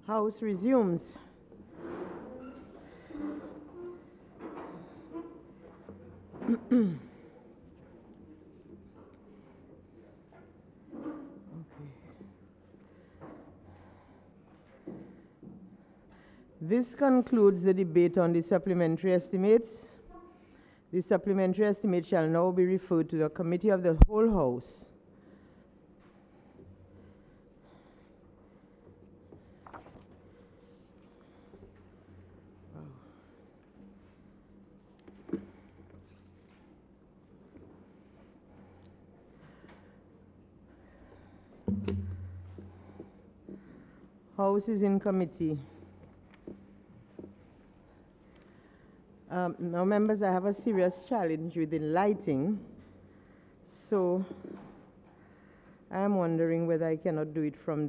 House resumes. This concludes the debate on the supplementary estimates. The supplementary estimate shall now be referred to the Committee of the Whole House. House is in committee. Now, members, I have a serious challenge with the lighting, so I am wondering whether I cannot do it from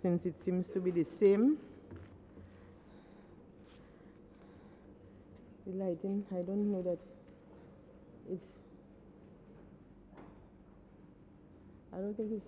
since it seems to be the same. The lighting, I don't know that I don't think it's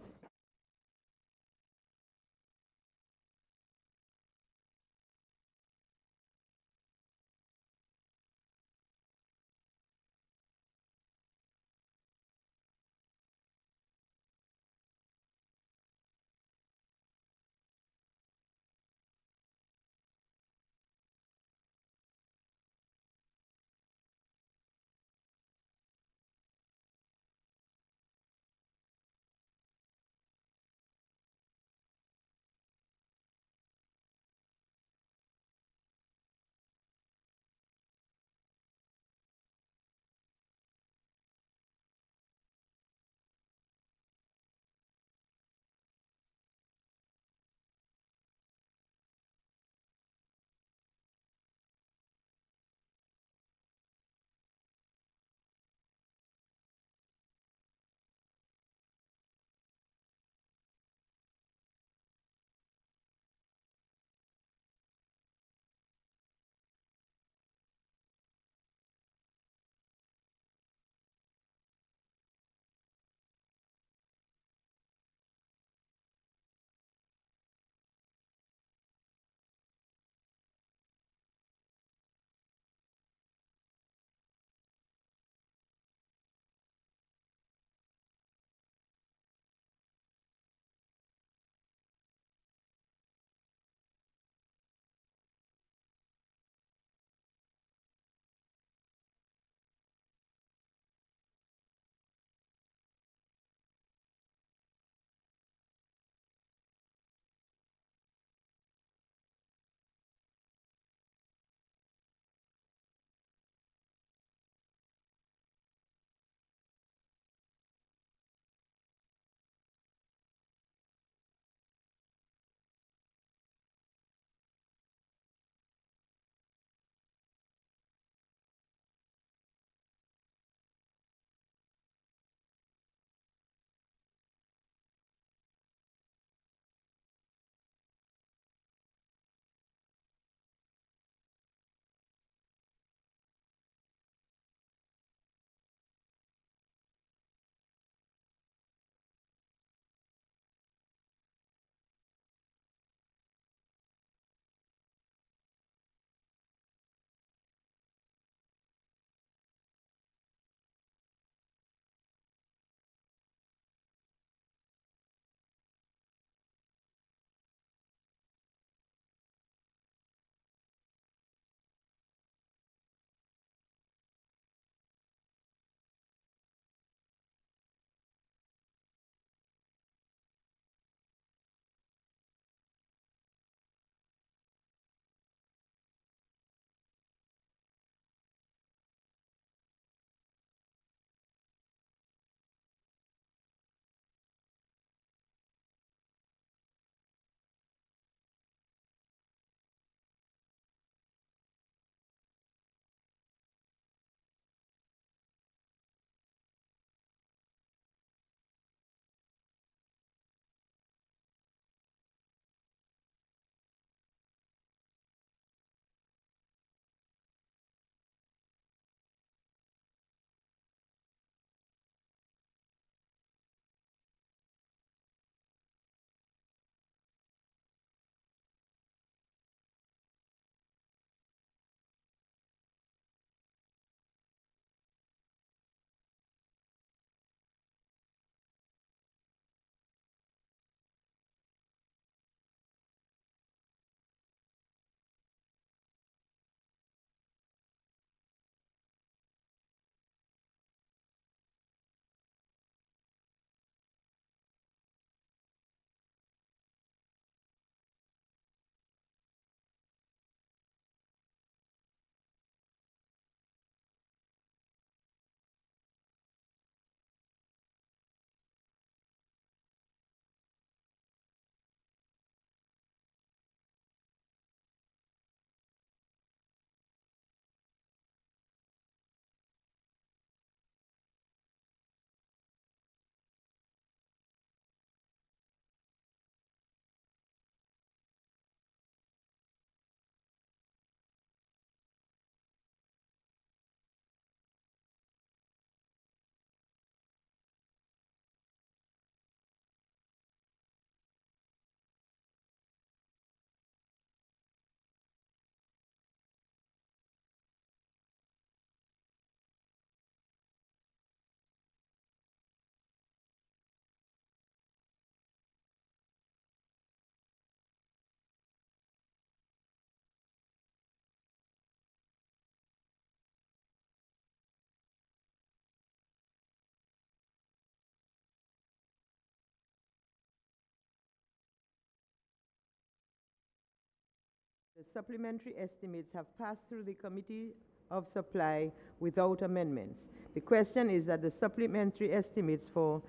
The supplementary estimates have passed through the Committee of Supply without amendments. The question is that the supplementary estimates for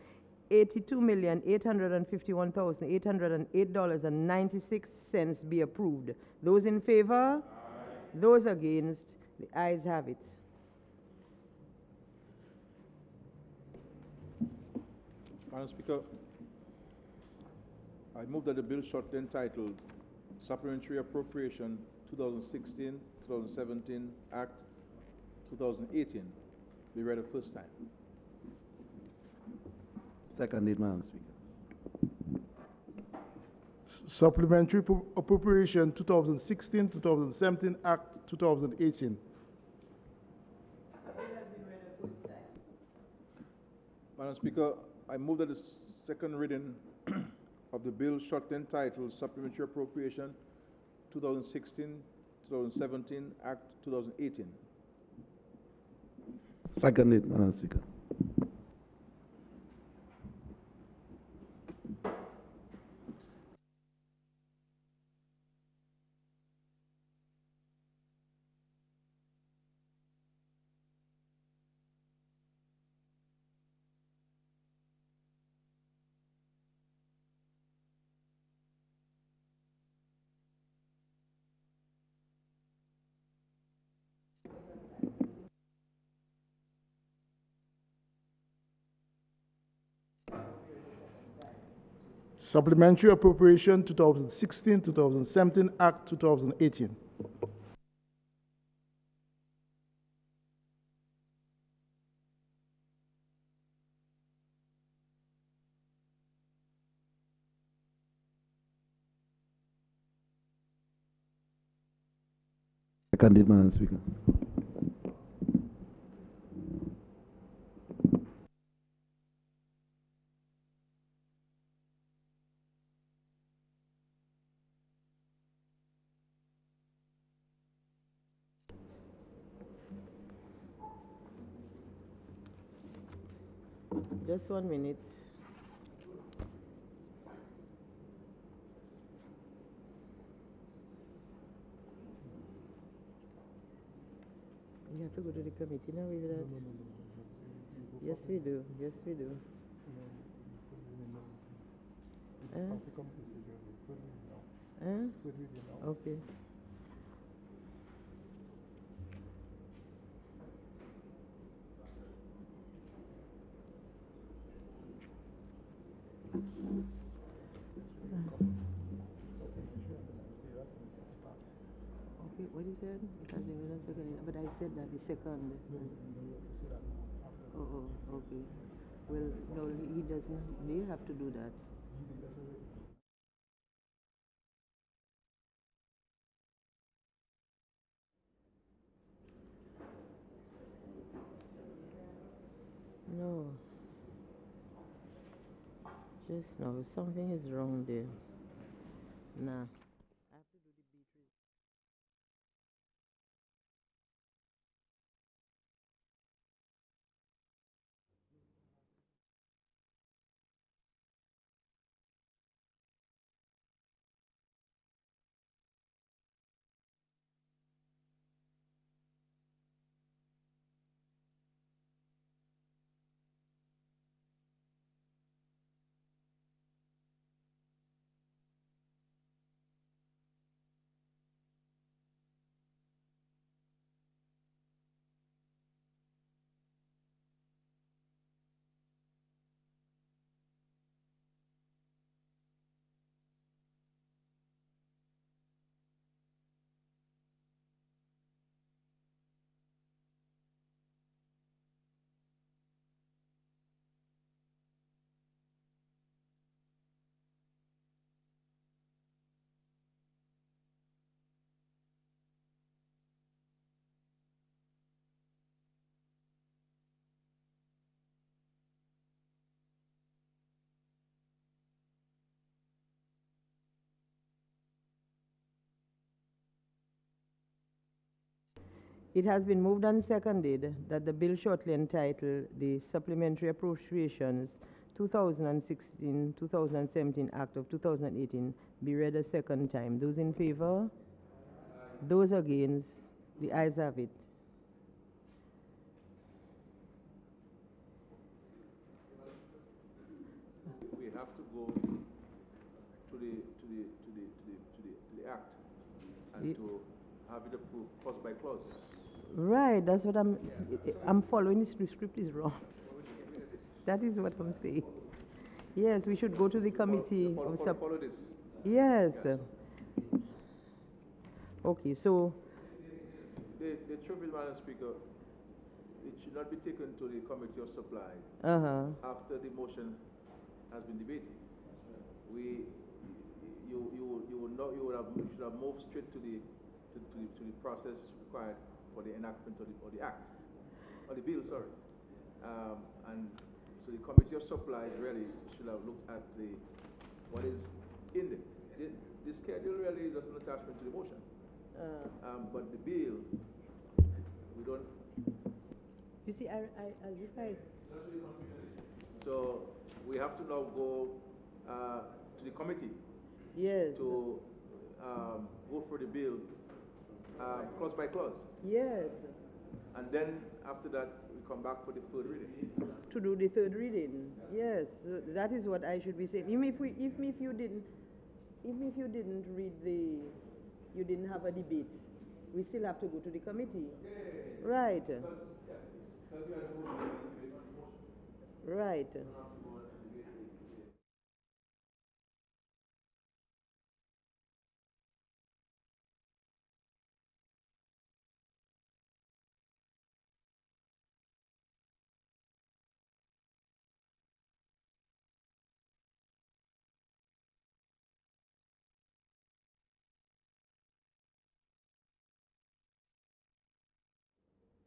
$82,851,808.96 be approved. Those in favor? Aye. Those against? The ayes have it. Madam Speaker, I move that the bill shortly entitled Supplementary Appropriation 2016-2017 Act 2018 be read the first time. Seconded, Madam Speaker. Supplementary Appropriation 2016-2017 Act 2018. Madam Speaker, I move that the second reading of the bill shortly entitled Supplementary Appropriation 2016-2017 Act 2018. Seconded, Madam Speaker. Supplementary Appropriation 2016-2017 Act 2018. Seconded, Madam Speaker. Just 1 minute. You have to go to the committee now with that? Yes, we do. Yes, we do. Okay. Okay, what you said? Because it was a second, but I said that the second. Oh, okay. Well, no, he doesn't. They have to do that. No. Just no, something is wrong there. Nah. I have to do the beat. It has been moved and seconded that the bill shortly entitled the Supplementary Appropriations 2016-2017 Act of 2018 be read a second time. Those in favor? Those against, the ayes have it. We have to go to the act and to have it approved clause by clause. Right, that's what I'm following. The script is wrong. That is what I'm saying. Yes, we should go to the committee. Follow this. Yes. Okay, so The truth is, Madam Speaker, it should not be taken to the Committee of Supplies after the motion has been debated. You should have moved straight to the process required for the enactment of the act, or the bill, sorry. And so the Committee of Supplies really should have looked at what is in there. The schedule really is just an attachment to the motion. But the bill, we don't. You see, as if I. So we have to now go to the committee. Yes. To go for the bill clause by clause. Yes. And then after that, we come back for the third reading. To do the third reading. Yes, so that is what I should be saying. Even if you didn't read you didn't have a debate, we still have to go to the committee. Right. Right.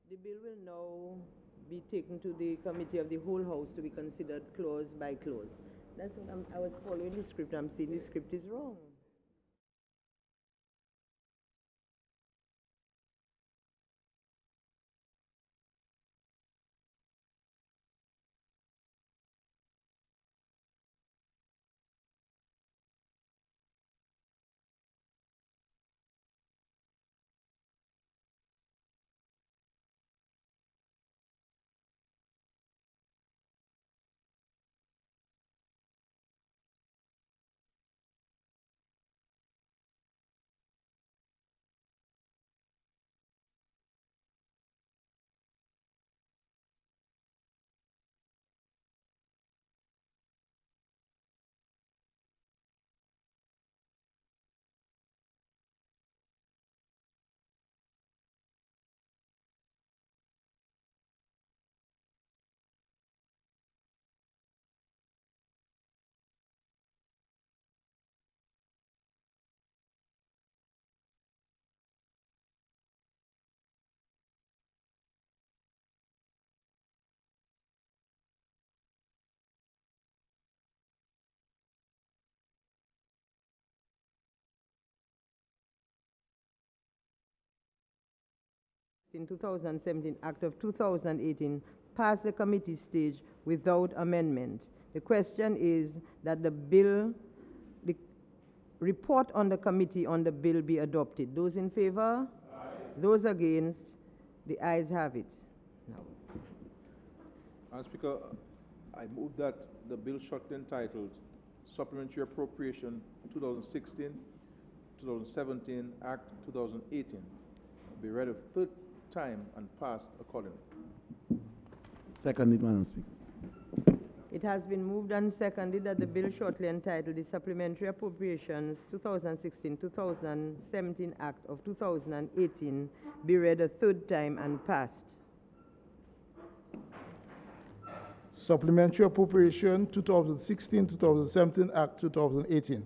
The bill will now be taken to the committee of the whole house to be considered clause by clause. That's what I was following the script. I'm saying the script is wrong. In 2017 Act of 2018 passed the committee stage without amendment. The question is that the report on the committee on the bill be adopted. Those in favor? Aye. Those against? The ayes have it. Now. Madam Speaker, I move that the bill shortly entitled Supplementary Appropriation 2016-2017 Act 2018 be read a third time and passed accordingly. Seconded, Madam Speaker. It has been moved and seconded that the bill shortly entitled the Supplementary Appropriations 2016-2017 Act of 2018 be read a third time and passed. Supplementary Appropriation 2016-2017 Act 2018.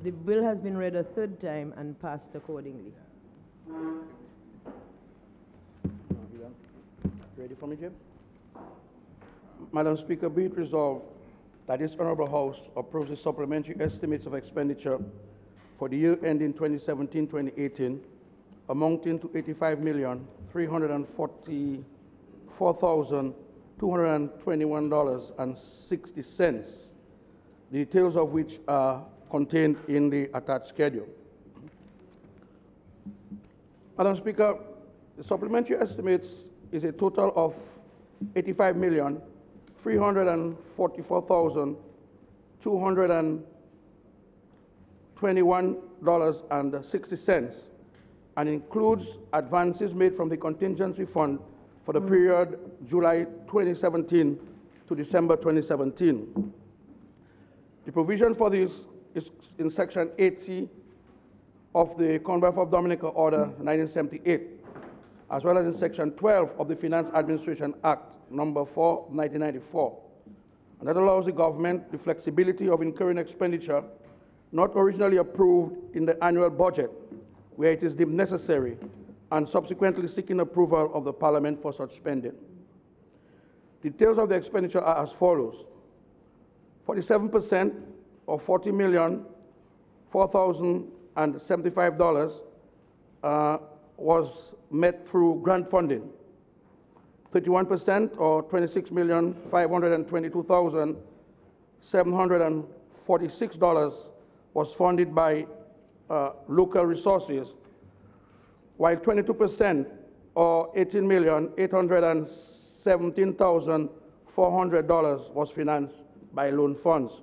The bill has been read a third time and passed accordingly. Ready for me, Jim? Madam Speaker, be it resolved that this Honorable House approves the supplementary estimates of expenditure for the year ending 2017-2018 amounting to $85,344,000 $221.60, the details of which are contained in the attached schedule. Madam Speaker, the supplementary estimates is a total of $85,344,221.60 and includes advances made from the contingency fund for the period July 2017 to December 2017. The provision for this is in Section 80 of the Commonwealth of Dominica Order 1978, as well as in Section 12 of the Finance Administration Act number 4, 1994. And that allows the government the flexibility of incurring expenditure not originally approved in the annual budget, where it is deemed necessary, and subsequently seeking approval of the Parliament for such spending. Details of the expenditure are as follows. 47% or $40,004,075 was met through grant funding. 31% or $26,522,746 was funded by local resources, while 22% or $18,817,400 was financed by loan funds.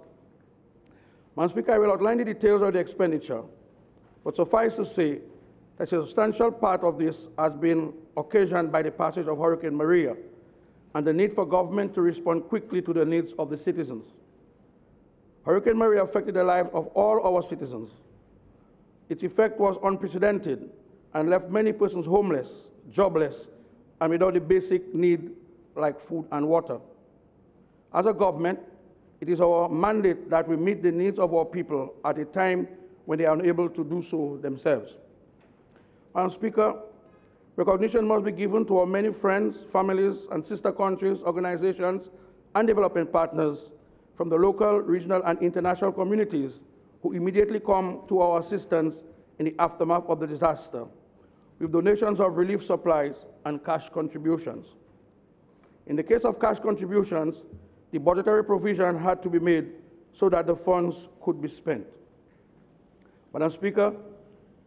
Madam Speaker, I will outline the details of the expenditure, but suffice to say that a substantial part of this has been occasioned by the passage of Hurricane Maria and the need for government to respond quickly to the needs of the citizens. Hurricane Maria affected the lives of all our citizens. Its effect was unprecedented and left many persons homeless, jobless, and without the basic need like food and water. As a government, it is our mandate that we meet the needs of our people at a time when they are unable to do so themselves. Madam Speaker, recognition must be given to our many friends, families, and sister countries, organizations, and development partners from the local, regional, and international communities who immediately come to our assistance in the aftermath of the disaster, with donations of relief supplies and cash contributions. In the case of cash contributions, the budgetary provision had to be made so that the funds could be spent. Madam Speaker,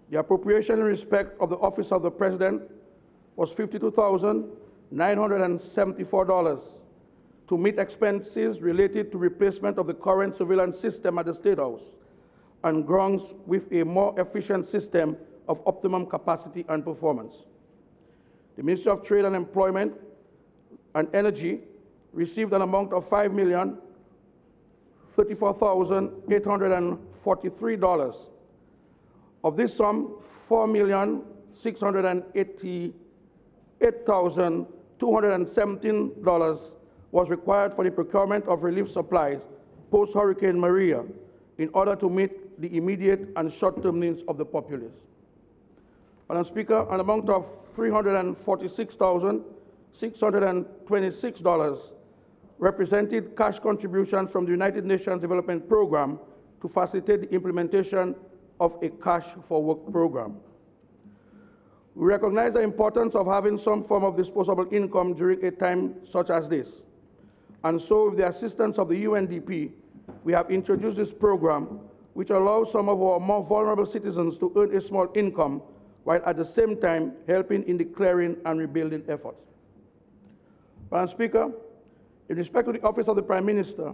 the appropriation in respect of the Office of the President was $52,974 to meet expenses related to replacement of the current surveillance system at the State House and grounds with a more efficient system of optimum capacity and performance. The Ministry of Trade and Employment and Energy received an amount of $5,034,843. Of this sum, $4,688,217 was required for the procurement of relief supplies post-Hurricane Maria in order to meet the immediate and short-term needs of the populace. Madam Speaker, an amount of $346,626 represented cash contributions from the United Nations Development Program to facilitate the implementation of a cash for work program. We recognize the importance of having some form of disposable income during a time such as this. And so, with the assistance of the UNDP, we have introduced this program, which allows some of our more vulnerable citizens to earn a small income, while at the same time helping in the clearing and rebuilding efforts. Madam Speaker, in respect to the Office of the Prime Minister,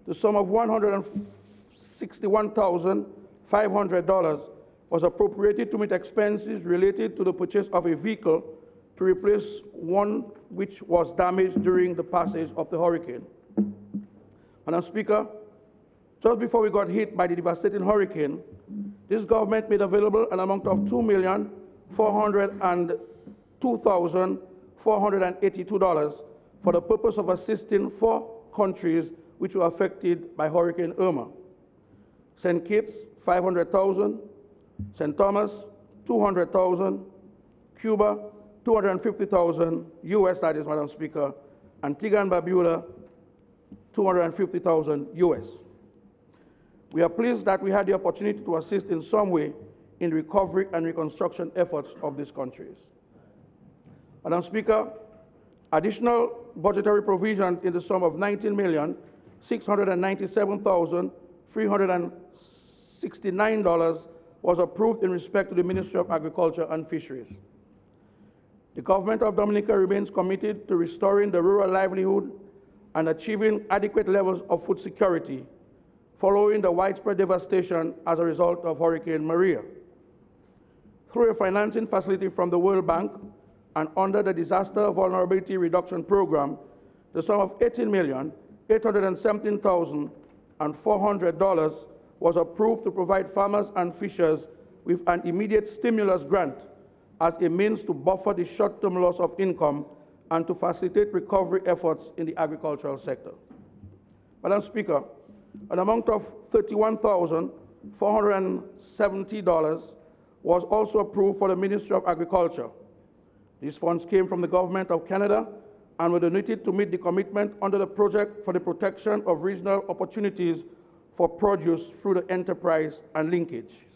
the sum of $161,500 was appropriated to meet expenses related to the purchase of a vehicle to replace one which was damaged during the passage of the hurricane. Madam Speaker, just before we got hit by the devastating hurricane, this government made available an amount of $2,402,482 for the purpose of assisting 4 countries which were affected by Hurricane Irma. St. Kitts, $500,000, St. Thomas, $200,000, Cuba, $250,000 US, that is, Madam Speaker, Antigua and Barbuda, $250,000 US. We are pleased that we had the opportunity to assist in some way in recovery and reconstruction efforts of these countries. Madam Speaker, Additional budgetary provision in the sum of $19,697,369 was approved in respect to the Ministry of Agriculture and Fisheries. The government of Dominica remains committed to restoring the rural livelihood and achieving adequate levels of food security following the widespread devastation as a result of Hurricane Maria. Through a financing facility from the World Bank and under the Disaster Vulnerability Reduction Program, the sum of $18,817,400 was approved to provide farmers and fishers with an immediate stimulus grant as a means to buffer the short-term loss of income and to facilitate recovery efforts in the agricultural sector. Madam Speaker, an amount of $31,470 was also approved for the Ministry of Agriculture. These funds came from the Government of Canada and were donated to meet the commitment under the Project for the Protection of Regional Opportunities for Produce through the enterprise and linkage.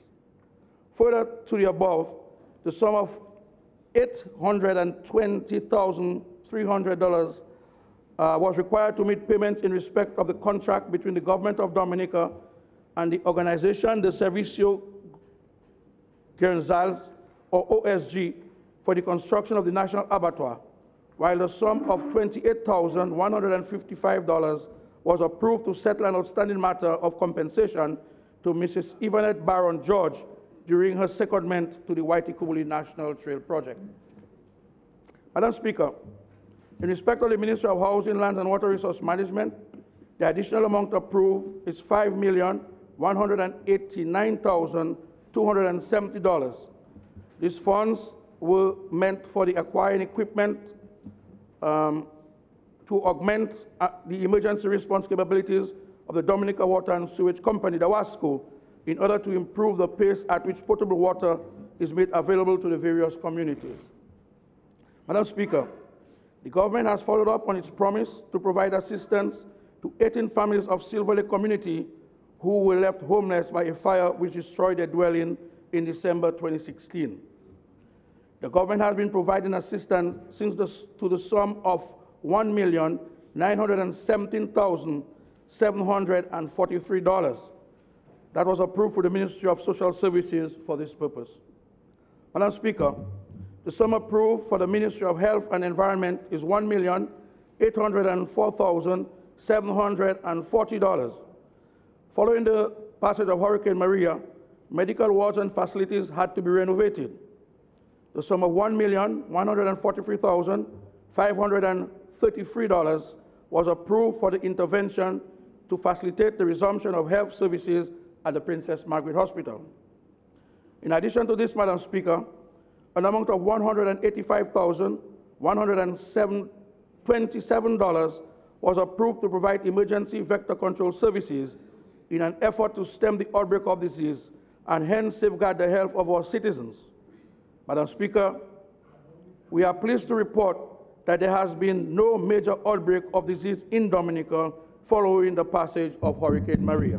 Further to the above, the sum of $820,300 was required to meet payments in respect of the contract between the Government of Dominica and the Organization de Servicio Guernzales, or OSG, for the construction of the National Abattoir, while the sum of $28,155 was approved to settle an outstanding matter of compensation to Mrs. Yvonne Baron George during her secondment to the Waitikubuli National Trail Project. Madam Speaker, in respect of the Ministry of Housing, Lands and Water Resource Management, the additional amount approved is $5,189,270. These funds were meant for the acquiring equipment to augment the emergency response capabilities of the Dominica Water and Sewage Company, the WASCO, in order to improve the pace at which potable water is made available to the various communities. Madam Speaker, the government has followed up on its promise to provide assistance to 18 families of Silver Lake community who were left homeless by a fire which destroyed their dwelling in December 2016. The government has been providing assistance to the sum of $1,917,743. That was approved for the Ministry of Social Services for this purpose. Madam Speaker, the sum approved for the Ministry of Health and Environment is $1,804,740. Following the passage of Hurricane Maria, medical wards and facilities had to be renovated. The sum of $1,143,533 was approved for the intervention to facilitate the resumption of health services at the Princess Margaret Hospital. In addition to this, Madam Speaker, an amount of $185,127 was approved to provide emergency vector control services in an effort to stem the outbreak of disease and hence safeguard the health of our citizens. Madam Speaker, we are pleased to report that there has been no major outbreak of disease in Dominica following the passage of Hurricane Maria.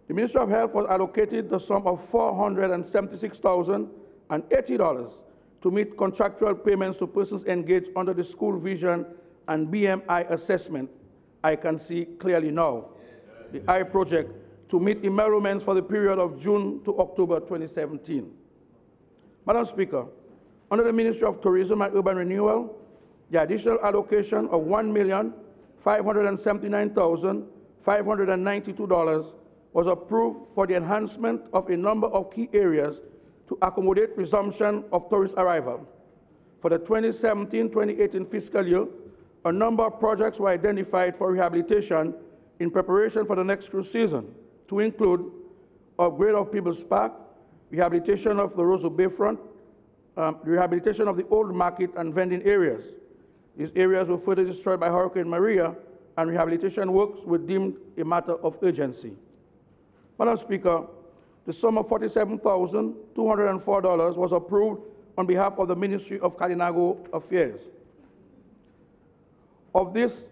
The Ministry of Health was allocated the sum of $476,080 to meet contractual payments to persons engaged under the School Vision and BMI assessment. I can see clearly now, the I project, to meet emoluments for the period of June to October 2017. Madam Speaker, under the Ministry of Tourism and Urban Renewal, the additional allocation of $1,579,592 was approved for the enhancement of a number of key areas to accommodate resumption of tourist arrival. For the 2017-2018 fiscal year, a number of projects were identified for rehabilitation in preparation for the next cruise season, to include upgrade of People's Park, rehabilitation of the Roseau Bayfront, rehabilitation of the old market and vending areas. These areas were further destroyed by Hurricane Maria, and rehabilitation works were deemed a matter of urgency. Madam Speaker, the sum of $47,204 was approved on behalf of the Ministry of Kalinago Affairs. Of this,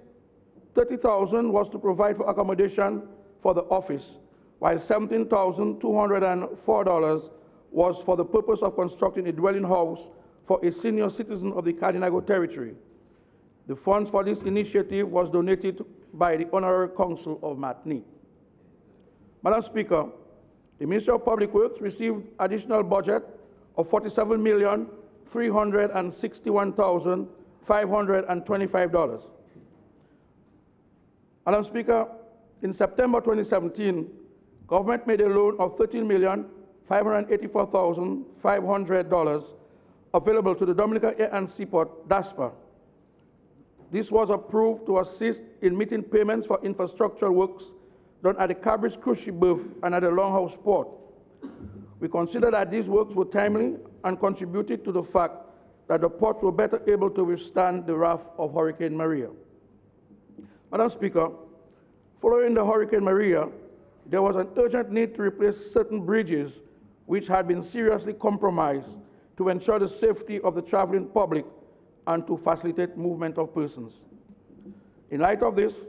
$30,000 was to provide for accommodation for the office, while $17,204 was for the purpose of constructing a dwelling house for a senior citizen of the Kalinago territory. The funds for this initiative was donated by the Honorary Council of Martinique. Madam Speaker, the Ministry of Public Works received additional budget of $47,361,525. Madam Speaker, in September 2017, government made a loan of $13,584,500 available to the Dominica Air and Seaport, DASPA. This was approved to assist in meeting payments for infrastructural works done at the Cabris cruise ship berth and at the Longhouse port. We consider that these works were timely and contributed to the fact that the ports were better able to withstand the wrath of Hurricane Maria. Madam Speaker, following the Hurricane Maria, there was an urgent need to replace certain bridges which had been seriously compromised to ensure the safety of the traveling public and to facilitate movement of persons. In light of this,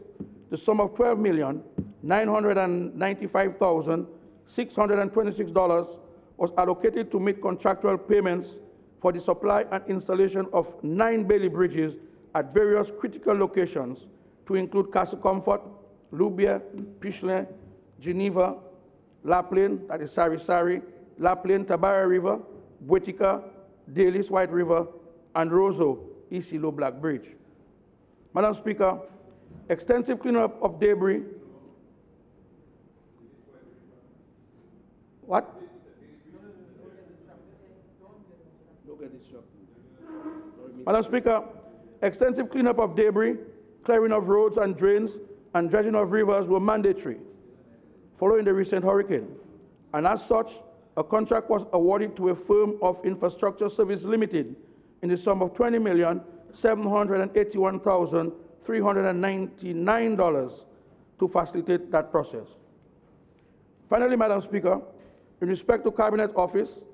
the sum of $12,995,626 was allocated to meet contractual payments for the supply and installation of 9 Bailey bridges at various critical locations to include Castle Comfort, Lubia, Pichelin, Geneva, La Plaine, that is Sari, La Plaine, Tabara River, Buetica, Dalis White River, and Roseau, Isilo Black Bridge. Madam Speaker, extensive cleanup of debris. What? Madam Speaker, extensive cleanup of debris, clearing of roads and drains, and dredging of rivers were mandatory following the recent hurricane. And as such, a contract was awarded to a firm of Infrastructure Service Limited in the sum of $20,781,399 to facilitate that process. Finally, Madam Speaker, in respect to Cabinet Office,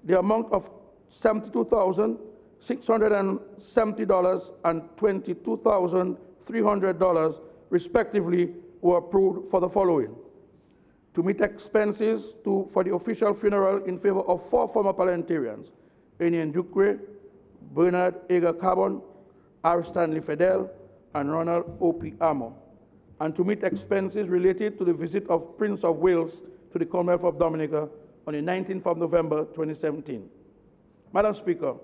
the amount of $72,670 and $22,300 respectively were approved for the following: to meet expenses for the official funeral in favor of 4 former parliamentarians, Enian Duque, Bernard Eger Carbon, R. Stanley Fidel, and Ronald O.P. Amo, and to meet expenses related to the visit of Prince of Wales to the Commonwealth of Dominica on the 19th of November 2017. Madam Speaker,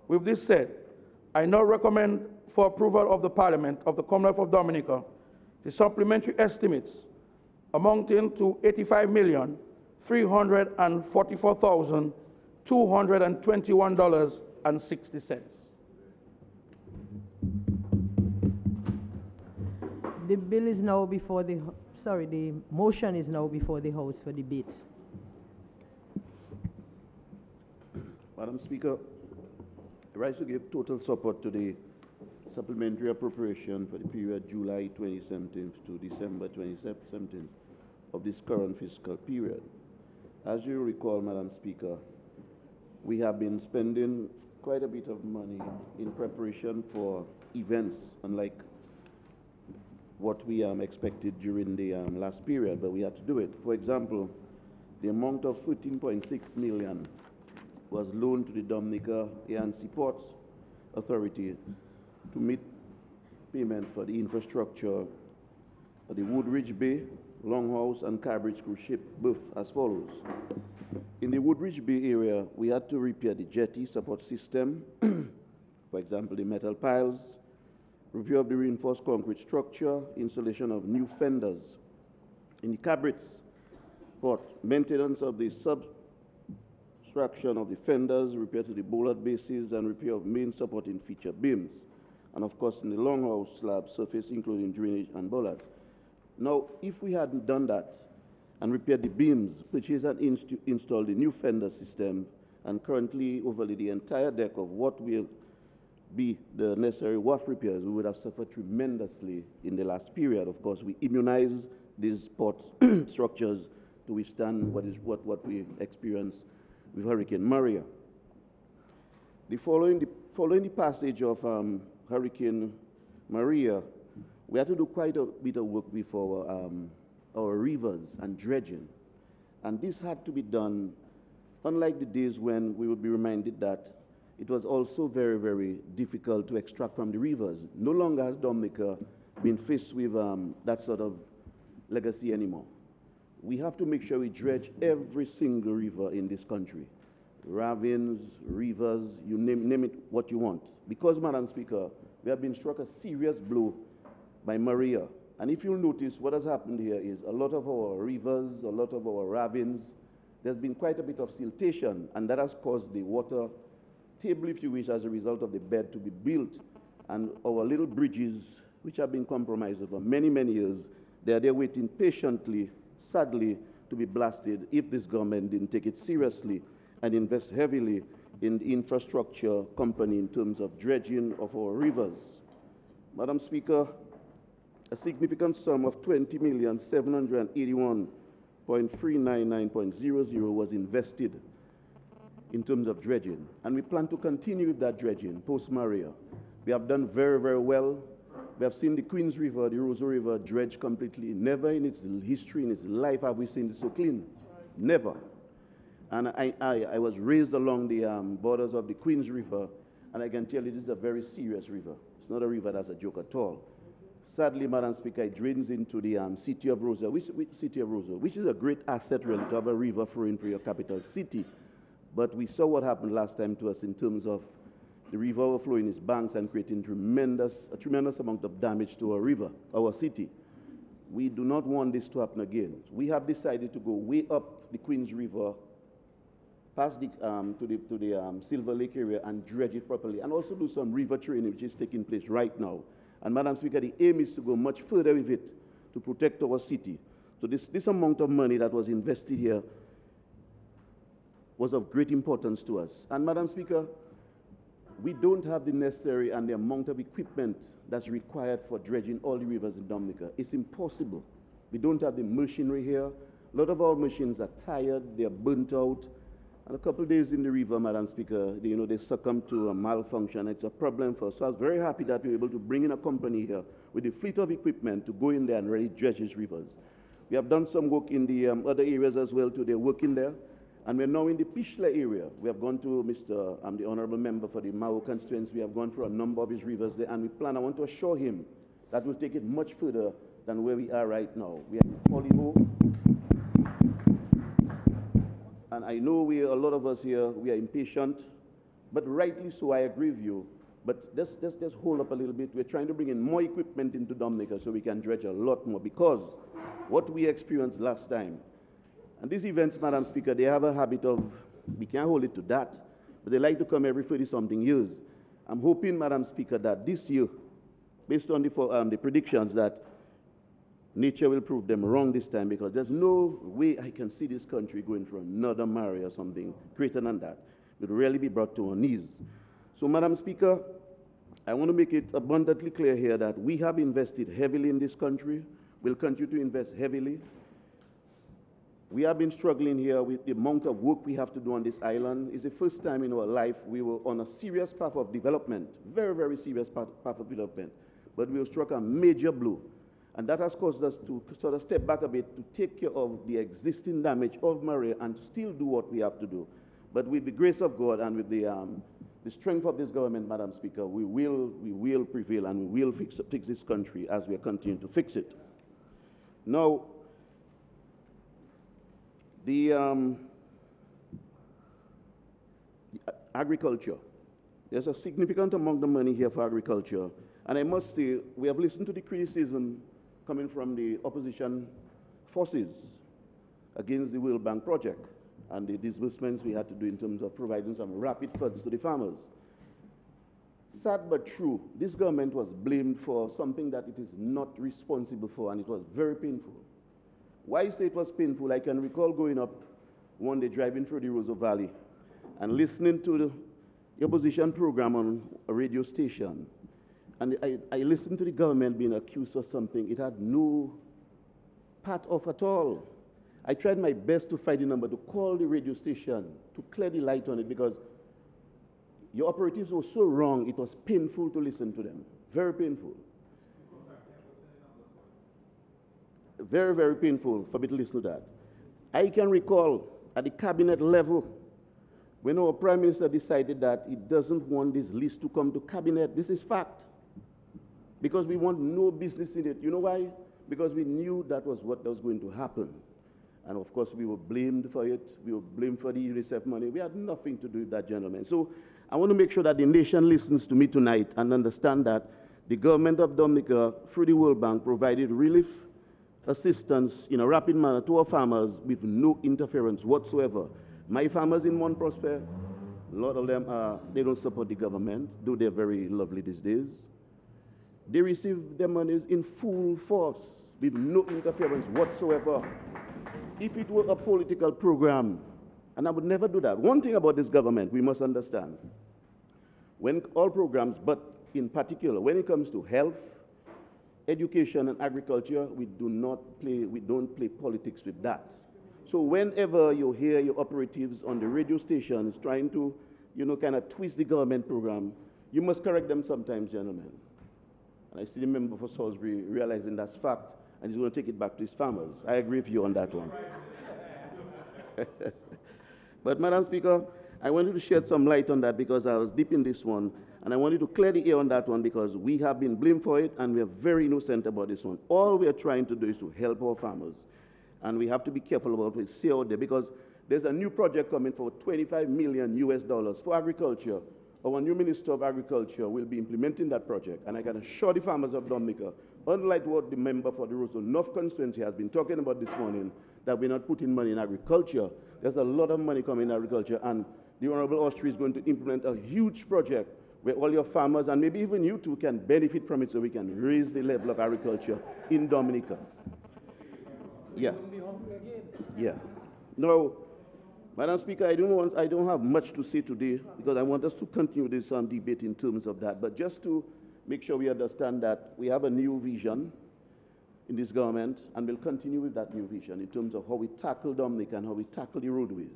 with this said, I now recommend for approval of the Parliament of the Commonwealth of Dominica the supplementary estimates amounting to $85,344,221.60. The bill is now before the motion is now before the House for debate. Madam Speaker, I rise to give total support to the supplementary appropriation for the period July 2017 to December 2017 of this current fiscal period. As you recall, Madam Speaker, we have been spending quite a bit of money in preparation for events, unlike what we expected during the last period, but we had to do it. For example, the amount of $14.6 million was loaned to the Dominica Air and Seaports Authority to meet payment for the infrastructure of the Woodridge Bay, Longhouse, and Carbridge cruise ship berth as follows. In the Woodridge Bay area, we had to repair the jetty support system, for example, the metal piles, repair of the reinforced concrete structure, installation of new fenders. In the Carbridge port, maintenance of the substruction of the fenders, repair to the bollard bases, and repair of main supporting feature beams. And of course, in the Longhouse slab surface, including drainage and bollards. Now, if we hadn't done that and repaired the beams, purchased and installed the new fender system, and currently overlay the entire deck of what will be the necessary wharf repairs, we would have suffered tremendously in the last period. Of course, we immunized these port structures to withstand what we experienced with Hurricane Maria. Following the passage of Hurricane Maria, we had to do quite a bit of work with our rivers and dredging. And this had to be done, unlike the days when we would be reminded that it was also very, very difficult to extract from the rivers. No longer has Dominica been faced with that sort of legacy anymore. We have to make sure we dredge every single river in this country. Ravines, rivers, you name it what you want. Because, Madam Speaker, we have been struck a serious blow by Maria. And if you'll notice, what has happened here is a lot of our rivers, a lot of our ravines, there's been quite a bit of siltation, and that has caused the water table, if you wish, as a result of the bed to be built. And our little bridges, which have been compromised over many, many years, they are there waiting patiently, sadly, to be blasted if this government didn't take it seriously and invest heavily in the infrastructure company in terms of dredging of our rivers. Madam Speaker, a significant sum of 20,781,399.00 was invested in terms of dredging, and we plan to continue with that dredging post-Maria. We have done very, very well. We have seen the Queens River, the Roseau River dredged completely. Never in its history, in its life, have we seen it so clean. Never. And I was raised along the borders of the Queens River, and I can tell you this is a very serious river. It's not a river that's a joke at all. Sadly, Madam Speaker, it drains into the city of Roseau, which is a great asset really to have a river flowing for your capital city. But we saw what happened last time to us in terms of the river overflowing its banks and creating a tremendous amount of damage to our river, our city. We do not want this to happen again. We have decided to go way up the Queens River, past the, to the Silver Lake area and dredge it properly, and also do some river training, which is taking place right now. And Madam Speaker, the aim is to go much further with it to protect our city. So this amount of money that was invested here was of great importance to us. And Madam Speaker, we don't have the necessary and the amount of equipment that's required for dredging all the rivers in Dominica. It's impossible. We don't have the machinery here. A lot of our machines are tired, they're burnt out. And a couple of days in the river, Madam Speaker, they succumb to a malfunction. It's a problem for us. So I was very happy that we were able to bring in a company here with a fleet of equipment to go in there and really dredge these rivers. We have done some work in the other areas as well, too. They're working there. And we're now in the Pishla area. We have gone to the Honorable Member for the Mao Constituency. We have gone through a number of his rivers there, and I want to assure him that we'll take it much further than where we are right now. We are in Polyho. And I know a lot of us here, we are impatient, but rightly so, I agree with you. But let's hold up a little bit. We're trying to bring in more equipment into Dominica so we can dredge a lot more, because what we experienced last time, and these events, Madam Speaker, they have a habit of, we can't hold it to that, but they like to come every 30-something years. I'm hoping, Madam Speaker, that this year, based on the predictions, that nature will prove them wrong this time, because there's no way I can see this country going for another Maria or something greater than that. It will really be brought to our knees. So, Madam Speaker, I want to make it abundantly clear here that we have invested heavily in this country. We'll continue to invest heavily. We have been struggling here with the amount of work we have to do on this island. It's the first time in our life we were on a serious path of development, very, very serious path of development. But we were struck a major blow. And that has caused us to sort of step back a bit to take care of the existing damage of Maria and still do what we have to do. But with the grace of God and with the strength of this government, Madam Speaker, we will prevail and we will fix this country as we are continuing to fix it. Now, the agriculture. There's a significant amount of money here for agriculture. And I must say, we have listened to the criticism coming from the opposition forces against the World Bank project and the disbursements we had to do in terms of providing some rapid funds to the farmers. Sad but true, this government was blamed for something that it is not responsible for, and it was very painful. Why I say it was painful, I can recall going up one day driving through the Roseau Valley and listening to the opposition program on a radio station. And I listened to the government being accused of something it had no part of at all. I tried my best to find the number to call the radio station to clear the light on it, because your operatives were so wrong, it was painful to listen to them. Very painful. Very, very painful for me to listen to that. I can recall at the cabinet level, when our Prime Minister decided that he doesn't want this list to come to Cabinet, this is fact. Because we want no business in it. You know why? Because we knew that was what was going to happen. And of course, we were blamed for it. We were blamed for the UNICEF money. We had nothing to do with that, gentlemen. So I want to make sure that the nation listens to me tonight and understand that the government of Dominica, through the World Bank, provided relief assistance in a rapid manner to our farmers with no interference whatsoever. My farmers in Mount Prosper, a lot of them, they don't support the government, though they're very lovely these days. They receive their monies in full force with no interference whatsoever. If it were a political program, and I would never do that. One thing about this government we must understand, when all programs, but in particular, when it comes to health, education, and agriculture, we don't play politics with that. So whenever you hear your operatives on the radio stations trying to, kind of twist the government program, you must correct them sometimes, gentlemen. And I see the member for Salisbury realizing that's fact, and he's going to take it back to his farmers. I agree with you on that one. But, Madam Speaker, I wanted to shed some light on that because I was deep in this one, and I wanted to clear the air on that one because we have been blamed for it, and we are very innocent about this one. All we are trying to do is to help our farmers, and we have to be careful about what we say out there because there's a new project coming for $25 million for agriculture. Our new Minister of Agriculture will be implementing that project, and I can assure the farmers of Dominica, unlike what the member for the Rosal North Constituency has been talking about this morning, that we're not putting money in agriculture. There's a lot of money coming in agriculture, and the Honorable Austria is going to implement a huge project where all your farmers, and maybe even you too, can benefit from it so we can raise the level of agriculture in Dominica. Yeah. Yeah. Now, Madam Speaker, I don't have much to say today because I want us to continue this debate in terms of that. But just to make sure we understand that we have a new vision in this government, and we'll continue with that new vision in terms of how we tackle Dominica and how we tackle the roadways.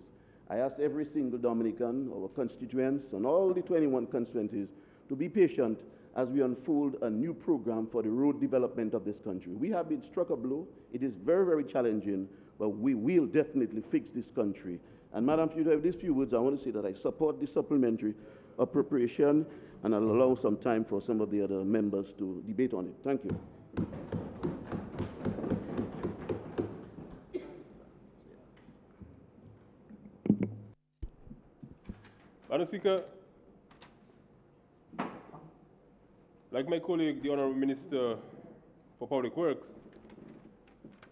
I asked every single Dominican, our constituents, and all the 21 constituencies to be patient as we unfold a new program for the road development of this country. We have been struck a blow. It is very, very challenging, but we will definitely fix this country. And Madam Speaker, with these few words, I want to say that I support the supplementary appropriation, and I'll allow some time for some of the other members to debate on it. Thank you. Madam Speaker, like my colleague, the Honourable Minister for Public Works,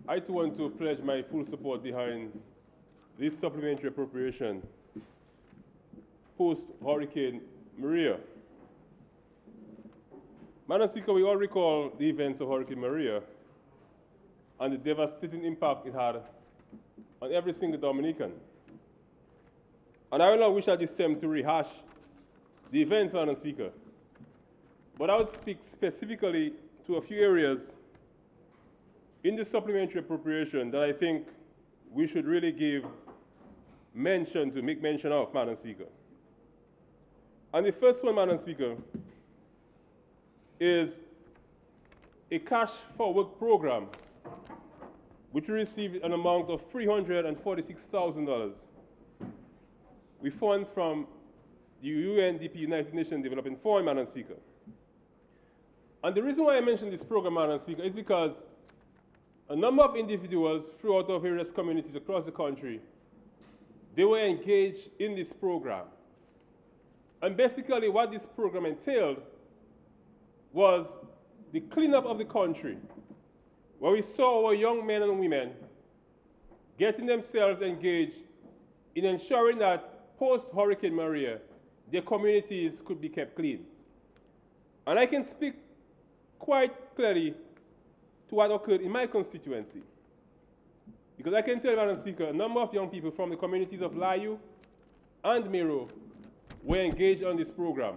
I too want to pledge my full support behind this supplementary appropriation post-Hurricane Maria. Madam Speaker, we all recall the events of Hurricane Maria and the devastating impact it had on every single Dominican. And I will not wish at this time to rehash the events, Madam Speaker, but I would speak specifically to a few areas in the supplementary appropriation that I think we should really make mention of, Madam Speaker. And the first one, Madam Speaker, is a cash for work program, which received an amount of $346,000 with funds from the UNDP, United Nations Development Fund, Madam Speaker. And the reason why I mention this program, Madam Speaker, is because a number of individuals throughout our various communities across the country, they were engaged in this program. And basically what this program entailed was the cleanup of the country, where we saw our young men and women getting themselves engaged in ensuring that post-Hurricane Maria, their communities could be kept clean. And I can speak quite clearly to what occurred in my constituency. Because I can tell you, Madam Speaker, a number of young people from the communities of Layu and Miro were engaged on this program.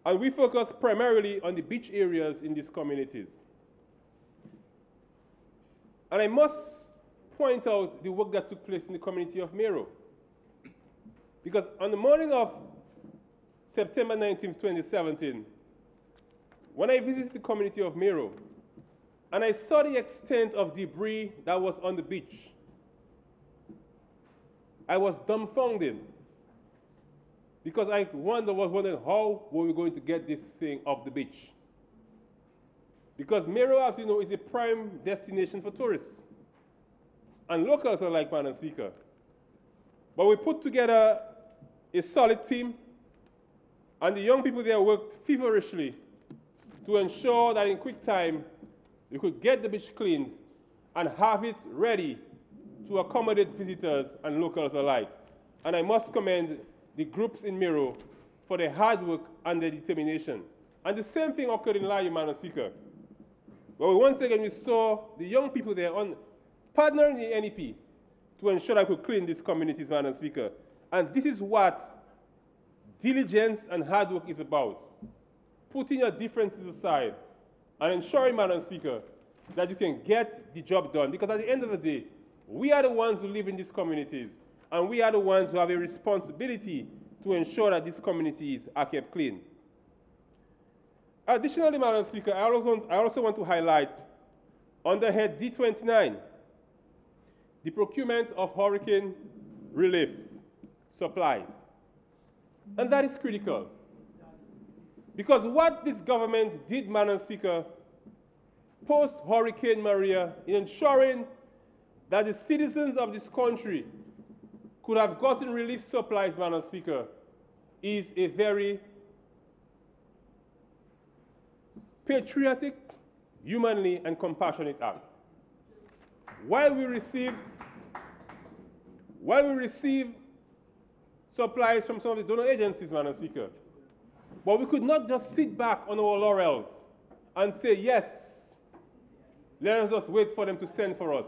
And we focused primarily on the beach areas in these communities. And I must point out the work that took place in the community of Miro. Because on the morning of September 19, 2017, when I visited the community of Miro, and I saw the extent of debris that was on the beach, I was dumbfounded because I was wondering how were we going to get this thing off the beach. Because Mero, as we know, is a prime destination for tourists. And locals alike, Madam Speaker. But we put together a solid team, and the young people there worked feverishly to ensure that in quick time, we could get the beach cleaned and have it ready to accommodate visitors and locals alike. And I must commend the groups in Mero for their hard work and their determination. And the same thing occurred in Layu, Madam Speaker. But once again, we saw the young people there partnering the NEP to ensure that we could clean these communities, Madam Speaker. And this is what diligence and hard work is about. Putting your differences aside and ensuring, Madam Speaker, that you can get the job done. Because at the end of the day, we are the ones who live in these communities, and we are the ones who have a responsibility to ensure that these communities are kept clean. Additionally, Madam Speaker, I also want to highlight under head D29, the procurement of hurricane relief supplies. And that is critical. Because what this government did, Madam Speaker, post-Hurricane Maria, in ensuring that the citizens of this country could have gotten relief supplies, Madam Speaker, is a very patriotic, humanly, and compassionate act. While we receive supplies from some of the donor agencies, Madam Speaker, but we could not just sit back on our laurels and say, yes, let us just wait for them to send for us.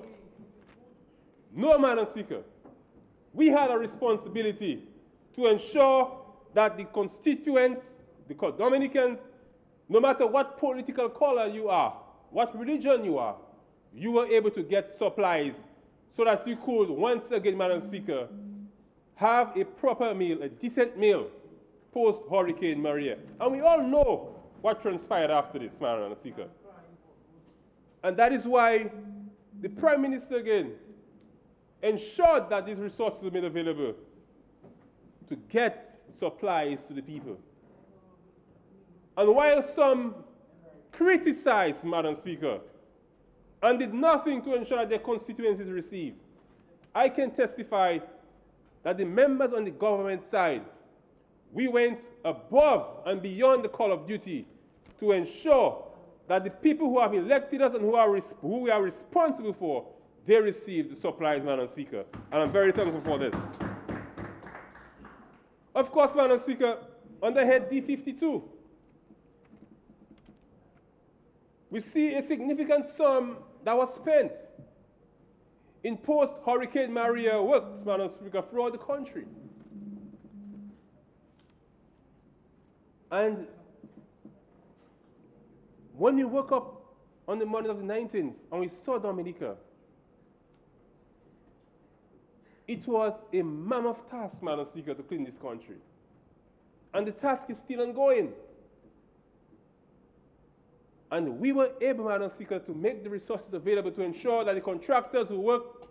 No, Madam Speaker. We had a responsibility to ensure that the constituents, the Dominicans, no matter what political color you are, what religion you are, you were able to get supplies so that you could, once again, Madam Speaker, have a proper meal, a decent meal, post-Hurricane Maria. And we all know what transpired after this, Madam Speaker. And that is why the Prime Minister, again, ensured that these resources were made available to get supplies to the people. And while some criticized, Madam Speaker, and did nothing to ensure that their constituencies received, I can testify that the members on the government side, we went above and beyond the call of duty to ensure that the people who have elected us and who we are responsible for, they receive the supplies, Madam Speaker. And I'm very thankful for this. Of course, Madam Speaker, under head D52, we see a significant sum that was spent in post-Hurricane Maria works, Madam Speaker, throughout the country. And when we woke up on the morning of the 19th and we saw Dominica, it was a mammoth task, Madam Speaker, to clean this country. And the task is still ongoing. And we were able, Madam Speaker, to make the resources available to ensure that the contractors who worked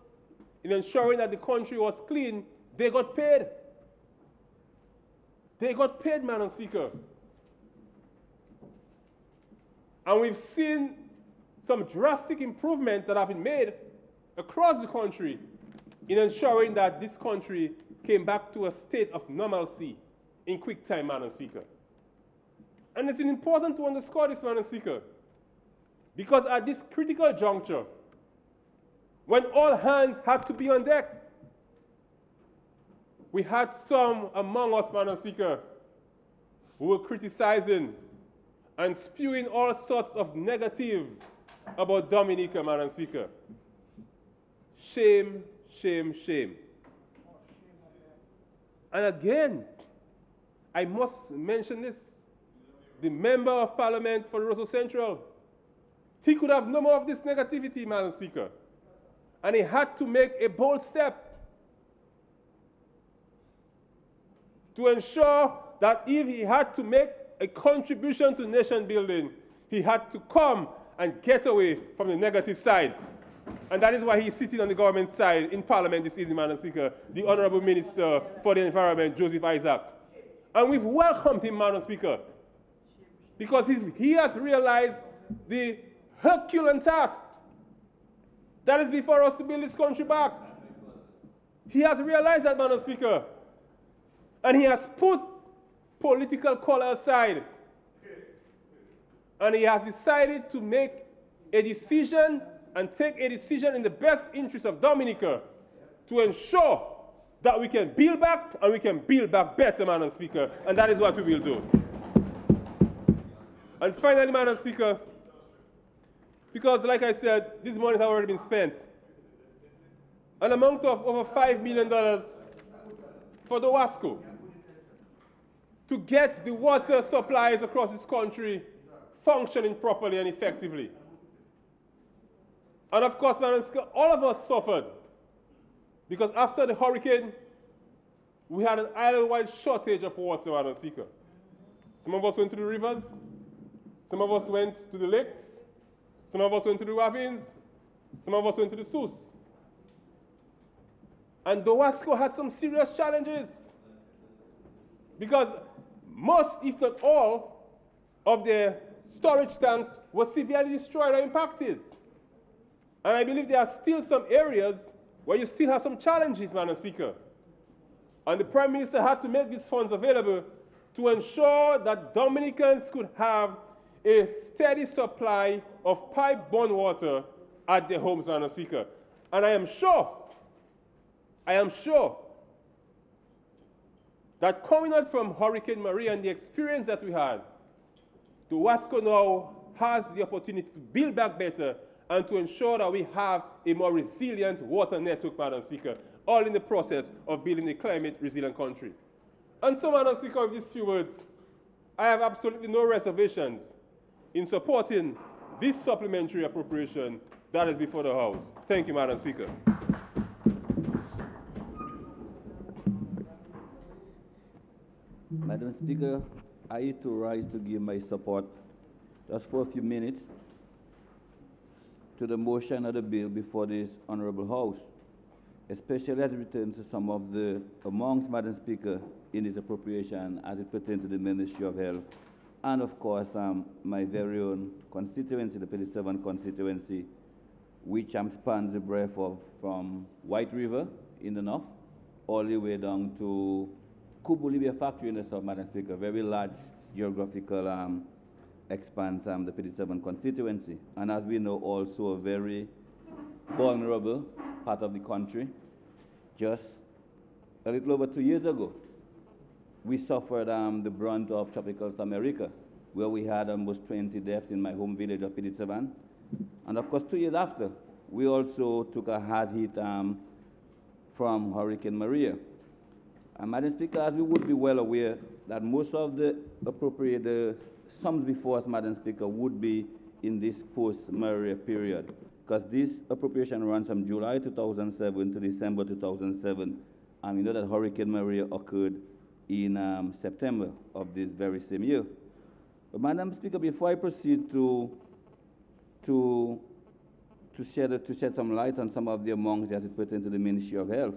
in ensuring that the country was clean, they got paid. They got paid, Madam Speaker. And we've seen some drastic improvements that have been made across the country in ensuring that this country came back to a state of normalcy in quick time, Madam Speaker. And it's important to underscore this, Madam Speaker, because at this critical juncture, when all hands had to be on deck, we had some among us, Madam Speaker, who were criticizing and spewing all sorts of negatives about Dominica, Madam Speaker. Shame, shame, shame. And again, I must mention this. The Member of Parliament for Roseau Central, he could have no more of this negativity, Madam Speaker. And he had to make a bold step to ensure that if he had to make a contribution to nation building, he had to come and get away from the negative side. And that is why he's sitting on the government side in Parliament this evening, Madam Speaker, the Honorable Minister for the Environment, Joseph Isaac. And we've welcomed him, Madam Speaker, because he has realized the Herculean task that is before us to build this country back. He has realized that, Madam Speaker, and he has put political color aside. And he has decided to make a decision and take a decision in the best interest of Dominica to ensure that we can build back and we can build back better, Madam Speaker. And that is what we will do. And finally, Madam Speaker, because like I said, this money has already been spent. An amount of over $5 million for the WASCO to get the water supplies across this country functioning properly and effectively. And of course, Madam Speaker, all of us suffered because after the hurricane, we had an island-wide shortage of water, Madam Speaker. Some of us went to the rivers, some of us went to the lakes, some of us went to the ravines, some of us went to the Sus. And the WASCO had some serious challenges because most, if not all, of their storage tanks were severely destroyed or impacted. And I believe there are still some areas where you still have some challenges, Madam Speaker. And the Prime Minister had to make these funds available to ensure that Dominicans could have a steady supply of pipe-borne water at their homes, Madam Speaker. And I am sure that coming out from Hurricane Maria and the experience that we had, the WASCO now has the opportunity to build back better and to ensure that we have a more resilient water network, Madam Speaker, all in the process of building a climate-resilient country. And so, Madam Speaker, with these few words, I have absolutely no reservations in supporting this supplementary appropriation that is before the House. Thank you, Madam Speaker. Madam Speaker, I need to rise to give my support just for a few minutes to the motion of the bill before this Honorable House, especially as it pertains to some of the amongst, Madam Speaker, in this appropriation as it pertains to the Ministry of Health, and of course my very own constituency, the 37 constituency, which spans the breadth of from White River in the north all the way down to Kubulibia factory in the south, Madam Speaker, very large geographical expanse, the 37 constituency. And as we know, also a very vulnerable part of the country. Just a little over 2 years ago, we suffered the brunt of Tropical Storm America, where we had almost 20 deaths in my home village of 37. And of course, 2 years after, we also took a hard hit from Hurricane Maria. And Madam Speaker, as we would be well aware, that most of the appropriated sums before us, Madam Speaker, would be in this post-Maria period, because this appropriation runs from July 2007 to December 2007. And we know that Hurricane Maria occurred in September of this very same year. But Madam Speaker, before I proceed to shed some light on some of the amounts as it pertains to the Ministry of Health,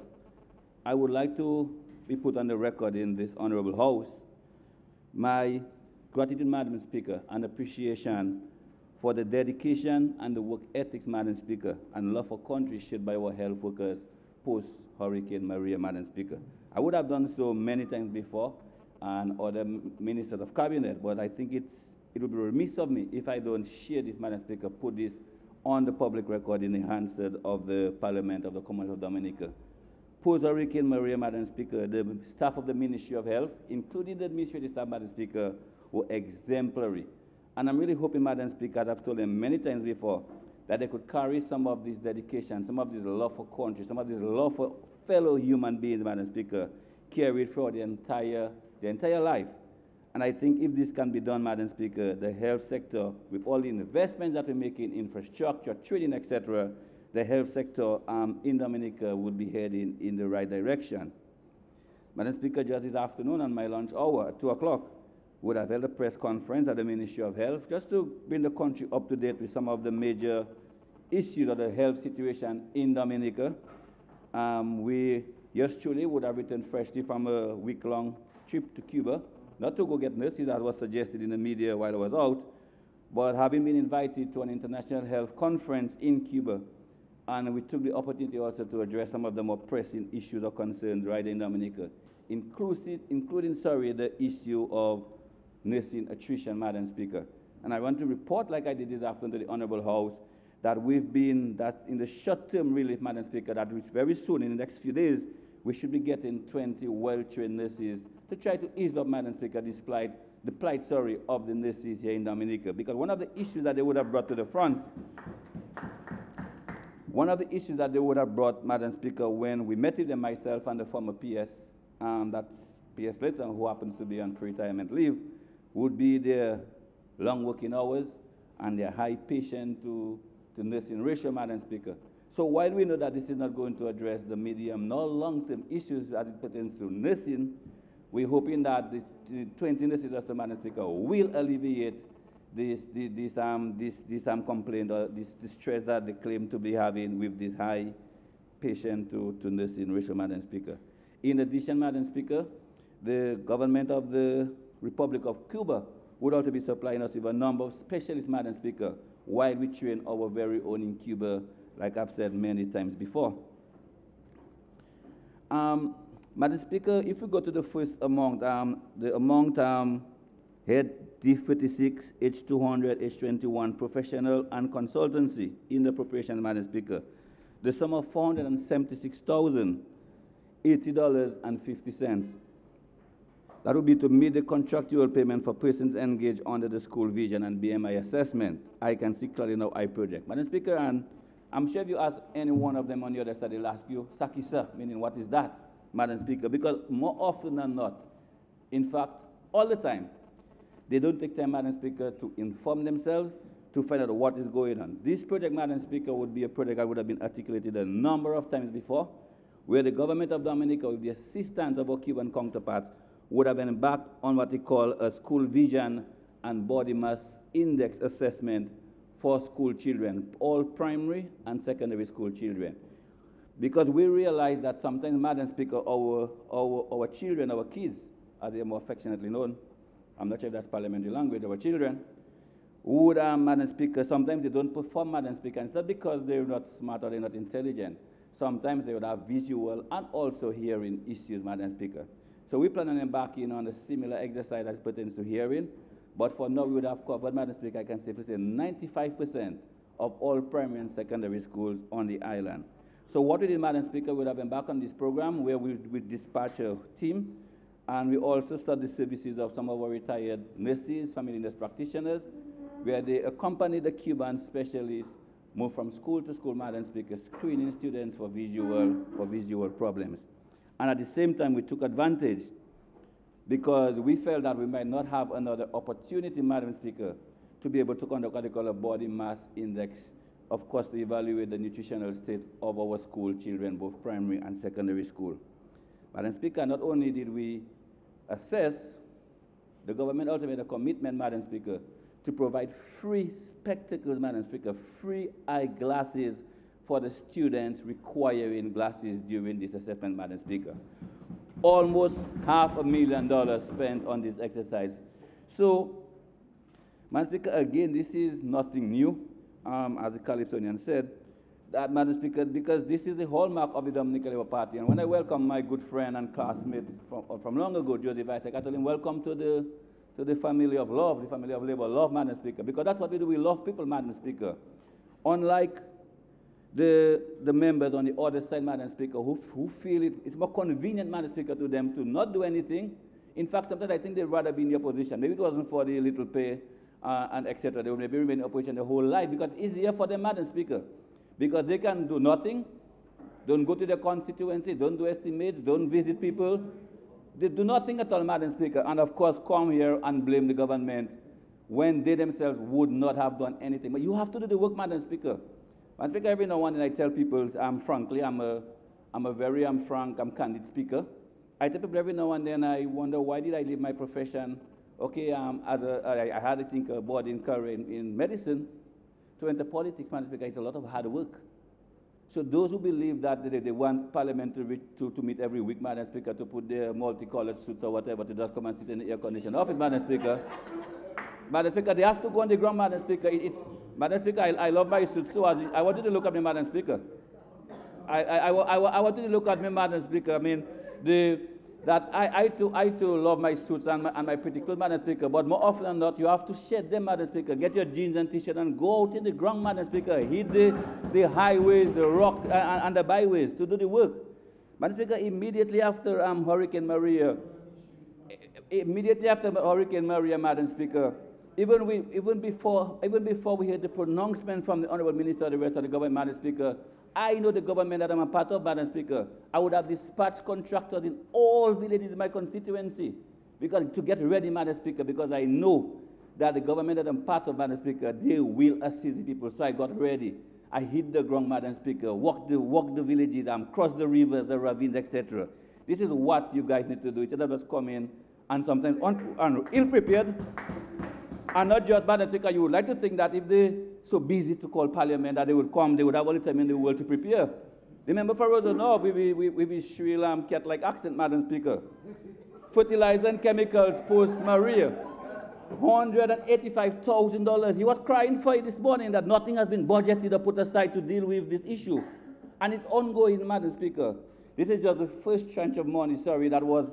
I would like to be put on the record in this Honorable House my gratitude, Madam Speaker, and appreciation for the dedication and the work ethics, Madam Speaker, and love for country shared by our health workers post-Hurricane Maria, Madam Speaker. I would have done so many times before and other ministers of cabinet, but I think it would be remiss of me if I don't share this, Madam Speaker, put this on the public record in the hands of the Parliament of the Commonwealth of Dominica. Post-Hurricane Maria, Madam Speaker, the staff of the Ministry of Health, including the administrative staff, Madam Speaker, were exemplary. And I'm really hoping, Madam Speaker, as I've told them many times before, that they could carry some of this dedication, some of this love for country, some of this love for fellow human beings, Madam Speaker, carried throughout the entire life. And I think if this can be done, Madam Speaker, the health sector, with all the investments that we make in infrastructure, training, etc., the health sector in Dominica would be heading in the right direction. Madam Speaker, just this afternoon on my lunch hour at 2 o'clock, would have held a press conference at the Ministry of Health just to bring the country up to date with some of the major issues of the health situation in Dominica. We, yours truly, would have returned freshly from a week-long trip to Cuba, not to go get nurses, as was suggested in the media while I was out, but having been invited to an international health conference in Cuba. And we took the opportunity also to address some of the more pressing issues or concerns right in Dominica, including the issue of nursing attrition, Madam Speaker. And I want to report, like I did this afternoon to the Honorable House, that in the short-term relief, Madam Speaker, that very soon, in the next few days, we should be getting 20 well-trained nurses to try to ease up, Madam Speaker, the plight of the nurses here in Dominica. Because one of the issues that they would have brought to the front, Madam Speaker, when we met with them, myself and the former PS, that's PS Litton, who happens to be on pre-retirement leave, would be their long working hours and their high patient to nursing ratio, Madam Speaker. So while we know that this is not going to address the medium nor long-term issues as it pertains to nursing, we're hoping that the 20 nurses, Madam Speaker, will alleviate this complaint or this stress that they claim to be having with this high patient to nursing ratio, Madam Speaker. In addition, Madam Speaker, the government of the Republic of Cuba would also be supplying us with a number of specialists, Madam Speaker, while we train our very own in Cuba, like I've said many times before. Madam Speaker, if we go to the first amount, head D36, H200, H21, professional and consultancy in the appropriation, Madam Speaker, the sum of $476,080.50. That would be to meet the contractual payment for persons engaged under the school vision and BMI assessment. I can see clearly now I project. Madam Speaker, and I'm sure if you ask any one of them on the other side, they'll ask you, Saki sir, meaning what is that, Madam Speaker? Because more often than not, in fact, all the time, they don't take time, Madam Speaker, to inform themselves, to find out what is going on. This project, Madam Speaker, would be a project that would have been articulated a number of times before, where the government of Dominica, with the assistance of our Cuban counterparts, would have embarked on what they call a school vision and body mass index assessment for school children, all primary and secondary school children. Because we realize that sometimes, Madam Speaker, our children, our kids, as they are more affectionately known, I'm not sure if that's parliamentary language, our children, would, Madam Speaker, sometimes they don't perform, Madam Speaker, and it's not because they're not smart or they're not intelligent. Sometimes they would have visual and also hearing issues, Madam Speaker. So we plan on embarking on a similar exercise as pertains to hearing, but for now we would have covered, Madam Speaker, I can safely say 95% of all primary and secondary schools on the island. So what we did, Madam Speaker, we would have embarked on this program where we dispatch a team, and we also start the services of some of our retired nurses, family nurse practitioners, where they accompany the Cuban specialists, move from school to school, Madam Speaker, screening students for visual problems. And at the same time, we took advantage because we felt that we might not have another opportunity, Madam Speaker, to be able to conduct what they call a body mass index, of course, to evaluate the nutritional state of our school children, both primary and secondary school. Madam Speaker, not only did we assess, the government also made a commitment, Madam Speaker, to provide free spectacles, Madam Speaker, free eyeglasses for the students requiring glasses during this assessment, Madam Speaker. Almost $500,000 spent on this exercise. So, Madam Speaker, again, this is nothing new, as the Calypsonian said, that, Madam Speaker, because this is the hallmark of the Dominican Labour Party. And when I welcome my good friend and classmate from long ago, Joseph Isaac, I told him, welcome to the family of love, the family of labor love, Madam Speaker, because that's what we do. We love people, Madam Speaker. Unlike the members on the other side, Madam Speaker, who feel it's more convenient, Madam Speaker, to them to not do anything. In fact, sometimes I think they'd rather be in the opposition. Maybe it wasn't for the little pay and etc. They would maybe remain in opposition their whole life because it's easier for them, Madam Speaker, because they can do nothing, don't go to their constituency, don't do estimates, don't visit people. They do nothing at all, Madam Speaker, and of course come here and blame the government when they themselves would not have done anything. But you have to do the work, Madam Speaker. Madam Speaker, every now and then I tell people, frankly, I'm a very frank, candid speaker. I tell people every now and then I wonder, why did I leave my profession? Okay, I had, I think, a board in medicine to enter politics, Madam Speaker. It's a lot of hard work. So those who believe that they want Parliament to meet every week, Madam Speaker, to put their multicolored suits or whatever to just come and sit in the air-conditioned office, Madam Speaker. Madam Speaker, they have to go on the ground, Madam Speaker. Madam Speaker, I love my suit, so I want you to look at me, Madam Speaker. I want you to look at me, Madam Speaker. I mean, I too love my suits and my pretty clothes, Madam Speaker, but more often than not, you have to shed them, Madam Speaker. Get your jeans and T-shirt and go out in the ground, Madam Speaker. Hit the highways, the rock, and the byways to do the work. Madam Speaker, immediately after Hurricane Maria, Madam Speaker, even before we heard the pronouncement from the Honourable Minister of the rest of the government, Madam Speaker, I know the government that I'm a part of, Madam Speaker. I would have dispatched contractors in all villages in my constituency to get ready, Madam Speaker, because I know that the government that I'm part of, Madam Speaker, they will assist the people. So I got ready. I hit the ground, Madam Speaker, walk the villages, cross the rivers, the ravines, etc. This is what you guys need to do. Instead of just coming and sometimes ill-prepared. And not just, Madam Speaker, you would like to think that if they're so busy to call Parliament that they would come, they would have all the time in the world to prepare. Remember for us, no, we Sri cat-like accent, Madam Speaker. Fertilizer and chemicals post-Maria, $185,000. He was crying for it this morning that nothing has been budgeted or put aside to deal with this issue. And it's ongoing, Madam Speaker. This is just the first tranche of money, sorry, that was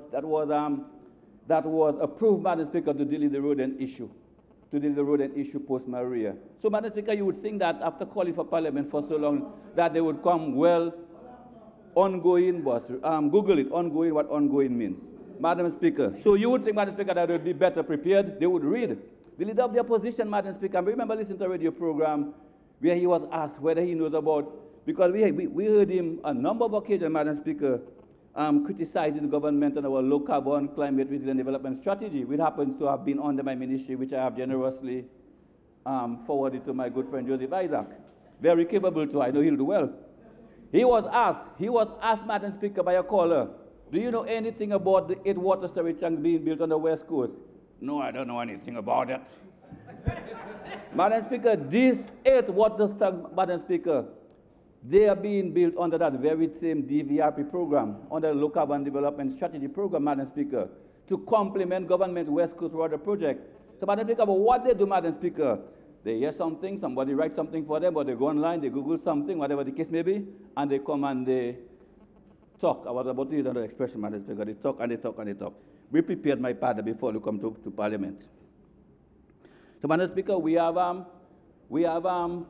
approved, Madam Speaker, to deal with the rodent issue. Post-Maria. So, Madam Speaker, you would think that after calling for Parliament for so long, that they would come ongoing was, Google it, ongoing, what ongoing means. Madam Speaker, so you would think, Madam Speaker, that they would be better prepared, they would read. The leader of the opposition, Madam Speaker, I remember listening to a radio program where he was asked whether he knows about, because we heard him a number of occasions, Madam Speaker, criticizing the government on our low carbon climate resilient development strategy, which happens to have been under my ministry, which I have generously forwarded to my good friend Joseph Isaac. Very capable too, I know he'll do well. He was asked, Madam Speaker, by a caller, do you know anything about the 8 water storage tanks being built on the West Coast? No, I don't know anything about it. Madam Speaker, these 8 water tanks, Madam Speaker, they are being built under that very same DVRP program, under the Low Carbon Development Strategy program, Madam Speaker, to complement government West Coast Water Project. So, Madam Speaker, but what they do, Madam Speaker, they hear something, somebody writes something for them, or they go online, they Google something, whatever the case may be, and they come and they talk. I was about to use another expression, Madam Speaker. They talk and they talk and they talk. We prepared my partner before we come to Parliament. So, Madam Speaker, we have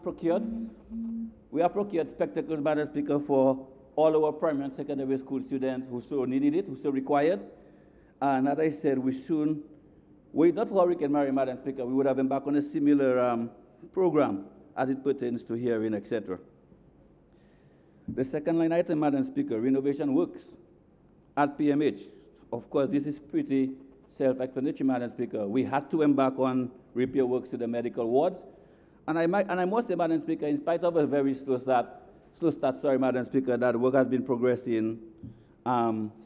procured spectacles, Madam Speaker, for all our primary and secondary school students who so needed it, who so required. And as I said, we soon, not for Hurricane Maria, Madam Speaker, we would have embarked on a similar program as it pertains to hearing, etc. The second line item, Madam Speaker, renovation works at PMH. Of course, this is pretty self-explanatory, Madam Speaker. We had to embark on repair works to the medical wards. And I must say, Madam Speaker, in spite of a very slow start, Madam Speaker, that work has been progressing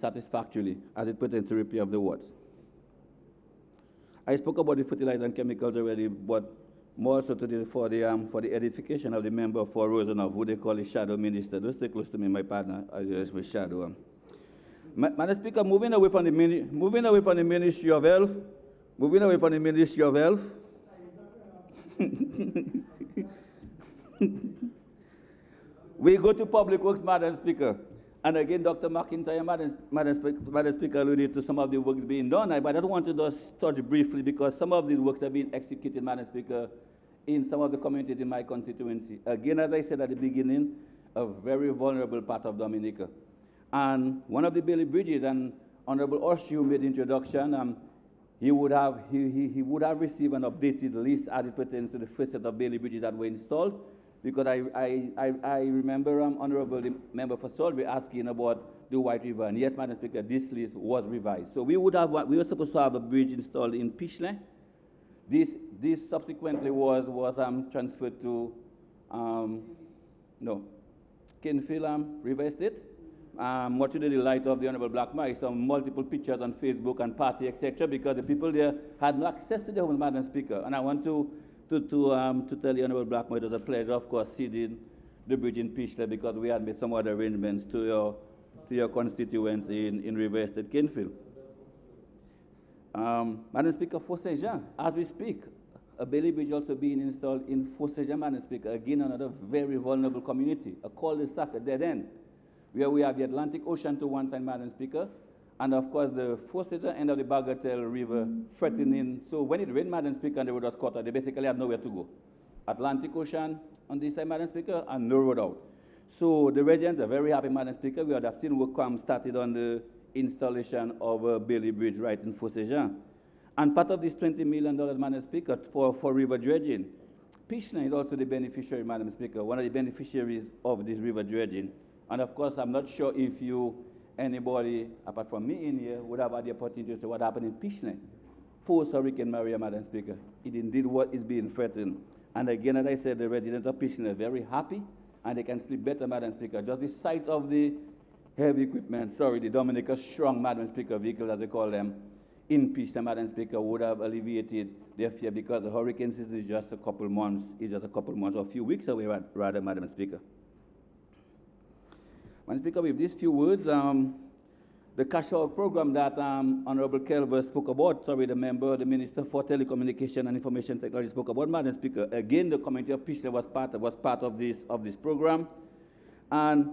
satisfactorily as it pertains to repair of the wards. I spoke about the fertilizer and chemicals already, but more so today for the edification of the member for Rosenhoff, who they call the shadow minister. Don't stay close to me, my partner, as my shadow. Madam Speaker, moving away from the Ministry of Health, we go to Public Works, Madam Speaker. And again, Dr. McIntyre, Madam Speaker, alluded to some of the works being done. But I just want to just touch briefly because some of these works are being executed, Madam Speaker, in some of the communities in my constituency. Again, as I said at the beginning, a very vulnerable part of Dominica. And one of the Bailey bridges, and Honorable Oshu made the introduction, he would have received an updated list as it pertains to the first set of Bailey bridges that were installed, because I remember Honorable Member for Salisbury asking about the White River, and yes, Madam Speaker, this list was revised. So we were supposed to have a bridge installed in Pishley. This subsequently was transferred to Kinfield River Estate. Much to the delight of the Honorable Blackmore, I saw multiple pictures on Facebook and party, etc., because the people there had no access to the home, Madam Speaker. And I want to tell the Honorable Blackmore it was a pleasure, of course, seeing the bridge in Pishley because we had made some other arrangements to your constituency in River Estate, Kenfield. Madam Speaker, for Saint-Jean, as we speak, a Bailey Bridge also being installed in Fort Saint-Jean, Madam Speaker, again another very vulnerable community, a cul-de-sac, a dead end, where we have the Atlantic Ocean to one side, Madam Speaker, and of course the Fort Saint-Jean end of the Bagatelle River threatening. So when it rained, Madam Speaker, and the road was cut out, they basically have nowhere to go. Atlantic Ocean on this side, Madam Speaker, and no road out. So the residents are very happy, Madam Speaker. We have seen work started on the installation of a Bailey Bridge right in Fort Saint-Jean. And part of this $20 million, Madam Speaker, for river dredging, Pishley is also the beneficiary, Madam Speaker, one of the beneficiaries of this river dredging. And of course, I'm not sure if anybody, apart from me in here, would have had the opportunity to see what happened in Pishley post-Hurricane Maria, Madam Speaker. It indeed what is being threatened. And again, as I said, the residents of Pishley are very happy, and they can sleep better, Madam Speaker. Just the sight of the heavy equipment, the Dominica strong, Madam Speaker, vehicles, as they call them, in Pishley, Madam Speaker, would have alleviated their fear because the hurricane season is just a couple months, or a few weeks away, rather, Madam Speaker. Madam Speaker, with these few words, the cash out program that Honorable Kelver spoke about, the Minister for Telecommunication and Information Technology spoke about, Madam Speaker, again, the community of Pishley was part of this program. And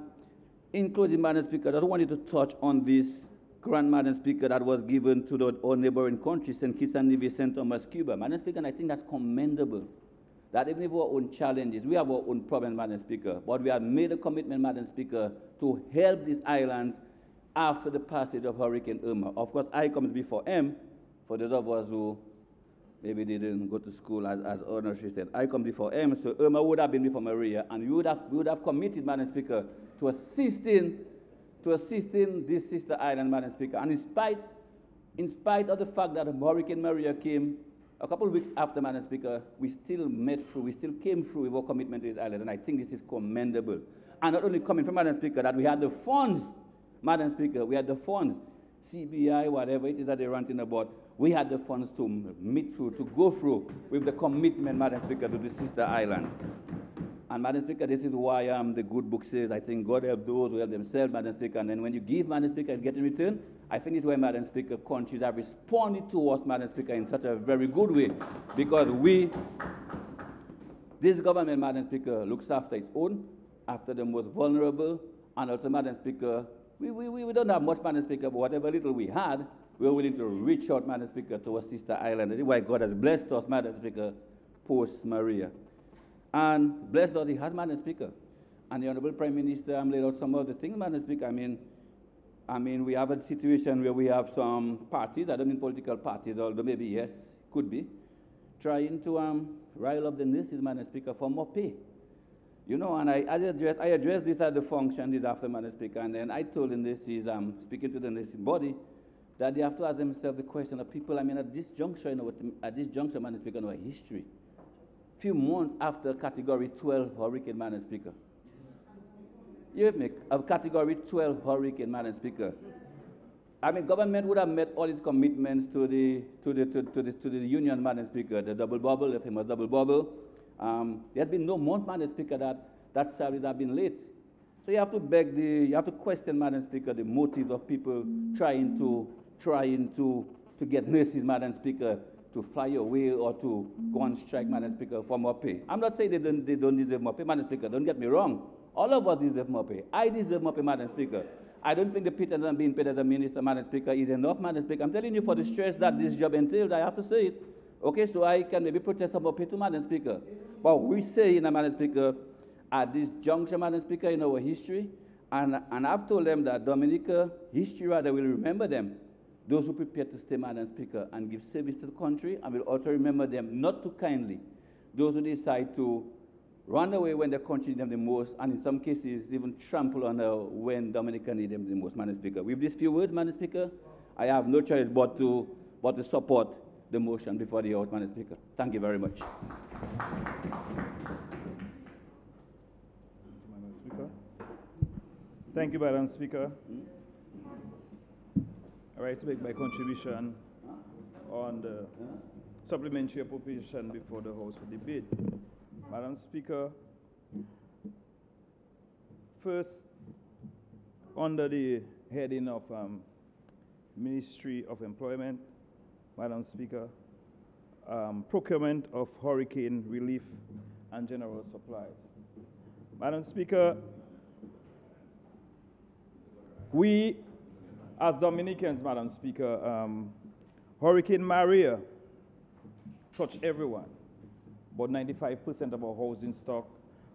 in closing, Madam Speaker, I just wanted to touch on this grant, Madam Speaker, that was given to our neighboring country, St. Kitts and Nevis, St. Thomas, Cuba. Madam Speaker, and I think that's commendable. That even with our own challenges, we have our own problems, Madam Speaker, but we have made a commitment, Madam Speaker, to help these islands after the passage of Hurricane Irma. Of course, I comes before M, for those of us who maybe didn't go to school, as Honor said. I come before M, so Irma would have been before Maria, and we would have committed, Madam Speaker, to assisting this sister island, Madam Speaker. And in spite of the fact that Hurricane Maria came a couple of weeks after, Madam Speaker, we still came through with our commitment to these islands, and I think this is commendable. And not only coming from, Madam Speaker, that we had the funds, Madam Speaker, we had the funds, CBI, whatever it is that they're ranting about, we had the funds to meet through, to go through with the commitment, Madam Speaker, to the sister island. And Madam Speaker, this is why the good book says, I think God help those who help themselves, Madam Speaker. And then when you give, Madam Speaker, and get in return, I think it's why, Madam Speaker, countries have responded to us, Madam Speaker, in such a very good way. Because this government, Madam Speaker, looks after its own, after the most vulnerable, and also, Madam Speaker, we don't have much, Madam Speaker, but whatever little we had, we're willing to reach out, Madam Speaker, to our sister island. That is why God has blessed us, Madam Speaker, post-Maria. And blessed us, he has, Madam Speaker. And the Honorable Prime Minister laid out some of the things, Madam Speaker. I mean, we have a situation where we have some parties, I don't mean political parties, although maybe yes, could be, trying to rile up the nurses, Madam Speaker, for more pay. You know, and I addressed this at the function this after, Madam Speaker, and then I told the nurses, speaking to the nursing body, that they have to ask themselves the question of people, at this juncture, Madam Speaker, in our history, few months after Category 12 hurricane, Madam Speaker. You hear me? A Category 12 hurricane, Madam Speaker. Government would have met all its commitments to the union, Madam Speaker. The double bubble, the famous double bubble. There has been no month, Madam Speaker, that salaries have been late. So you have to question, Madam Speaker, the motives of people trying to get nurses, Madam Speaker, to fly away or to go on strike, Madam Speaker, for more pay. I'm not saying they don't deserve more pay, Madam Speaker. Don't get me wrong. All of us deserve more pay. I deserve more pay, Madam Speaker. I don't think the pittance I'm being paid as a minister, Madam Speaker, is enough, Madam Speaker. I'm telling you, for the stress that this job entails, I have to say it. Okay, so I can maybe protest some more pay to, Madam Speaker. But we say, Madam Speaker, at this juncture, Madam Speaker, in our history, and I've told them that Dominica, history rather, will remember them. Those who prepare to stay, Madam Speaker, and give service to the country, and will also remember them not too kindly. Those who decide to run away when the country needs them the most, and in some cases, even trample on her when Dominica needs them the most, Madam Speaker. With these few words, Madam Speaker, I have no choice but to support the motion before the House, Madam Speaker. Thank you very much. Madam Speaker. Thank you, Madam Speaker. I rise to make my contribution on the supplementary appropriation before the House for debate. Madam Speaker, First, under the heading of Ministry of Employment, Madam Speaker, procurement of hurricane relief and general supplies. Madam Speaker, we as Dominicans, Madam Speaker, Hurricane Maria touched everyone. About 95% of our housing stock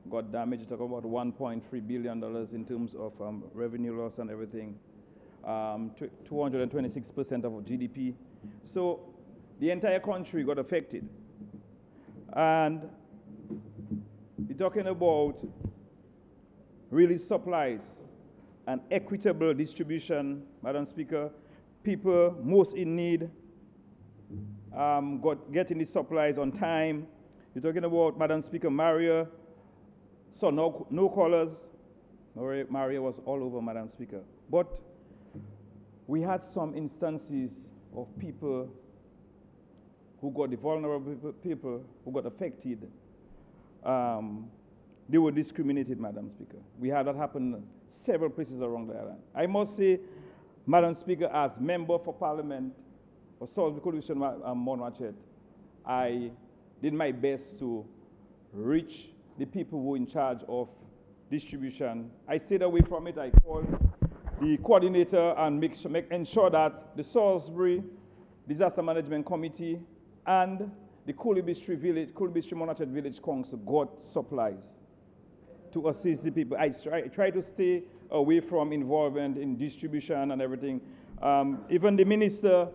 got damaged, talk about $1.3 billion in terms of revenue loss and everything, 226% of GDP. So the entire country got affected. And we're talking about really supplies and equitable distribution, Madam Speaker. People most in need getting these supplies on time. You're talking about, Madam Speaker, Maria saw no colors. Maria was all over, Madam Speaker. But we had some instances of people who got, the vulnerable people who got affected. They were discriminated, Madam Speaker. We had that happen several places around the island. I must say, Madam Speaker, as Member for Parliament for Salisbury Coalition Monrachet, I did my best to reach the people who were in charge of distribution. I stayed away from it. I called the coordinator and ensure that the Salisbury Disaster Management Committee and the Coolibistry Monrachet Village Council got supplies to assist the people. I try to stay away from involvement in distribution and everything. Even the minister,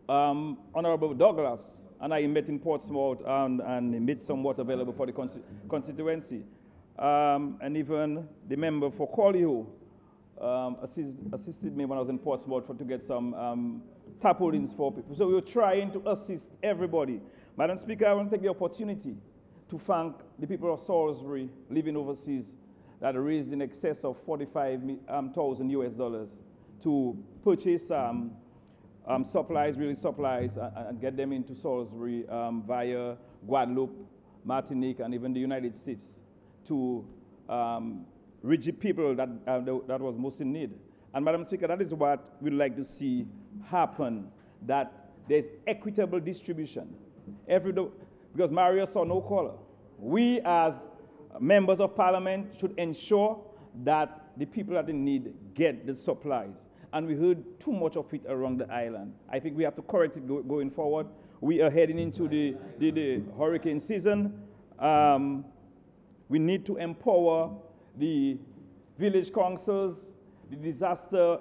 Honorable Douglas, and I met in Portsmouth and made some water available for the constituency. And even the member for Colliho assisted me when I was in Portsmouth to get some tarpaulins for people. So we were trying to assist everybody. Madam Speaker, I want to take the opportunity to thank the people of Salisbury living overseas that raised in excess of $45,000 US to purchase supplies, really supplies, and get them into Salisbury via Guadeloupe, Martinique, and even the United States to reach the people that was most in need. And Madam Speaker, that is what we'd like to see happen, that there's equitable distribution. Because Maria saw no color. We as members of Parliament should ensure that the people that in need get the supplies. And we heard too much of it around the island. I think we have to correct it going forward. We are heading into the hurricane season. We need to empower the village councils, the disaster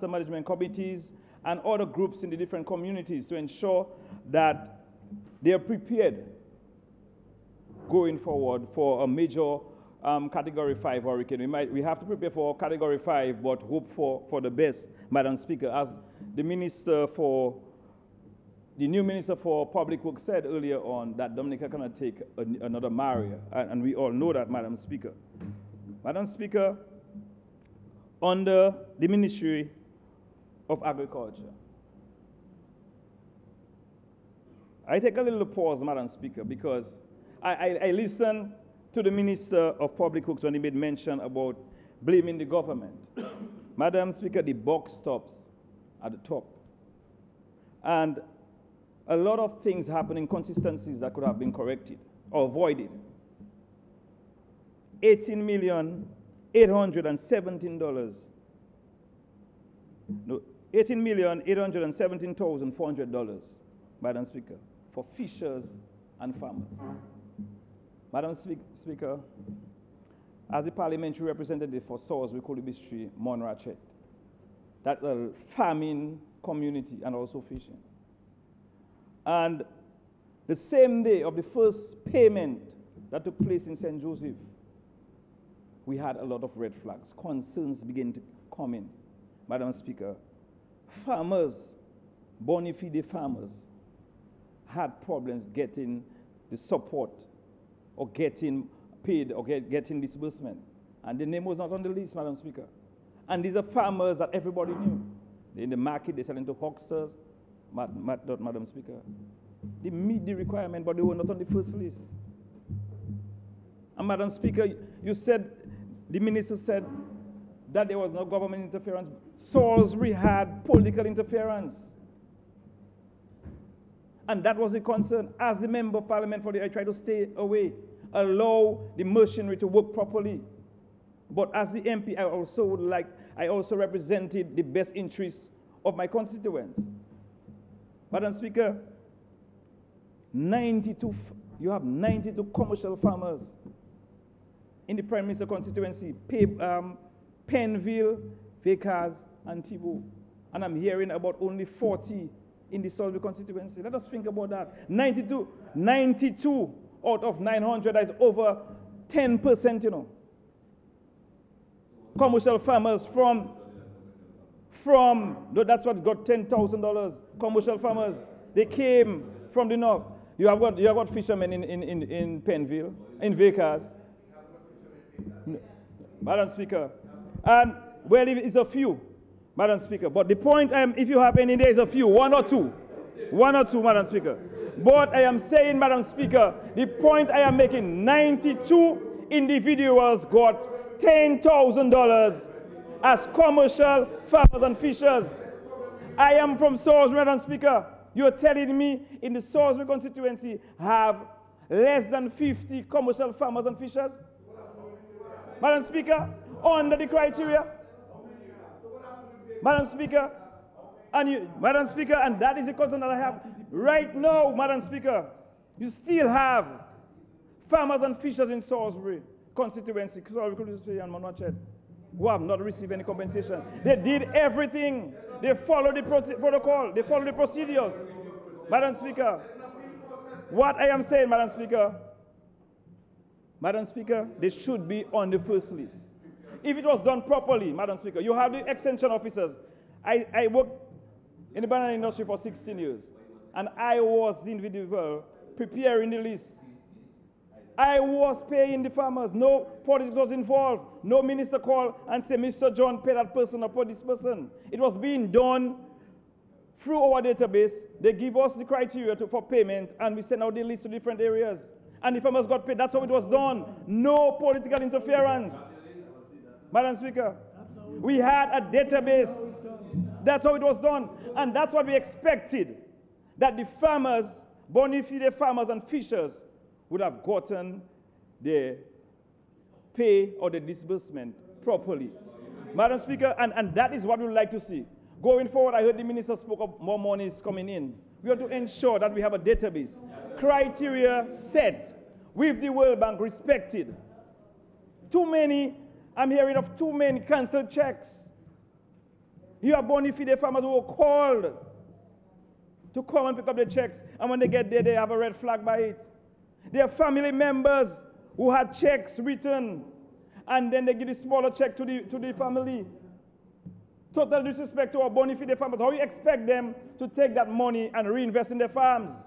management committees, and other groups in the different communities to ensure that they are prepared going forward for a major Category 5 hurricane. We have to prepare for Category 5, but hope for the best, Madam Speaker. As the new Minister for Public Works said earlier on, that Dominica cannot take another Maria, and we all know that, Madam Speaker. Madam Speaker, under the Ministry of Agriculture, I take a little pause, Madam Speaker, because I listened to the Minister of Public Works when he made mention about blaming the government. Madam Speaker, the buck stops at the top. And a lot of things happen, inconsistencies that could have been corrected or avoided. $18,817,400, Madam Speaker, for fishers and farmers. Madam Speaker, as a parliamentary representative for Salisbury, Coolibistry, Monrachet, that's a farming community and also fishing. And the same day of the first payment that took place in St. Joseph, we had a lot of red flags. Concerns began to come in. Madam Speaker, farmers, bona fide farmers, had problems getting the support or getting paid or getting disbursement. And the name was not on the list, Madam Speaker. And these are farmers that everybody knew. They're in the market, they're selling to hucksters, Madam Speaker. They meet the requirement, but they were not on the first list. And And Madam Speaker, you said, the minister said that there was no government interference. Salisbury had political interference. And that was a concern. As the member of parliament for the I tried to stay away, allow the machinery to work properly. But as the MP, I also represented the best interests of my constituents. Madam Speaker, you have 92 commercial farmers in the Prime Minister constituency, Penville, Vickers, and Thibault. And I'm hearing about only 40 in the Salisbury constituency. Let us think about that. 92 out of 900, that is over 10%, you know. Commercial farmers that's what got $10,000. Commercial farmers, they came from the north. You have got fishermen in Penville, in Vickers. Madam Speaker. And well, it's a few, Madam Speaker. But the point if you have any, there is a few, one or two, Madam Speaker. But I am saying, Madam Speaker, the point I am making, 92 individuals got $10,000 as commercial farmers and fishers. I am from Salisbury, Madam Speaker. You're telling me in the Salisbury constituency have less than 50 commercial farmers and fishers? Madam Speaker, under the criteria. Madam Speaker, and that is the concern that I have. Right now, Madam Speaker, you still have farmers and fishers in Salisbury constituency, and Monochet, who have not received any compensation. They did everything. They followed the protocol. They followed the procedures. Madam Speaker, what I am saying, Madam Speaker, they should be on the first list. If it was done properly, Madam Speaker, you have the extension officers. I worked in the banana industry for 16 years, and I was the individual preparing the list. I was paying the farmers. No politics was involved. No minister called and said, Mr. John, pay that person or pay this person. It was being done through our database. They give us the criteria for payment, and we send out the list to different areas. And the farmers got paid. That's how it was done. No political interference. Madam Speaker, we had a database. That's how it was done. And that's what we expected, that the farmers, bona fide farmers and fishers, would have gotten their pay or the disbursement properly. Madam Speaker, and that is what we would like to see. Going forward, I heard the minister spoke of more money is coming in. We have to ensure that we have a database. Criteria set with the World Bank respected. I'm hearing of too many cancelled checks. You have bona fide farmers who are called to come and pick up the checks, and when they get there, they have a red flag by it. There are family members who had checks written, and then they give a smaller check to the family. Total disrespect to our bona fide farmers. How you expect them to take that money and reinvest in their farms?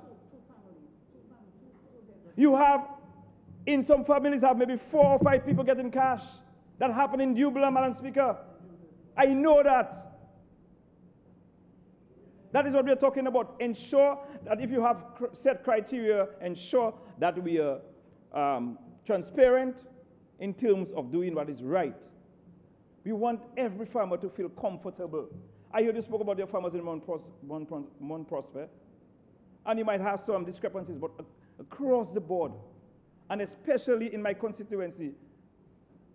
You have, in some families, have maybe 4 or 5 people getting cash. That happened in Dublin, Madam Speaker. I know that. That is what we are talking about. Ensure that if you have set criteria, ensure that we are transparent in terms of doing what is right. We want every farmer to feel comfortable. I heard you spoke about your farmers in Mount Prosper, and you might have some discrepancies, but across the board, and especially in my constituency,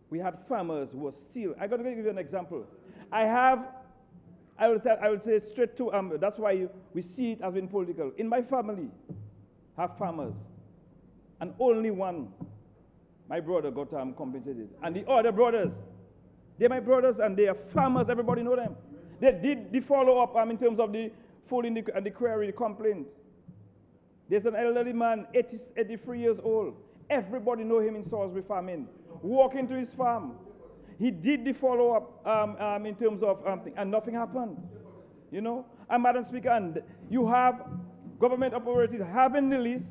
we had farmers who were still, I got to give you an example. I will say straight to, that's why we see it as being political. In my family, have farmers, and only one, my brother, got compensated. And the other brothers, they're my brothers, and they are farmers, everybody know them. They did the follow-up in terms of the full in the query, the complaint. There's an elderly man, 83 years old. Everybody know him in Salisbury farming. Walk into his farm. He did the follow-up in terms of, and nothing happened. You know? And Madam Speaker, and you have government operators having the list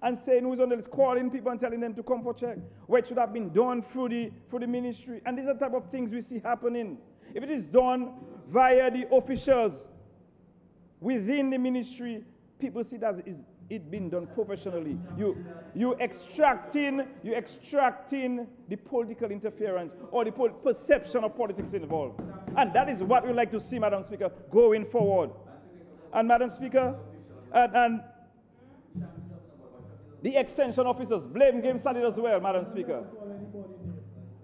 and saying who's on the list, calling people and telling them to come for check, where it should have been done through the ministry. And these are the type of things we see happening. If it is done via the officials within the ministry, people see that it being done professionally. You extracting the political interference or the perception of politics involved. And that is what we like to see, Madam Speaker, going forward. And Madam Speaker, and the extension officers, blame game started as well, Madam Speaker.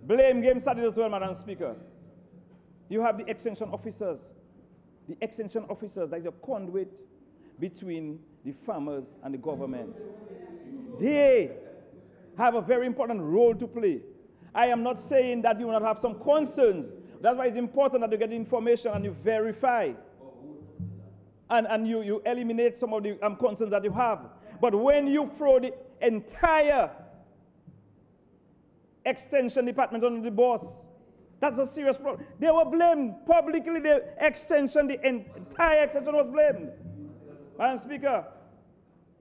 Blame game started as well, Madam Speaker. You have the extension officers. The extension officers, that is a conduit between the farmers and the government. They have a very important role to play. I am not saying that you will not have some concerns. That's why it's important that you get information and you verify. And you eliminate some of the concerns that you have. But when you throw the entire extension department under the bus, that's a serious problem. They were blamed publicly. The entire extension was blamed. Madam Speaker,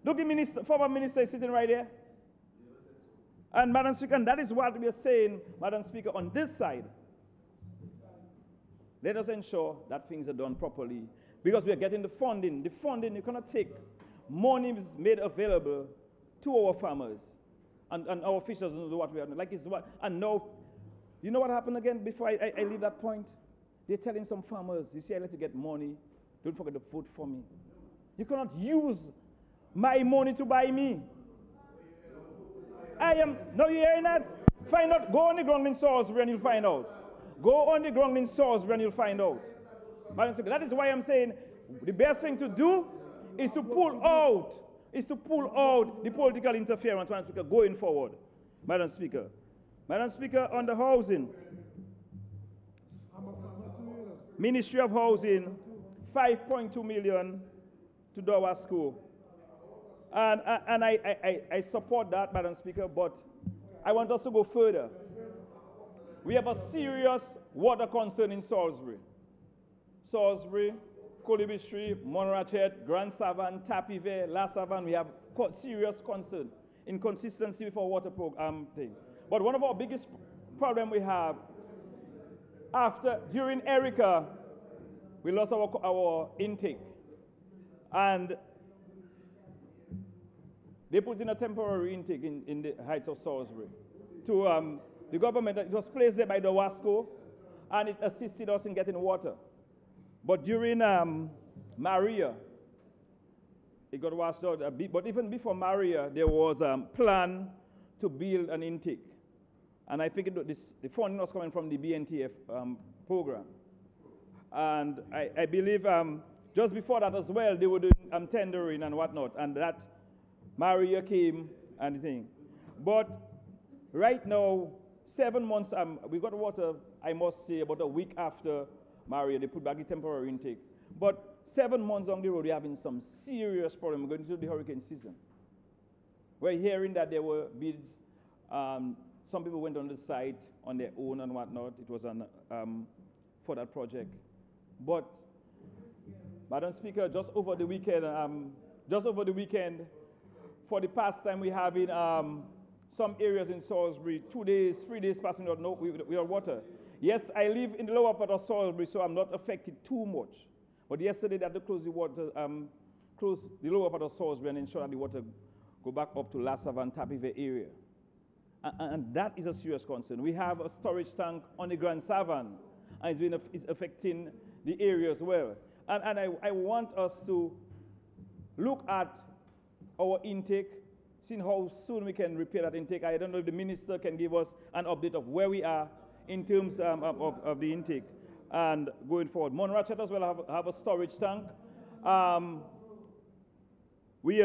look, the former minister is sitting right there. And Madam Speaker, and that is what we are saying, Madam Speaker, on this side. Let us ensure that things are done properly because we are getting the funding. The funding, you cannot take money is made available to our farmers and our officials don't know what we are doing. Like it's what, and now, you know what happened again before I leave that point? They're telling some farmers, you see, I let you get money, don't forget to vote for me. You cannot use my money to buy me. No, you're hearing that? Find out, go on the ground in Salisbury and you'll find out. Go on the ground in Salisbury and you'll find out. That is why I'm saying the best thing to do is to pull out the political interference, Madam Speaker, going forward. Madam Speaker. Madam Speaker, on the housing, Ministry of Housing, 5.2 million to Dowa School. And I support that, Madam Speaker, but I want us to go further. We have a serious water concern in Salisbury. Salisbury, Kolibistri, Monrachet, Grand Savan, Tapive, La Savan, we have serious concern, inconsistency with our water program thing. But one of our biggest problems we have, during Erica, we lost our intake. And they put in a temporary intake in the heights of Salisbury. To the government, it was placed there by the WASCO, and it assisted us in getting water. But during Maria, it got washed out a bit. But even before Maria, there was a plan to build an intake. And I think the funding was coming from the BNTF program. And I believe just before that as well, they were doing tendering and whatnot. And that Maria came and the thing. But right now, 7 months, we got water, I must say, about a week after Maria, they put back the temporary intake. But 7 months on the road, we're having some serious problems going into the hurricane season. We're hearing that there were bids. Some people went on the site on their own and whatnot. It was for that project. But, Madam Speaker, just over the weekend, for the past time, we have in some areas in Salisbury, 2 days, 3 days passing without water. Yes, I live in the lower part of Salisbury, so I'm not affected too much. But yesterday, they had to close the lower part of Salisbury and ensure that the water go back up to La Savan, Tapive area. And that is a serious concern. We have a storage tank on the Grand Savan, and it's affecting the area as well. And I want us to look at our intake, seeing how soon we can repair that intake. I don't know if the minister can give us an update of where we are in terms of the intake and going forward. Monrachet as well have a storage tank. We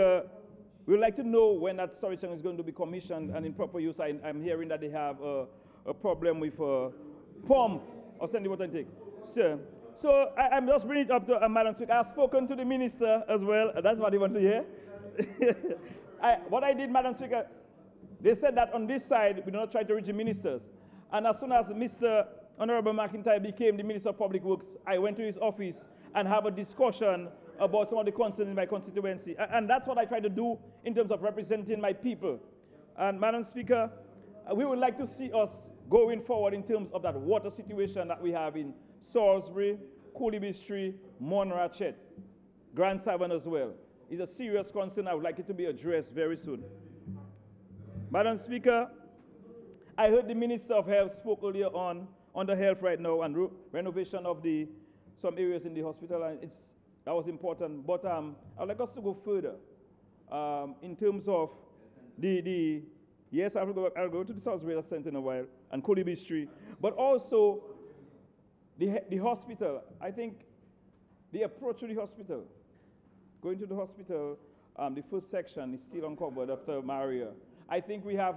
would like to know when that storage tank is going to be commissioned and in proper use. I'm hearing that they have a problem with a pump or sending water intake. So I'm just bringing it up to Madam Speaker. I've spoken to the minister as well. That's what they want to hear. What I did, Madam Speaker, they said that on this side, we do not try to reach the ministers. And as soon as Mr. Honorable McIntyre became the Minister of Public Works, I went to his office and have a discussion about some of the concerns in my constituency. And that's what I try to do in terms of representing my people. And Madam Speaker, we would like to see us going forward in terms of that water situation that we have in Salisbury, Kolibistri, Monrachet, Grand Savan as well. is a serious concern. I would like it to be addressed very soon. Madam Speaker, I heard the Minister of Health spoke earlier on the health right now and renovation of some areas in the hospital, and that was important. But I'd like us to go further in terms of yes, I'll go to the South Wales Center in a while and Colby Street, but also the hospital. I think the approach to the hospital, going to the hospital, the first section is still uncovered after Maria. I think we have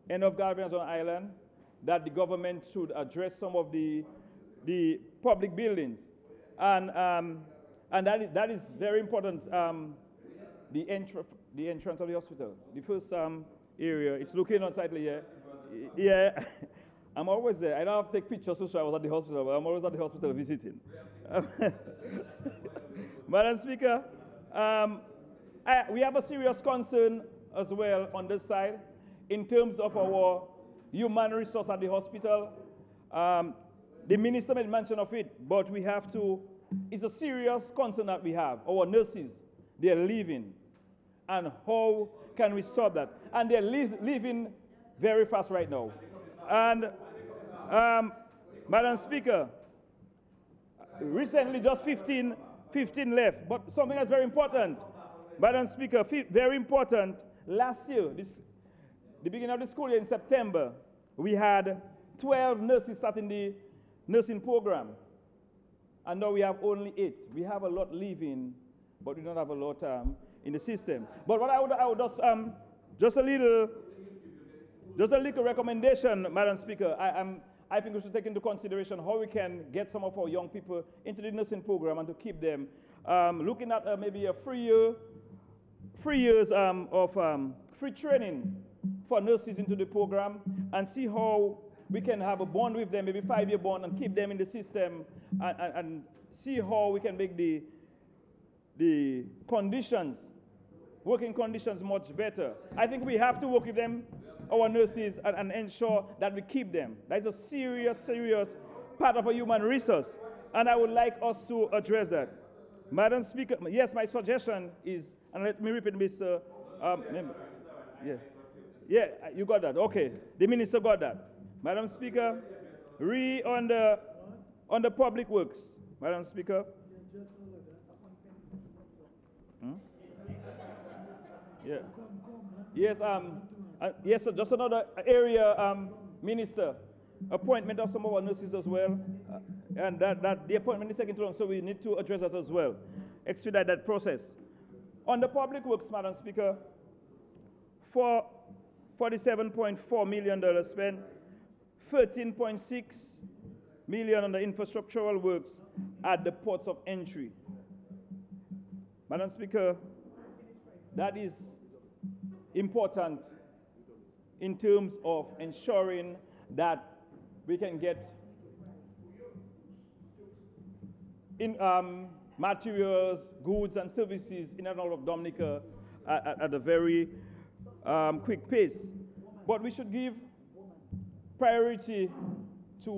enough garbage on island that the government should address some of the public buildings, and that is very important. The entrance of the hospital, the first area, it's looking unsightly here. Yeah, I'm always there. I don't have to take pictures to show I was at the hospital, but I'm always at the hospital visiting. Madam Speaker, we have a serious concern as well on this side in terms of our human resource at the hospital. The minister made mention of it, but we have to, it's a serious concern that we have. Our nurses, they're leaving. And how can we stop that? And they're leaving very fast right now. And Madam Speaker, recently just 15 left, but something that's very important. Madam Speaker, very important, last year, the beginning of the school year in September, we had 12 nurses starting the nursing program. And now we have only 8. We have a lot leaving, but we don't have a lot in the system. But what I would just a little recommendation, Madam Speaker. I think we should take into consideration how we can get some of our young people into the nursing program and to keep them. Looking at maybe a 3 years of free training for nurses into the program, and see how we can have a bond with them, maybe 5-year bond, and keep them in the system, and see how we can make the conditions, working conditions, much better. I think we have to work with them, our nurses, and ensure that we keep them. That is a serious part of a human resource, and I would like us to address that. Madam Speaker, yes, my suggestion is, and let me repeat, Mr. Yeah, you got that. Okay, the minister got that. Madam Speaker, on the public works, Madam Speaker. Yeah. Yes. Yes. So just another area, Minister. Appointment of some of our nurses as well, and that the appointment is taking too long, so we need to address that as well. Expedite that process. On the public works, Madam Speaker, for $47.4 million spent, $13.6 million on the infrastructural works at the ports of entry. Madam Speaker, that is important in terms of ensuring that we can get in materials, goods, and services in and out of Dominica at a very quick pace. But we should give priority to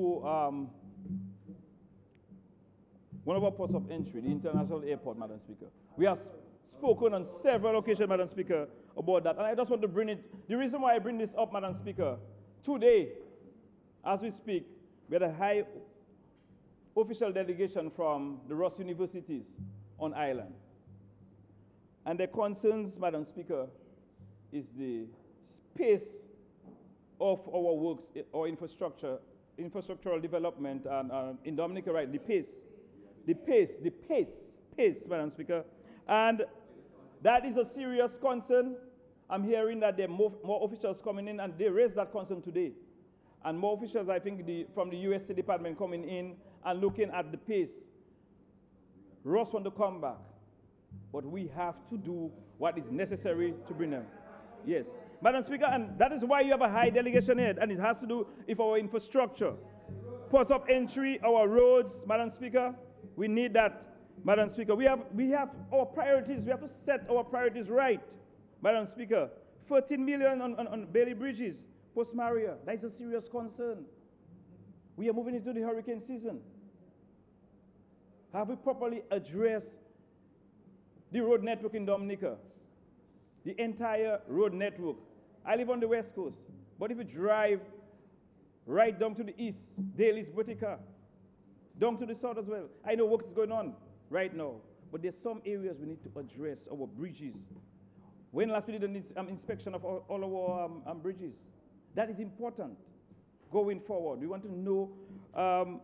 one of our ports of entry, the international airport, Madam Speaker. We have spoken on several occasions, Madam Speaker, about that. And I just want to bring it, the reason why I bring this up, Madam Speaker, today, as we speak, we had a high official delegation from the Ross universities on island. And the concerns, Madam Speaker, is the space of our works, our infrastructure, infrastructural development, and in Dominica, right, the pace, Madam Speaker. And that is a serious concern. I'm hearing that there are more officials coming in, and they raised that concern today. And more officials, I think, from the U.S. State Department coming in and looking at the pace. Ross want to come back, but we have to do what is necessary to bring them. Yes. Madam Speaker, and that is why you have a high delegation here, and it has to do with our infrastructure. Ports of entry, our roads, Madam Speaker, we need that, Madam Speaker. We have our priorities, we have to set our priorities right, Madam Speaker. 13 million on Bailey Bridges, post-Maria, that is a serious concern. We are moving into the hurricane season. Have we properly addressed the road network in Dominica, the entire road network. I live on the west coast, but if you drive right down to the east, Daly's, Botica, down to the south as well. I know work is going on right now, but there's some areas we need to address, our bridges. When last we did an inspection of all our bridges? That is important going forward. We want to know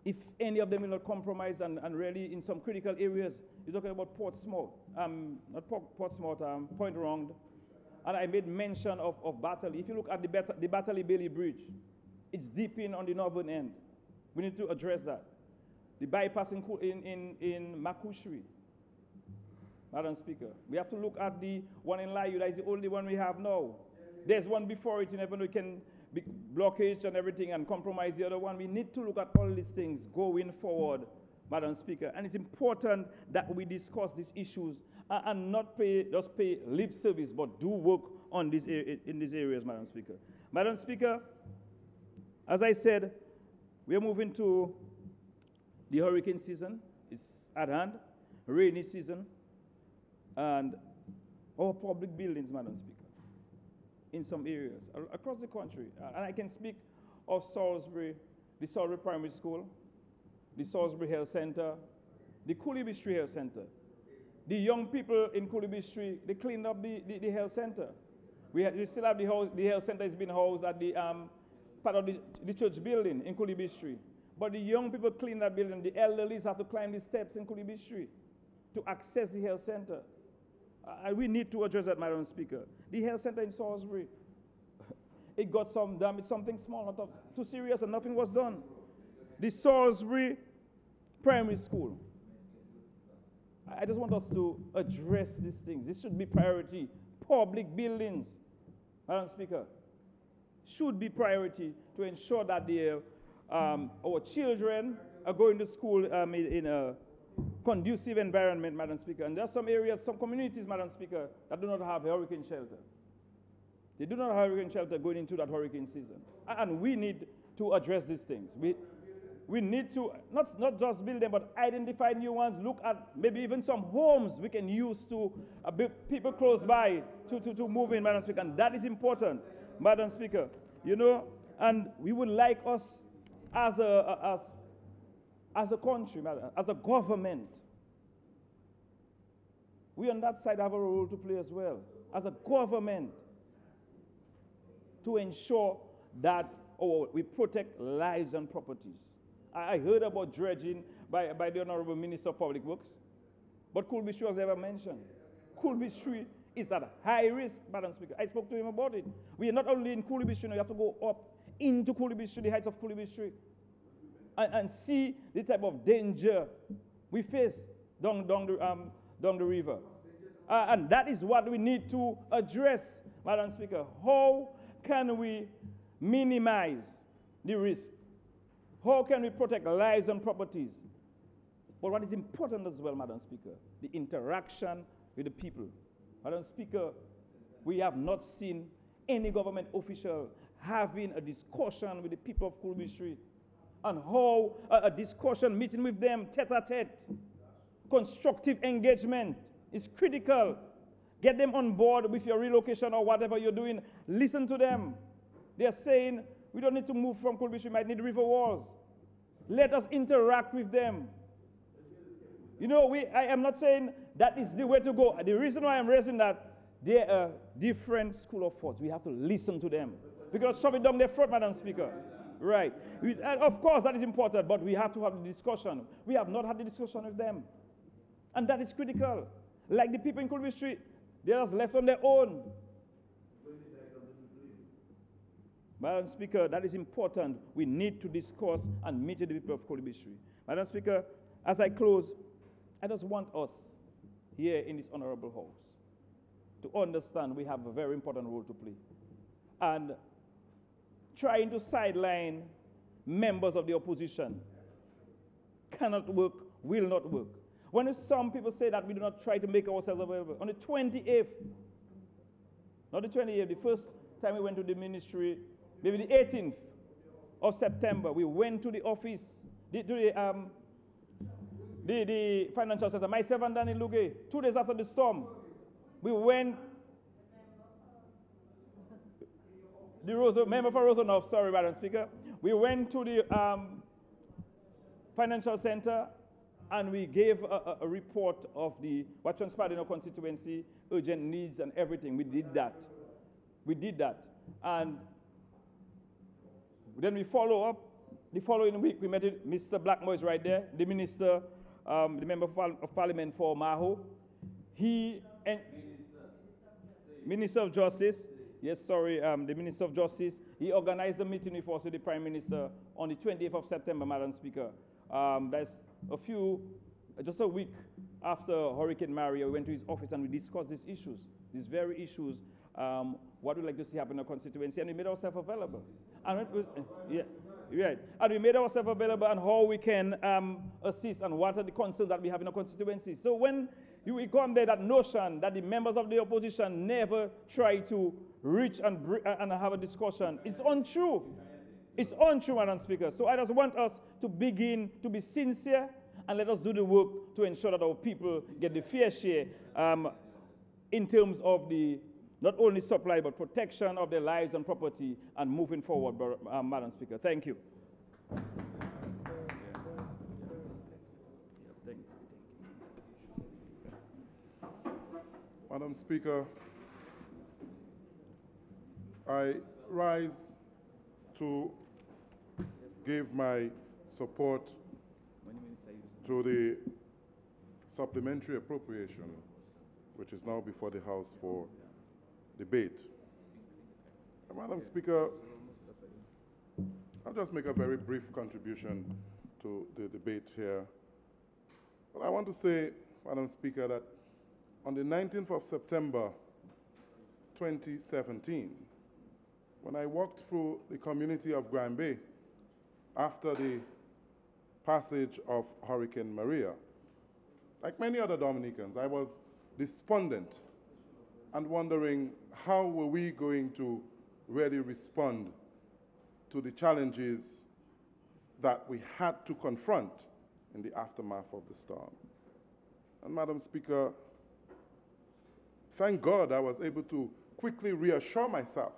if any of them will not compromise and really in some critical areas. You're talking about Portsmouth, not Portsmouth, Point Round. And I made mention of Battley. If you look at the Battley Bailey Bridge, it's deep in on the northern end. We need to address that. The bypass in Makushri, Madam Speaker. We have to look at the one in Layu. That is the only one we have now. There's one before it, you never know, it can be blockage and everything and compromise the other one. We need to look at all these things going forward, Madam Speaker. And it's important that we discuss these issues and not just pay lip service, but do work on in these areas, Madam Speaker. Madam Speaker, as I said, we are moving to the hurricane season. It's at hand, rainy season, and our public buildings, Madam Speaker, in some areas across the country. And I can speak of Salisbury, the Salisbury Primary School, the Salisbury Health Center, the Cooley Street Health Center. The young people in Cooley Street, they cleaned up the health center. We still have the health center is being housed at the part of the church building in Cooley Street. But the young people clean that building. The elderly have to climb the steps in Cooley Street to access the health center. We need to address that, Madam Speaker. The health center in Salisbury, it got some damage, something small, not too serious, and nothing was done. The Salisbury Primary School. I just want us to address these things. This should be priority. Public buildings, Madam Speaker, should be priority to ensure that our children are going to school in a conducive environment, Madam Speaker. And there are some areas, some communities, Madam Speaker, that do not have a hurricane shelter. They do not have a hurricane shelter going into that hurricane season. And we need to address these things. We need to not just build them, but identify new ones, look at maybe even some homes we can use to build people close by to move in, Madam Speaker. And that is important, Madam Speaker. You know, and we would like us as a country, as a government, we on that side have a role to play as well, as a government, to ensure that we protect lives and properties. I heard about dredging by the Honorable Minister of Public Works, but Coolby Street was never mentioned. Coolby Street is at high risk, Madam Speaker. I spoke to him about it. We are not only in Coolby Street, we have to go up into Coolby Street, the heights of Coolby Street, and see the type of danger we face down the river. And that is what we need to address, Madam Speaker. How can we minimize the risk? How can we protect lives and properties? But what is important as well, Madam Speaker, the interaction with the people. Madam Speaker, we have not seen any government official having a discussion with the people of Coolby Street and how a discussion, meeting with them tete-a-tete, constructive engagement is critical. Get them on board with your relocation or whatever you're doing. Listen to them. They're saying, we don't need to move from Coolby Street, we might need river walls. Let us interact with them. You know, I am not saying that is the way to go. The reason why I'm raising that, they are different school of thought. We have to listen to them. We cannot shove it down their throat, Madam Speaker. Right. And of course, that is important, but we have to have the discussion. We have not had the discussion with them. And that is critical. Like the people in Coolby Street, they are left on their own. Madam Speaker, that is important. We need to discuss and meet with the people of Coolby Street. Madam Speaker, as I close, I just want us here in this honorable house to understand we have a very important role to play. And trying to sideline members of the opposition cannot work, will not work. When some people say that we do not try to make ourselves available, on the 28th, not the 28th, the first time we went to the ministry, maybe the 18th of September, we went to the office, we the financial center, myself and Danny Luge, 2 days after the storm, we went, member for Rosenhoff, sorry, Madam Speaker, we went to the financial center and we gave a report of what transpired in our constituency, urgent needs and everything. We did that. We did that. And then we follow up. The following week, we met with Mr. Blackmore is right there, the minister, the member of parliament for Maho. He and Minister of Justice, yes, sorry, the Minister of Justice, he organized a meeting with us with the Prime Minister on the 28th of September, Madam Speaker. That's just a week after Hurricane Maria, we went to his office and we discussed these issues, these very issues, what we'd like to see happen in our constituency, and we made ourselves available. And it was, right. And we made ourselves available on how we can assist and what are the concerns that we have in our constituency. So when we come there, that notion that the members of the opposition never try to reach and have a discussion, it's untrue. It's untrue, Madam Speaker. So I just want us to begin to be sincere and let us do the work to ensure that our people get the fair share in terms of the not only supply but protection of their lives and property and moving forward, Madam Speaker. Thank you. Madam Speaker, I rise to give my support to the supplementary appropriation, which is now before the House for debate. Madam Speaker, I'll just make a very brief contribution to the debate here. But I want to say, Madam Speaker, that on the 19th of September 2017, when I walked through the community of Grand Bay after the passage of Hurricane Maria, like many other Dominicans, I was despondent and wondering how were we going to really respond to the challenges that we had to confront in the aftermath of the storm. And Madam Speaker, thank God I was able to quickly reassure myself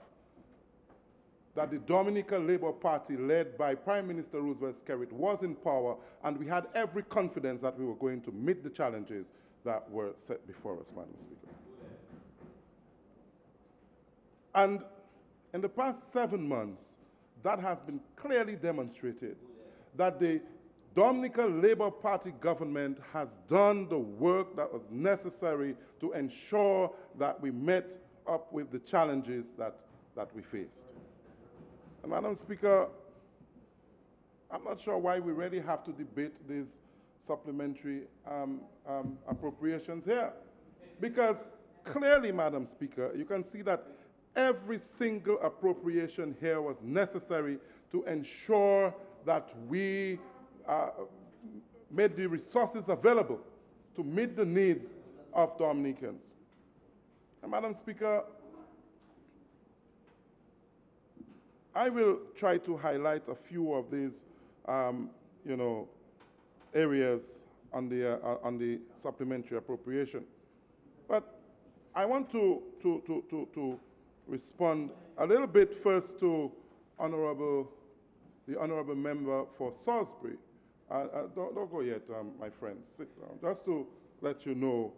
that the Dominica Labour Party, led by Prime Minister Roosevelt Skerrit, was in power, and we had every confidence that we were going to meet the challenges that were set before us, Madam Speaker. And in the past 7 months, that has been clearly demonstrated that the Dominica Labour Party government has done the work that was necessary to ensure that we met up with the challenges that we faced. And Madam Speaker, I'm not sure why we really have to debate these supplementary appropriations here. Because clearly, Madam Speaker, you can see that every single appropriation here was necessary to ensure that we made the resources available to meet the needs of Dominicans. And Madam Speaker, I will try to highlight a few of these, areas on the supplementary appropriation. But I want to respond a little bit first to the honorable member for Salisbury. Don't go yet, my friend. Sit down. Just to let you know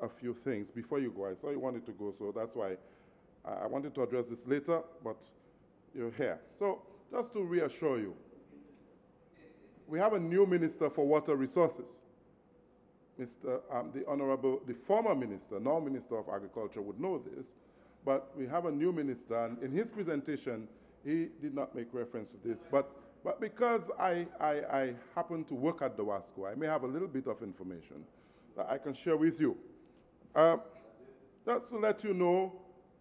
a few things before you go. I saw you wanted to go, so that's why I wanted to address this later, but you're here. So just to reassure you, we have a new Minister for Water Resources. The former minister, now Minister of Agriculture, would know this, but we have a new minister, and in his presentation, he did not make reference to this, but because I happen to work at the WASCO, I may have a little bit of information that I can share with you. Just to let you know,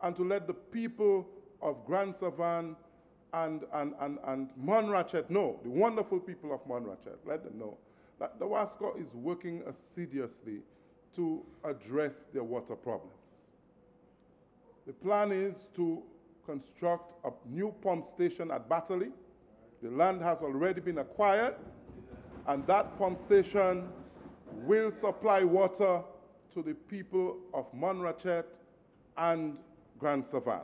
and to let the people of Grand Savan and Monrachet know, the wonderful people of Monrachet, let them know that the WASCO is working assiduously to address their water problems. The plan is to construct a new pump station at Batterley. The land has already been acquired, and that pump station will supply water to the people of Monrachet and Grand Savan.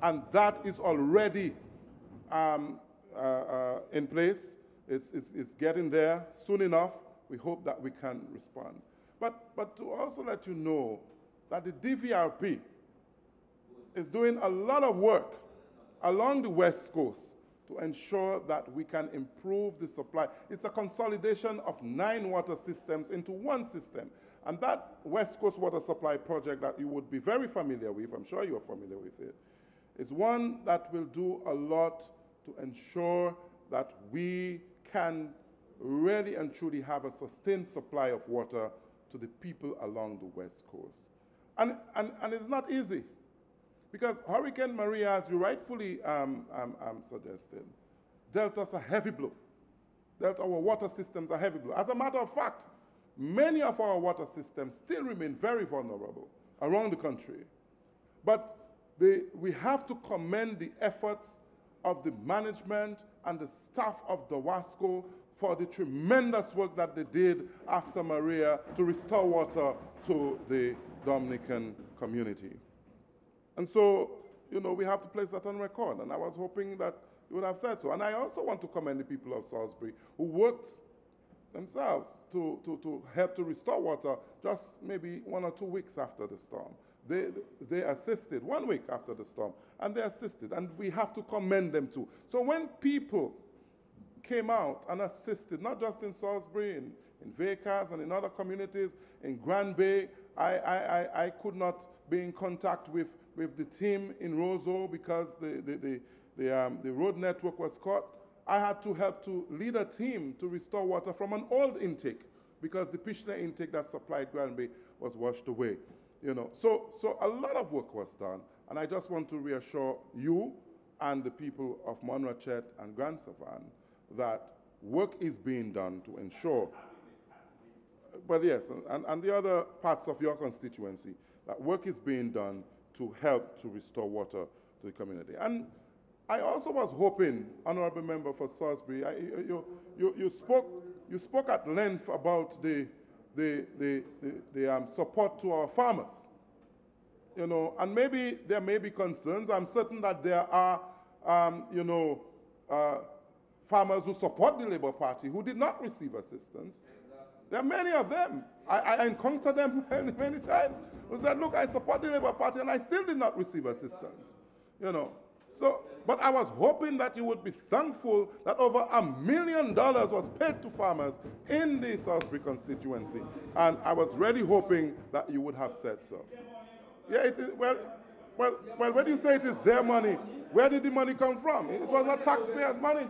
And that is already in place. It's getting there soon enough. We hope that we can respond. But to also let you know that the DVRP is doing a lot of work along the West Coast to ensure that we can improve the supply. It's a consolidation of 9 water systems into one system. And that West Coast Water Supply Project that you would be very familiar with, I'm sure you're familiar with it, is one that will do a lot to ensure that we can really and truly have a sustained supply of water to the people along the West Coast. And it's not easy, because Hurricane Maria, as you rightfully suggested, dealt us a heavy blow. Dealt our water systems a heavy blow. As a matter of fact, many of our water systems still remain very vulnerable around the country. But we have to commend the efforts of the management and the staff of DOWASCO for the tremendous work that they did after Maria to restore water to the Dominican community. And so, you know, we have to place that on record, and I was hoping that you would have said so. And I also want to commend the people of Salisbury who worked themselves to help to restore water just maybe 1 or 2 weeks after the storm. They assisted 1 week after the storm, and they assisted, and we have to commend them too. So when people came out and assisted, not just in Salisbury, in Vegas and in other communities, in Grand Bay, I could not be in contact with the team in Roseau because the road network was cut. I had to help to lead a team to restore water from an old intake because the Pishler intake that supplied Grand Bay was washed away. You know, so a lot of work was done, and I just want to reassure you and the people of Monrachet and Grand Savan that work is being done to ensure, but yes, and the other parts of your constituency, that work is being done to help to restore water to the community. And I also was hoping, Honorable Member for Salisbury, you spoke at length about the support to our farmers. You know, and maybe there may be concerns. I'm certain that there are, farmers who support the Labour Party who did not receive assistance. There are many of them. I encountered them many times who said, look, I support the Labour Party and I still did not receive assistance. You know, so, but I was hoping that you would be thankful that over $1 million was paid to farmers in the Salisbury constituency. And I was really hoping that you would have said so. Yeah, it is, well, when you say it is their money, where did the money come from? It was not taxpayers' money.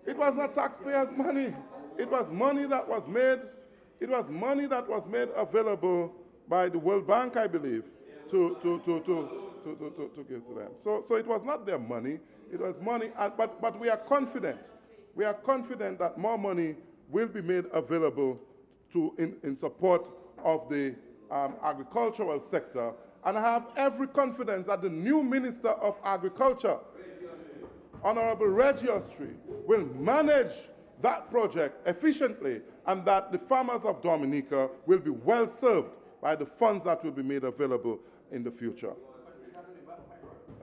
It was not taxpayers' money. It was money that was made. It was money that was made available by the World Bank, I believe, to give to them. So it was not their money. It was money, but we are confident. We are confident that more money will be made available in support of the agricultural sector. And I have every confidence that the new Minister of Agriculture, Honorable Reggie Ostry, will manage that project efficiently, and that the farmers of Dominica will be well served by the funds that will be made available in the future.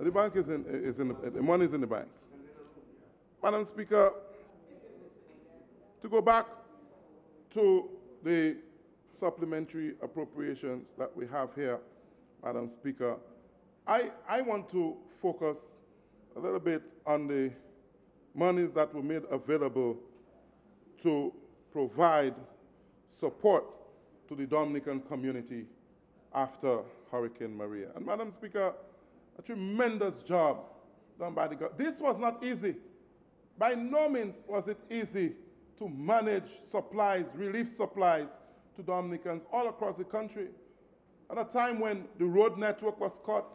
The bank the money is in the bank. Madam Speaker, to go back to the supplementary appropriations that we have here, Madam Speaker, I want to focus a little bit on the monies that were made available to provide support to the Dominican community after Hurricane Maria. And Madam Speaker, a tremendous job done by the government. This was not easy. By no means was it easy to manage supplies, relief supplies to Dominicans all across the country. At a time when the road network was cut,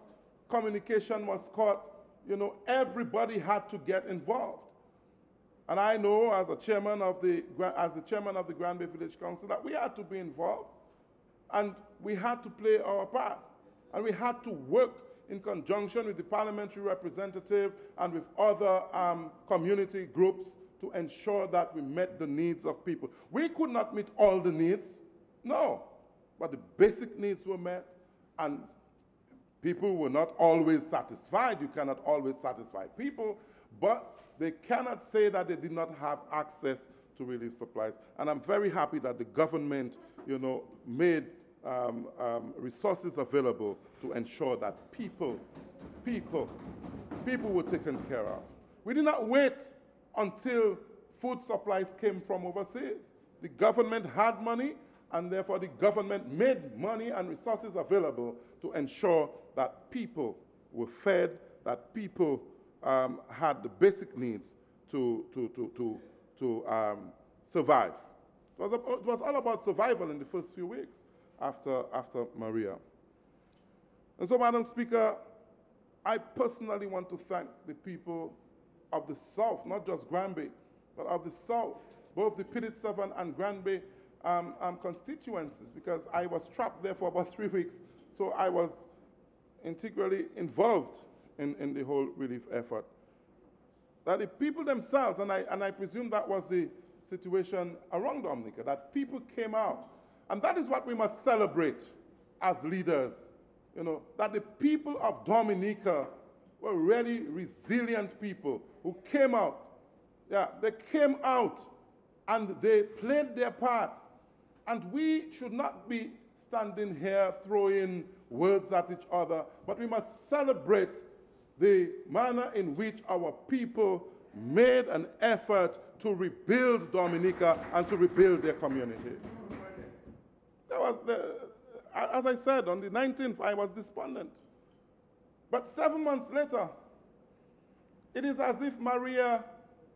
communication was cut, you know, everybody had to get involved. And I know as the chairman of the Grand Bay Village Council that we had to be involved, and we had to play our part. And we had to work in conjunction with the parliamentary representative and with other community groups to ensure that we met the needs of people. We could not meet all the needs, no, but the basic needs were met, and people were not always satisfied. You cannot always satisfy people, but they cannot say that they did not have access to relief supplies. And I'm very happy that the government, made resources available to ensure that people were taken care of. We did not wait until food supplies came from overseas. The government had money, and therefore the government made money and resources available to ensure that people were fed, that people had the basic needs to survive. It was all about survival in the first few weeks after Maria. And so, Madam Speaker, I personally want to thank the people of the South, not just Granby, but of the South, both the Pitt-7 and Granby constituencies, because I was trapped there for about 3 weeks, so I was integrally involved in the whole relief effort. That the people themselves, and I presume that was the situation around Dominica, that people came out. And that is what we must celebrate as leaders, that the people of Dominica were really resilient people who came out. Yeah, they came out and they played their part. And we should not be standing here throwing words at each other, but we must celebrate the manner in which our people made an effort to rebuild Dominica and to rebuild their communities. As I said, on the 19th, I was despondent. But 7 months later, it is as if Maria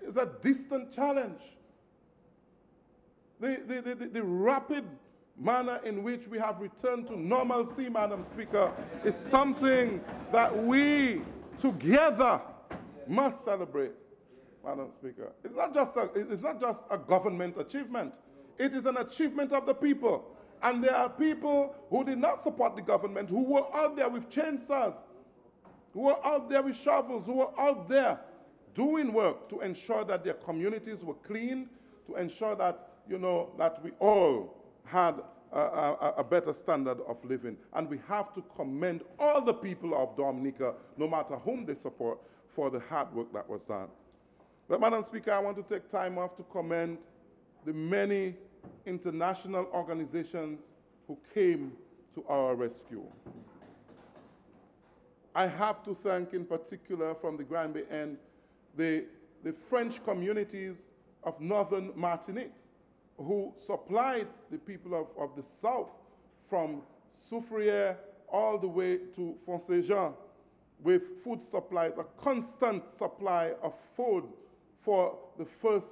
is a distant challenge. The rapid manner in which we have returned to normalcy, Madam Speaker, is something that we together must celebrate, Madam Speaker. It's not just a government achievement. It is an achievement of the people. And there are people who did not support the government, who were out there with chainsaws, who were out there with shovels, who were out there doing work to ensure that their communities were cleaned, to ensure that, that we all had a better standard of living. And we have to commend all the people of Dominica, no matter whom they support, for the hard work that was done. But, Madam Speaker, I want to take time off to commend the many international organizations who came to our rescue. I have to thank in particular from the Granby end the French communities of northern Martinique, who supplied the people of the south from Soufrière all the way to Fonsejean with food supplies, a constant supply of food for the first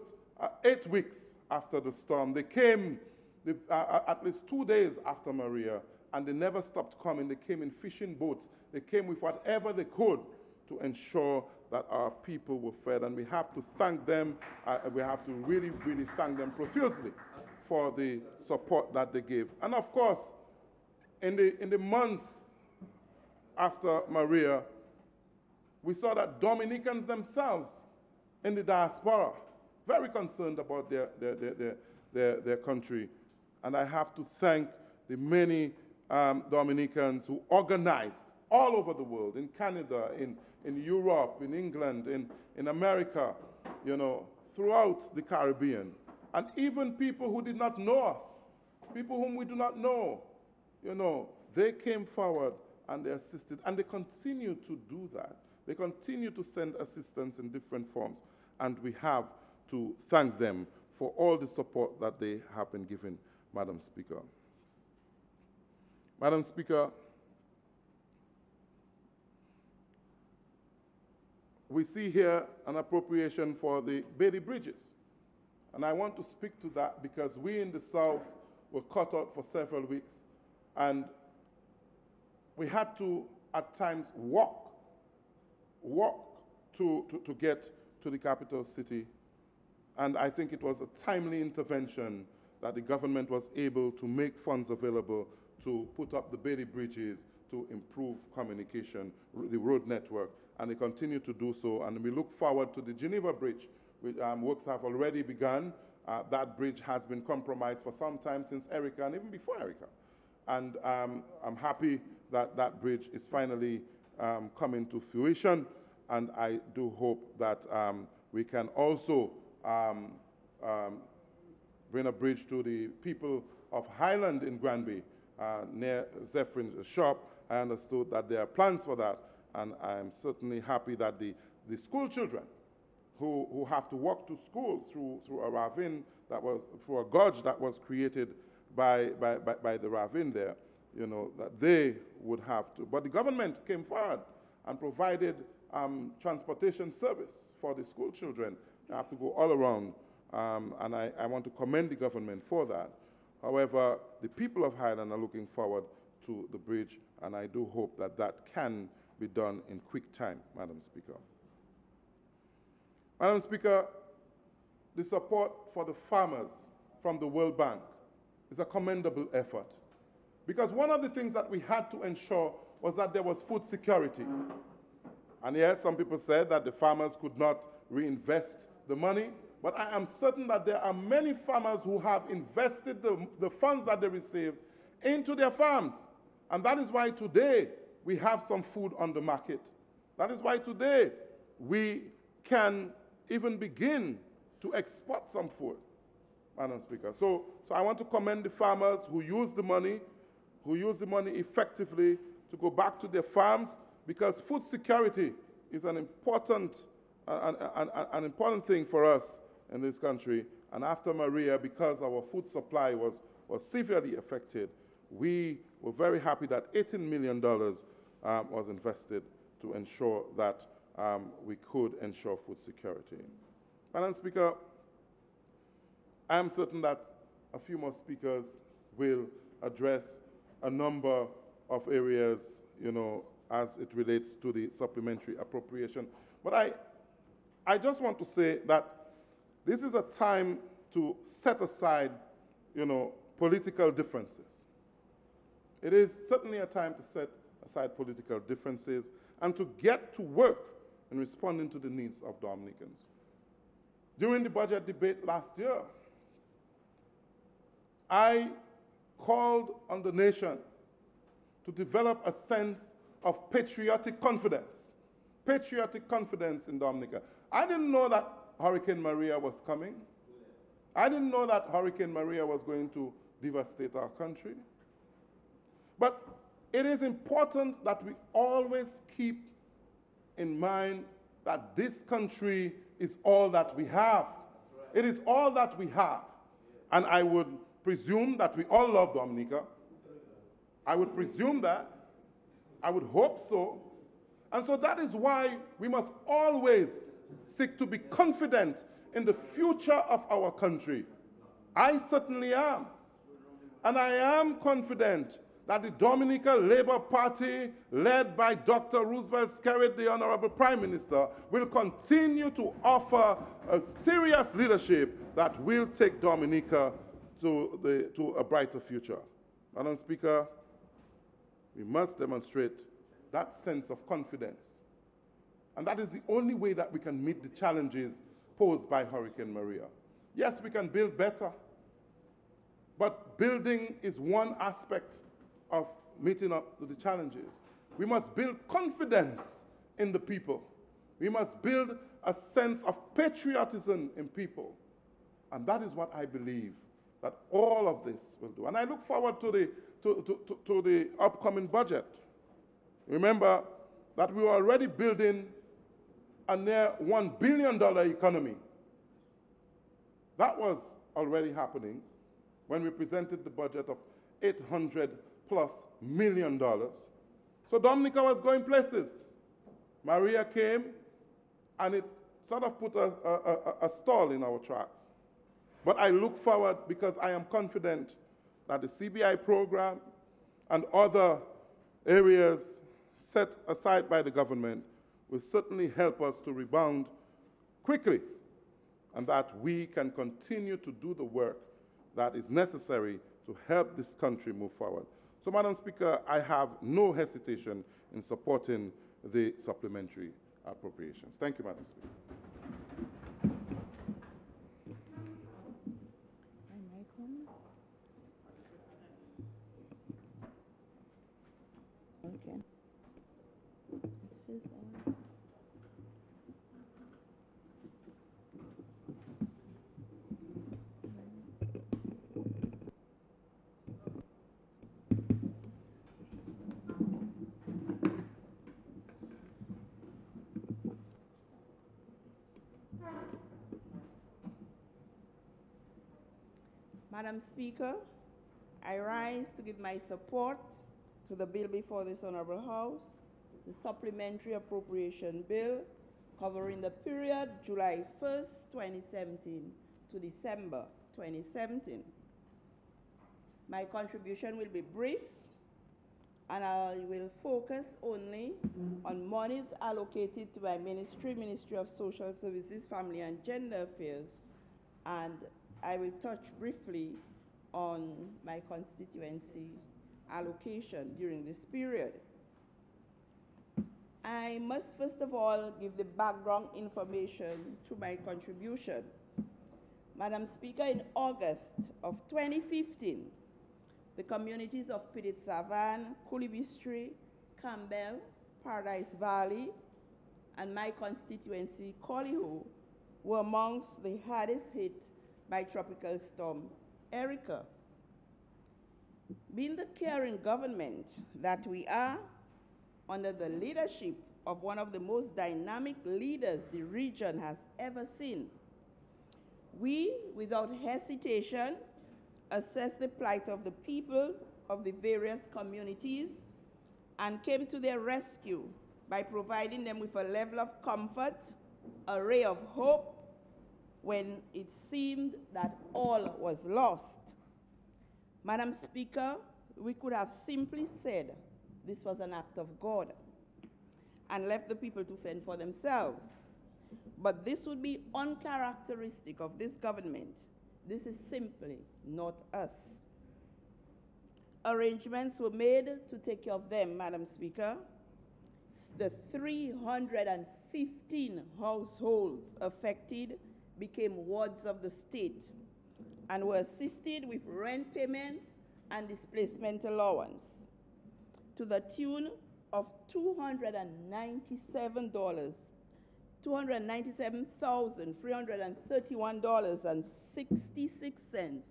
8 weeks after the storm. They came at least 2 days after Maria, and they never stopped coming. They came in fishing boats. They came with whatever they could to ensure that our people were fed, and we have to thank them. We have to really, really thank them profusely for the support that they gave. And of course, in the months after Maria, we saw that Dominicans themselves in the diaspora very concerned about their country. And I have to thank the many Dominicans who organized all over the world, in Canada, in Europe, in England, in America, throughout the Caribbean. And even people who did not know us, people whom we do not know, they came forward and they assisted. And they continue to do that. They continue to send assistance in different forms. And we have to thank them for all the support that they have been given, Madam Speaker. Madam Speaker, we see here an appropriation for the Bailey Bridges. And I want to speak to that because we in the South were cut out for several weeks. And we had to, at times, walk to get to the capital city. And I think it was a timely intervention that the government was able to make funds available to put up the Bailey Bridges to improve communication, the road network, and they continue to do so. And we look forward to the Geneva Bridge, works have already begun. That bridge has been compromised for some time since Erica and even before Erica. And I'm happy that that bridge is finally coming to fruition. And I do hope that we can also bring a bridge to the people of Highland in Granby, near Zephyr's shop. I understood that there are plans for that, and I'm certainly happy that the school children who have to walk to school through a ravine that was, through a gorge that was created by the ravine there, you know, that they would have to. But the government came forward and provided transportation service for the school children. They have to go all around, and I want to commend the government for that. However, the people of Highland are looking forward to the bridge, and I do hope that that can be done in quick time, Madam Speaker. Madam Speaker, the support for the farmers from the World Bank is a commendable effort, because one of the things that we had to ensure was that there was food security. And yes, some people said that the farmers could not reinvest the money, but I am certain that there are many farmers who have invested the funds that they received into their farms. And that is why today we have some food on the market. That is why today we can even begin to export some food, Madam Speaker. So I want to commend the farmers who use the money effectively to go back to their farms, because food security is an important thing for us in this country. And after Maria, because our food supply was severely affected, we were very happy that $18 million was invested to ensure that we could ensure food security. Madam Speaker, I am certain that a few more speakers will address a number of areas, you know, as it relates to the supplementary appropriation. But I just want to say that this is a time to set aside, you know, political differences. It is certainly a time to set aside political differences and to get to work in responding to the needs of Dominicans. During the budget debate last year, I called on the nation to develop a sense of patriotic confidence in Dominica. I didn't know that Hurricane Maria was coming. I didn't know that Hurricane Maria was going to devastate our country. But it is important that we always keep in mind that this country is all that we have. It is all that we have. And I would presume that we all love Dominica. I would presume that. I would hope so. And so that is why we must always seek to be confident in the future of our country. I certainly am. And I am confident that the Dominica Labour Party, led by Dr. Roosevelt Skerrit, the Honorable Prime Minister, will continue to offer a serious leadership that will take Dominica to a brighter future. Madam Speaker, we must demonstrate that sense of confidence. And that is the only way that we can meet the challenges posed by Hurricane Maria. Yes, we can build better, but building is one aspect of meeting up to the challenges. We must build confidence in the people. We must build a sense of patriotism in people. And that is what I believe that all of this will do. And I look forward to the upcoming budget. Remember that we were already building a near $1 billion economy. That was already happening when we presented the budget of $800+ million. So Dominica was going places. Maria came, and it sort of put a stall in our tracks. But I look forward because I am confident that the CBI program and other areas set aside by the government will certainly help us to rebound quickly, and that we can continue to do the work that is necessary to help this country move forward. So, Madam Speaker, I have no hesitation in supporting the supplementary appropriations. Thank you, Madam Speaker. Madam Speaker, I rise to give my support to the bill before this Honorable House, the Supplementary Appropriation Bill covering the period July 1st, 2017 to December 2017. My contribution will be brief, and I will focus only on monies allocated to my ministry, Ministry of Social Services, Family and Gender Affairs, and I will touch briefly on my constituency allocation during this period. I must first of all give the background information to my contribution. Madam Speaker, in August of 2015, the communities of Pitit-Savan, Coolibistry, Campbell, Paradise Valley, and my constituency, Collyho, were amongst the hardest hit by Tropical Storm Erica. Being the caring government that we are, under the leadership of one of the most dynamic leaders the region has ever seen, we, without hesitation, assess the plight of the people of the various communities and came to their rescue by providing them with a level of comfort, a ray of hope, when it seemed that all was lost. Madam Speaker, we could have simply said this was an act of God and left the people to fend for themselves. But this would be uncharacteristic of this government. This is simply not us. Arrangements were made to take care of them, Madam Speaker. The 315 households affected became wards of the state and were assisted with rent payment and displacement allowance to the tune of $297,331.66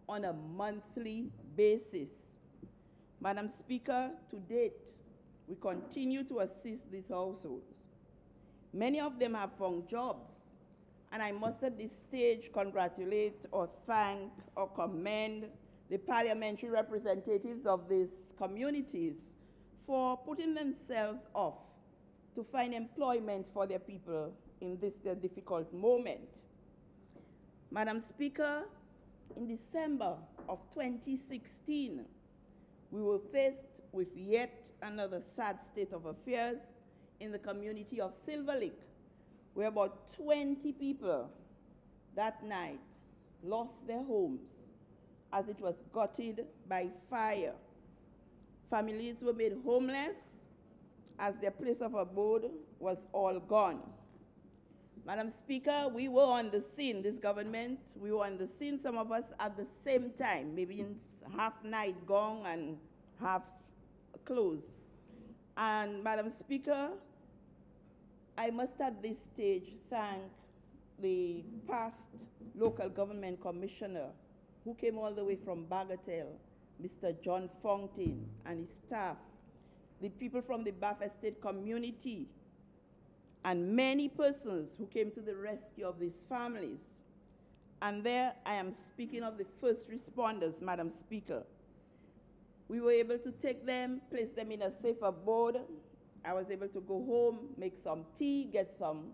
on a monthly basis. Madam Speaker, to date, we continue to assist these households. Many of them have found jobs, and I must at this stage congratulate or thank or commend the parliamentary representatives of these communities for putting themselves off to find employment for their people in this their difficult moment. Madam Speaker, in December of 2016, we were faced with yet another sad state of affairs in the community of Silver Lake, where about 20 people that night lost their homes as it was gutted by fire. Families were made homeless as their place of abode was all gone. Madam Speaker, we were on the scene, this government, we were on the scene, some of us at the same time, maybe in half night gone and half closed. And Madam Speaker, I must at this stage thank the past local government commissioner who came all the way from Bagatelle, Mr. John Fountain and his staff, the people from the Bath Estate community, and many persons who came to the rescue of these families. And there I am speaking of the first responders, Madam Speaker. We were able to take them, place them in a safe abode. I was able to go home, make some tea, get some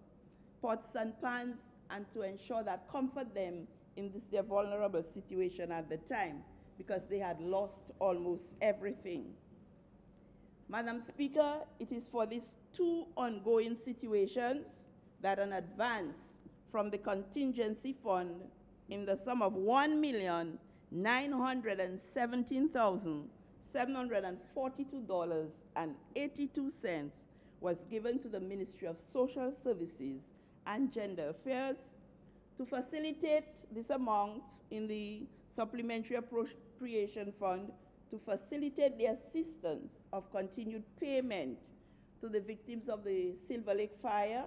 pots and pans, and to ensure that comfort them in this their vulnerable situation at the time, because they had lost almost everything. Madam Speaker, it is for these two ongoing situations that an advance from the contingency fund in the sum of $1,917,742.82 was given to the Ministry of Social Services and Gender Affairs to facilitate this amount in the Supplementary Appropriation Fund to facilitate the assistance of continued payment to the victims of the Silver Lake fire,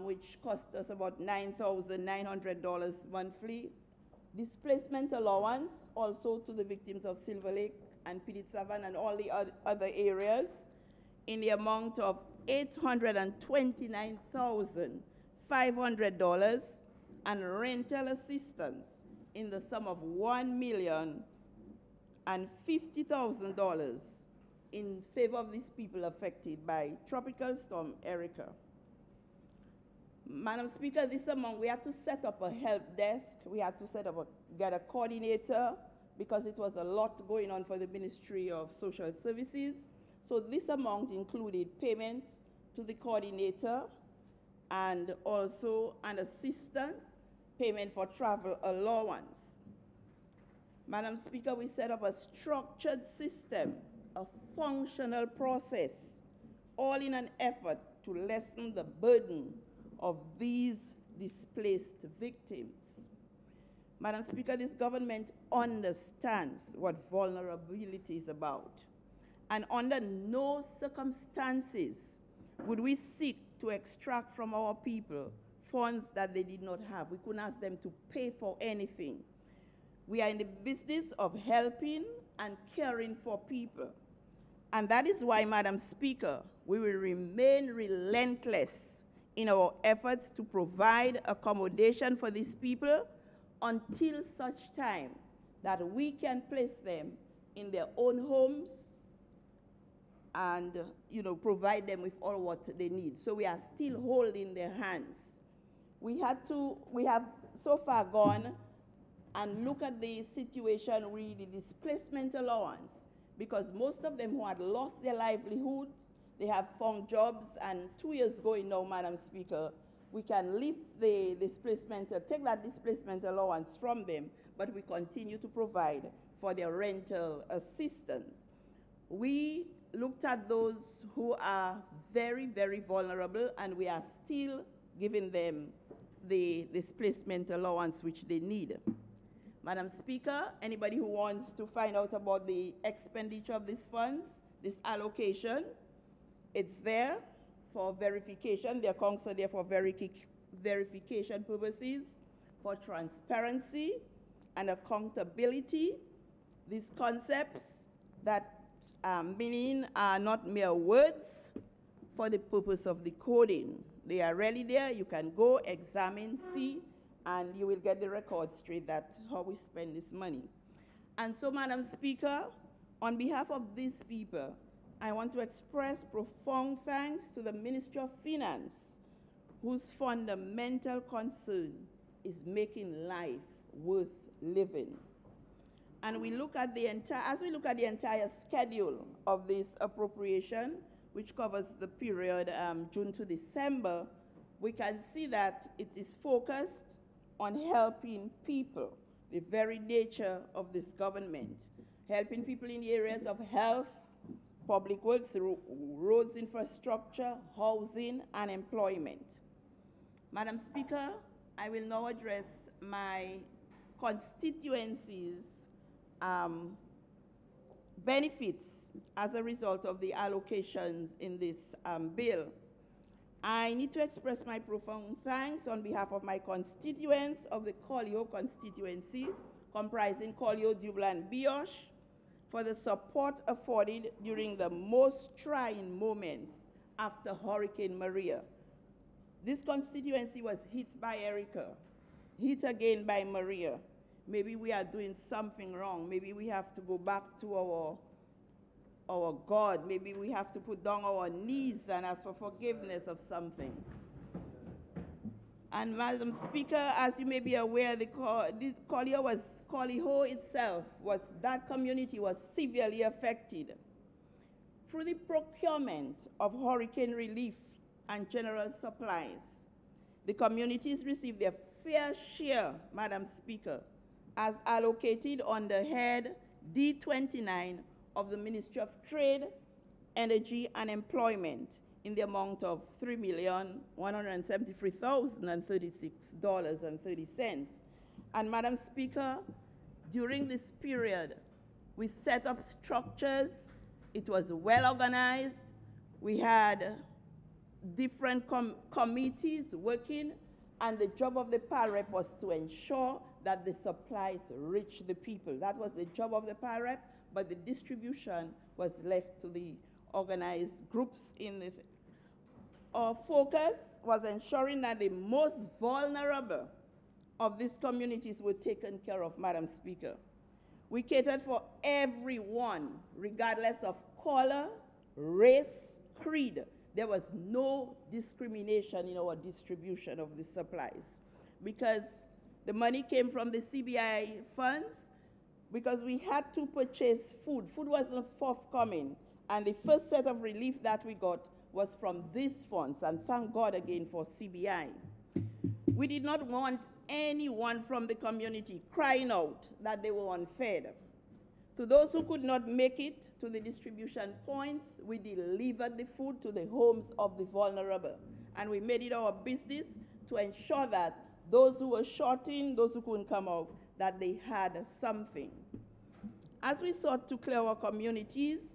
which cost us about $9,900 monthly. Displacement allowance also to the victims of Silver Lake and Pitit-Savan and all the other areas in the amount of $829,500 $500 and rental assistance in the sum of $1,050,000 in favor of these people affected by Tropical Storm Erica. Madam Speaker, this amount, we had to set up a help desk. We had to get a coordinator because it was a lot going on for the Ministry of Social Services. So this amount included payment to the coordinator and also an assistant, payment for travel allowance. Madam Speaker, we set up a structured system, a functional process, all in an effort to lessen the burden of these displaced victims. Madam Speaker, this government understands what vulnerability is about. And under no circumstances would we seek to extract from our people funds that they did not have. We couldn't ask them to pay for anything. We are in the business of helping and caring for people. And that is why, Madam Speaker, we will remain relentless in our efforts to provide accommodation for these people until such time that we can place them in their own homes and provide them with all what they need. So we are still holding their hands. We have so far gone and look at the situation with the displacement allowance, because most of them who had lost their livelihoods, they have found jobs, and 2 years going now, Madam Speaker, we can lift the displacement, take that displacement allowance from them, but we continue to provide for their rental assistance. We looked at those who are very, very vulnerable, and we are still giving them the displacement allowance which they need. Madam Speaker, anybody who wants to find out about the expenditure of these funds, this allocation, it's there for verification. The accounts are there for verification purposes, for transparency and accountability. These concepts that meaning are not mere words for the purpose of decoding. They are really there. You can go, examine, see, and you will get the record straight that how we spend this money. And so, Madam Speaker, on behalf of these people, I want to express profound thanks to the Ministry of Finance, whose fundamental concern is making life worth living. And we look at as we look at the entire schedule of this appropriation, which covers the period June to December, we can see that it is focused on helping people, the very nature of this government, helping people in the areas of health, public works, roads infrastructure, housing, and employment. Madam Speaker, I will now address my constituency's benefits as a result of the allocations in this bill. I need to express my profound thanks on behalf of my constituents of the Collioure constituency, comprising Collioure, Dublin, and Bioche, for the support afforded during the most trying moments after Hurricane Maria. This constituency was hit by Erica, hit again by Maria. Maybe we are doing something wrong. Maybe we have to go back to our God. Maybe we have to put down our knees and ask for forgiveness of something. And Madam Speaker, as you may be aware, the Collioure itself, that community was severely affected. Through the procurement of hurricane relief and general supplies, the communities received their fair share, Madam Speaker, as allocated under head D29 of the Ministry of Trade, Energy, and Employment in the amount of $3,173,036.30. And Madam Speaker, during this period, we set up structures. It was well organized. We had different committees working, and the job of the PAREP was to ensure that the supplies reach the people. That was the job of the PAREP, but the distribution was left to the organized groups in the our focus was ensuring that the most vulnerable of these communities were taken care of, Madam Speaker. We catered for everyone, regardless of color, race, creed. There was no discrimination in our distribution of the supplies because the money came from the CBI funds, because we had to purchase food. Food wasn't forthcoming, and the first set of relief that we got was from these funds, and thank God again for CBI. We did not want anyone from the community crying out that they were unfed. To those who could not make it to the distribution points, we delivered the food to the homes of the vulnerable. And we made it our business to ensure that those who were shorting, those who couldn't come out, that they had something. As we sought to clear our communities,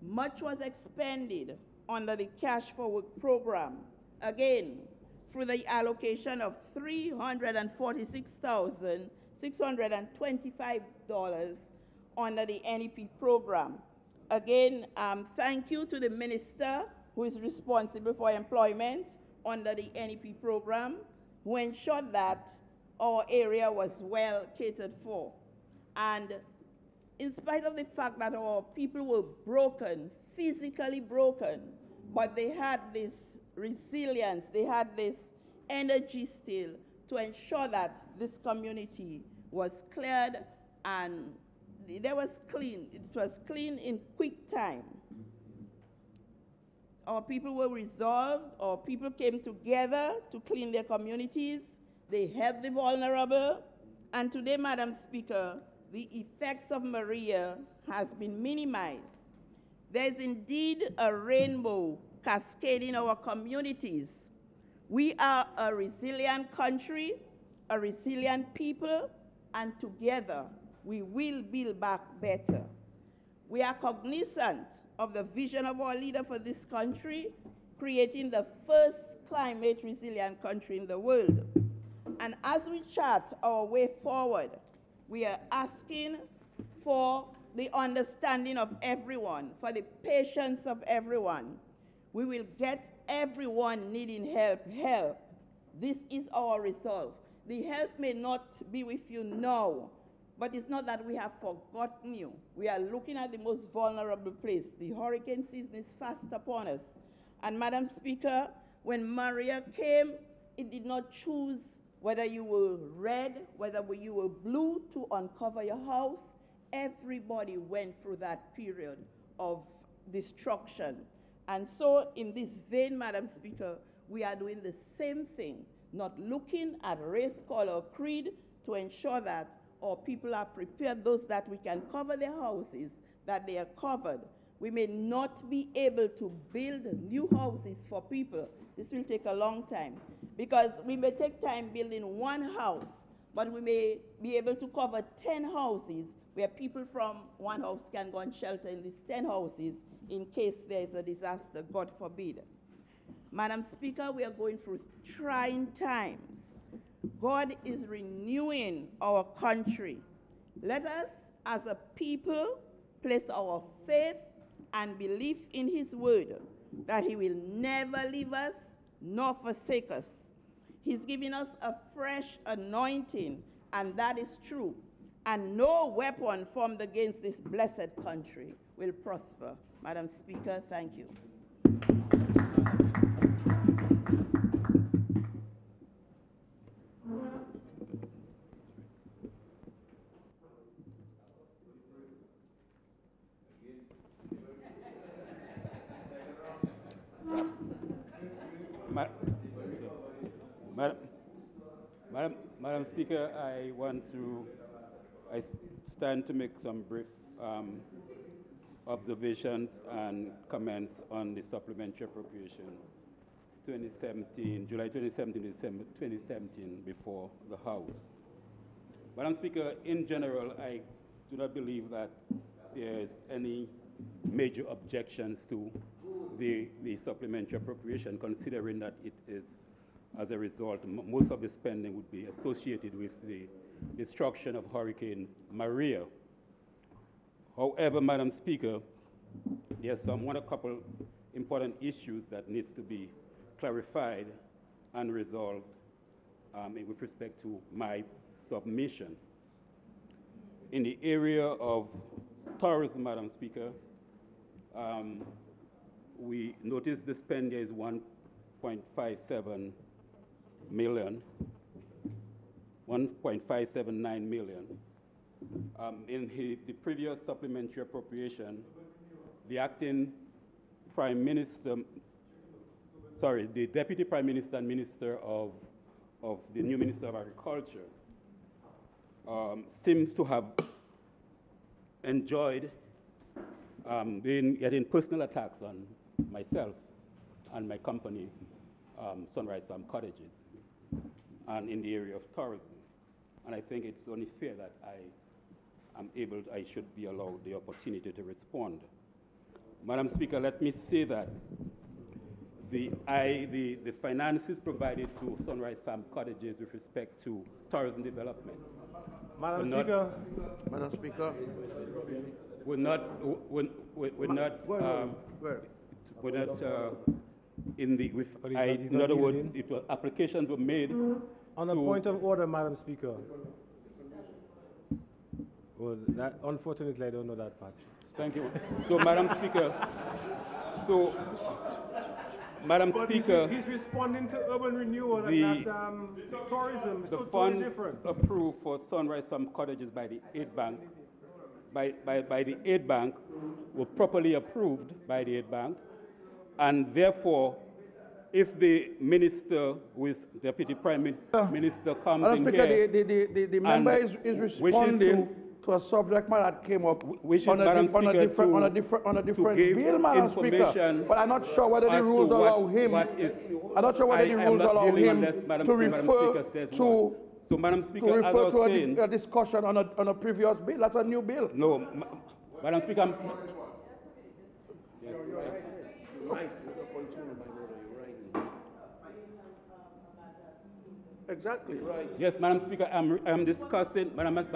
much was expended under the Cash for Work program. Again, through the allocation of $346,625 under the NEP program. Again, thank you to the minister who is responsible for employment under the NEP program, who ensured that our area was well catered for. And in spite of the fact that our people were broken, physically broken, but they had this resilience, they had this energy still to ensure that this community was cleared and it was clean. It was clean in quick time. Our people were resolved. Our people came together to clean their communities. They helped the vulnerable. And today, Madam Speaker, the effects of Maria has been minimized. There is indeed a rainbow cascading our communities. We are a resilient country, a resilient people, and together we will build back better. We are cognizant of the vision of our leader for this country, creating the first climate resilient country in the world. And as we chart our way forward, we are asking for the understanding of everyone, for the patience of everyone. We will get everyone needing help. This is our resolve. The help may not be with you now, but it's not that we have forgotten you. We are looking at the most vulnerable place. The hurricane season is fast upon us. And Madam Speaker, when Maria came, it did not choose whether you were red, whether you were blue to uncover your house. Everybody went through that period of destruction. And so in this vein, Madam Speaker, we are doing the same thing, not looking at race, color, or creed, to ensure that our people are prepared, those that we can cover their houses, that they are covered. We may not be able to build new houses for people. This will take a long time, because we may take time building one house, but we may be able to cover 10 houses where people from one house can go and shelter in these 10 houses in case there is a disaster, God forbid. Madam Speaker, we are going through trying times. God is renewing our country. Let us, as a people, place our faith and belief in His word, that He will never leave us nor forsake us. He's giving us a fresh anointing, and that is true. And no weapon formed against this blessed country will prosper. Madam Speaker, thank you. Madam Speaker, I stand to make some brief observations and comments on the supplementary appropriation 2017, July 2017, December 2017 before the House. Madam Speaker, in general, I do not believe that there is any major objections to the supplementary appropriation, considering that it is, as a result, most of the spending would be associated with the destruction of Hurricane Maria. However, Madam Speaker, there's a couple important issues that needs to be clarified and resolved with respect to my submission. In the area of tourism, Madam Speaker, we noticed the spend here is 1.57 million, 1.579 million. In the previous supplementary appropriation, the acting Prime Minister, the Deputy Prime Minister and Minister of the new Minister of Agriculture seems to have enjoyed getting personal attacks on myself and my company, Sunrise Farm Cottages, and in the area of tourism. And I think it's only fair that I should be allowed the opportunity to respond. Madam Speaker, let me say that the finances provided to Sunrise Farm Cottages with respect to tourism development. Madam Speaker. Madam Speaker. We're not in other words, applications were made. On a point of order, Madam Speaker. Well, unfortunately, I don't know that part. Thank you. So, Madam Speaker, He's responding to urban renewal, and that's tourism. It's the totally funds different. approved for Sunrise Farm Cottages by the Aid Bank, by the Aid Bank, were properly approved by the Aid Bank, and therefore, if the minister, who is Deputy Prime Minister, comes Madam in Speaker, here, the member is responding to a subject matter that came up on a different bill, Madam Speaker. But I'm not sure whether the rules allow him. I'm not sure whether the rules allow him to refer to a discussion on a previous bill. That's a new bill. No, Madam Speaker. Exactly. Right. Yes, Madam Speaker, I'm discussing, Madam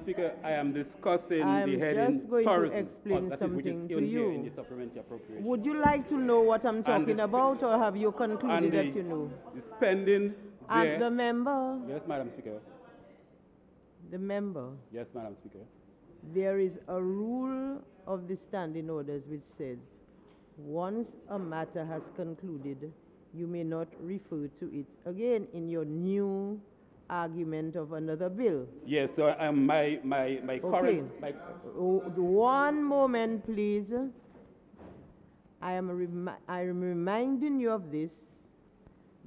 Speaker, I am discussing the heading just going tourism. to explain something to you. In the supplementary appropriation. Would you like to know what I'm talking about, or have you concluded that you know? The spending there. The member. Yes, Madam Speaker. The member. Yes, Madam Speaker. There is a rule of the standing orders which says, once a matter has concluded, you may not refer to it again in your new argument of another bill. Yes, so my current... One moment, please. I am reminding you of this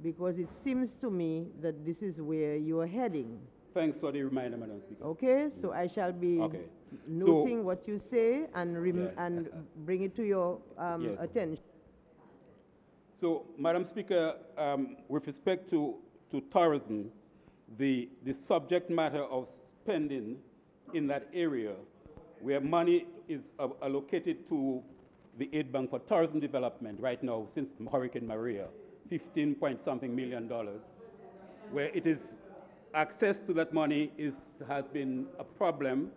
because it seems to me that this is where you are heading. Thanks for the reminder, Madam Speaker. Okay, so I shall be noting what you say and bring it to your attention. So, Madam Speaker, with respect to tourism, the subject matter of spending in that area, where money is allocated to the Aid Bank for tourism development right now since Hurricane Maria, $15-point-something million, where it is access to that money has been a problem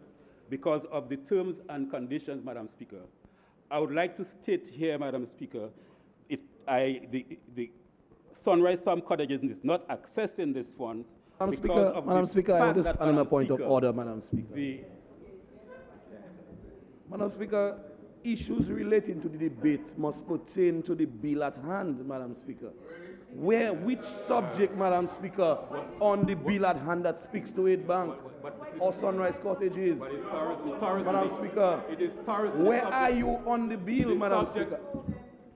because of the terms and conditions, Madam Speaker. I would like to state here, Madam Speaker, the Sunrise Farm Cottages is not accessing these funds. Madam Speaker, I understand on a point of order, Madam Speaker. Madam Speaker, issues relating to the debate must pertain to the bill at hand, Madam Speaker. Which subject, Madam Speaker, on the bill at hand that speaks to Aid Bank or Sunrise Cottages? But it's tourism. Madam Speaker, it is tourism. Where are you on the bill, Madam Speaker?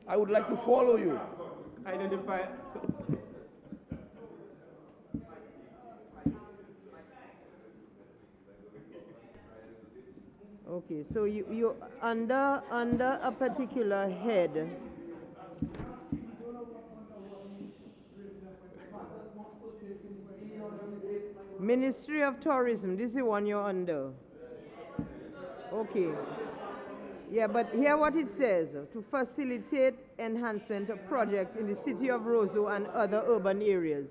I would like to follow you. Identify. Okay, so you under a particular head. Ministry of Tourism, this is the one you're under. Okay. Yeah, but hear what it says, to facilitate enhancement of projects in the city of Roseau and other urban areas.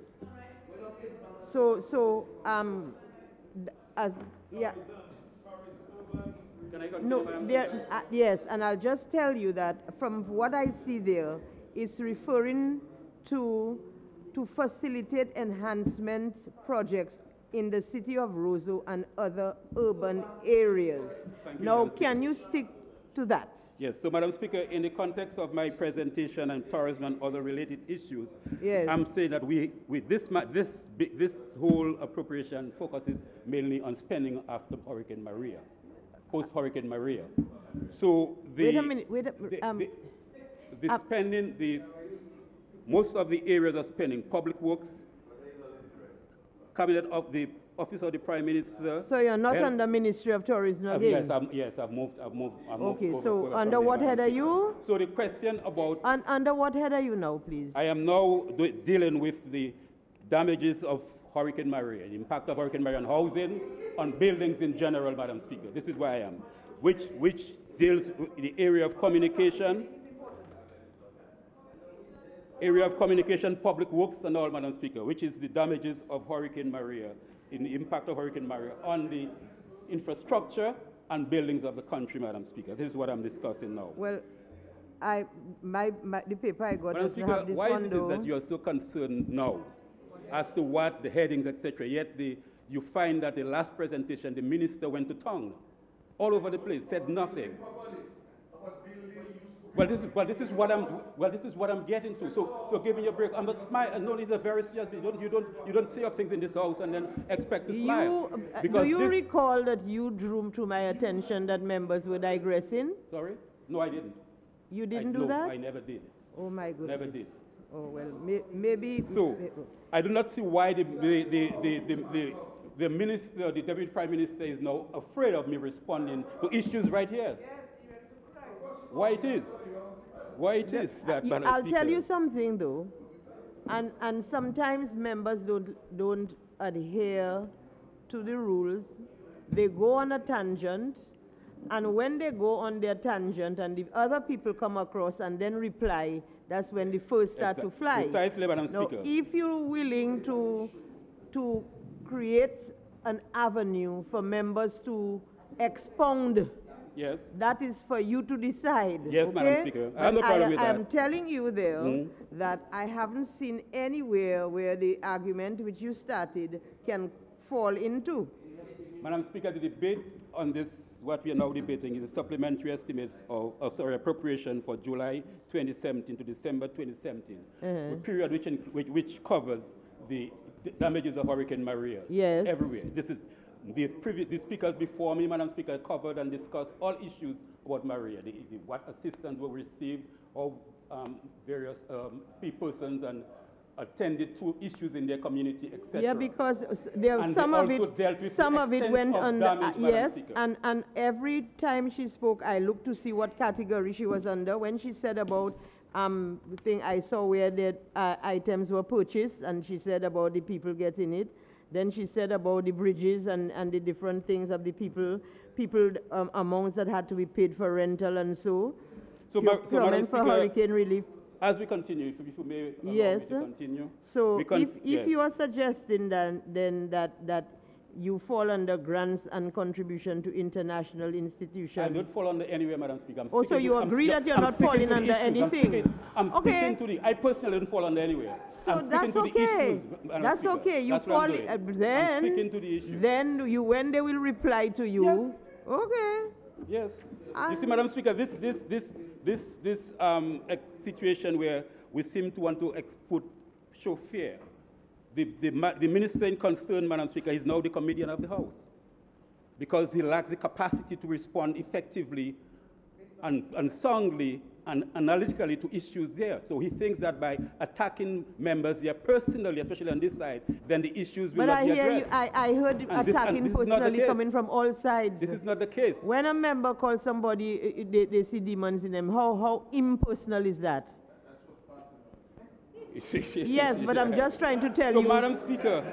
Can I continue, yes, and I'll just tell you that from what I see there, is referring to facilitate enhancement projects in the city of Roseau and other urban areas. Now, can you stick to that? Yes, so Madam Speaker, in the context of my presentation on tourism and other related issues, yes, I'm saying that this whole appropriation focuses mainly on spending after Hurricane Maria, post-Hurricane Maria. So wait a minute, most of the areas are spending public works, cabinet of the Office of the Prime Minister. So you're not under Ministry of Tourism again? Yes, I've moved. Okay, so under what head are you? So the question about... Under what head are you now, please? I am now dealing with the damages of Hurricane Maria, the impact of Hurricane Maria on housing, on buildings in general, Madam Speaker. This is where I am, which deals with the area of communication, public works and all, Madam Speaker, which is the damages of Hurricane Maria, in the impact of Hurricane Maria on the infrastructure and buildings of the country, Madam Speaker. This is what I'm discussing now. Well, the paper I got Madam doesn't have this why one, is it though. that you are so concerned now as to what the headings, etc., yet you find that the last presentation, the minister went to town all over the place, said nothing. Well, this is what I'm getting to. So give me a break. I'm not smiling. No, these are very serious. You don't say things in this house and then expect to smile. Do you recall that you drew to my attention that members were digressing? Sorry? No, I didn't. You didn't do that? I never did. Oh my goodness. Never did. Oh well, maybe. So I do not see why the minister, the Deputy Prime Minister, is now afraid of me responding to issues right here. Why it is that, Madam I'll Speaker. tell you something though, and sometimes members don't adhere to the rules. They go on a tangent, and when they go on their tangent and the other people come across and then reply, that's when they first start to fly. Precisely, Madam Now, Speaker. if you're willing to create an avenue for members to expound, yes, that is for you to decide. Yes, okay? Madam Speaker. I have no problem with that. I'm telling you there that I haven't seen anywhere where the argument which you started can fall into. Madam Speaker, the debate on this, what we are now debating, is the supplementary estimates of appropriation for July 2017 to December 2017, a period which covers the damages of Hurricane Maria. Yes. Everywhere. The speakers before me, Madam Speaker, covered and discussed all issues about Maria, what assistance were received, how various persons and attended to issues in their community, etc. Yeah, because some of it went on. Yes, and every time she spoke, I looked to see what category she was under. When she said about the thing I saw where the items were purchased, and she said about the people getting it. Then she said about the bridges and the different things of the people amounts that had to be paid for rental and so. So Madam for Speaker, hurricane relief. As we continue, if you may allow yes, me to continue. So if yes. you are suggesting then that you fall under grants and contribution to international institutions. I don't fall under anywhere, Madam Speaker. So you agree that you're not falling under anything? I'm speaking to I personally don't fall under anywhere. So that's okay. That's okay. You fall then. I'm speaking to the issues. Then when they will reply to you. Yes. Okay. Yes. You see, Madam Speaker, this situation where we seem to want to show fear. The minister in concern, Madam Speaker, is now the comedian of the House because he lacks the capacity to respond effectively and soundly and analytically to issues there. So he thinks that by attacking members here personally, especially on this side, then the issues will not be addressed. I heard attacking personally coming from all sides. This is not the case. When a member calls somebody, they see demons in them, how impersonal is that? Yes, but I'm just trying to tell you. So, Madam Speaker,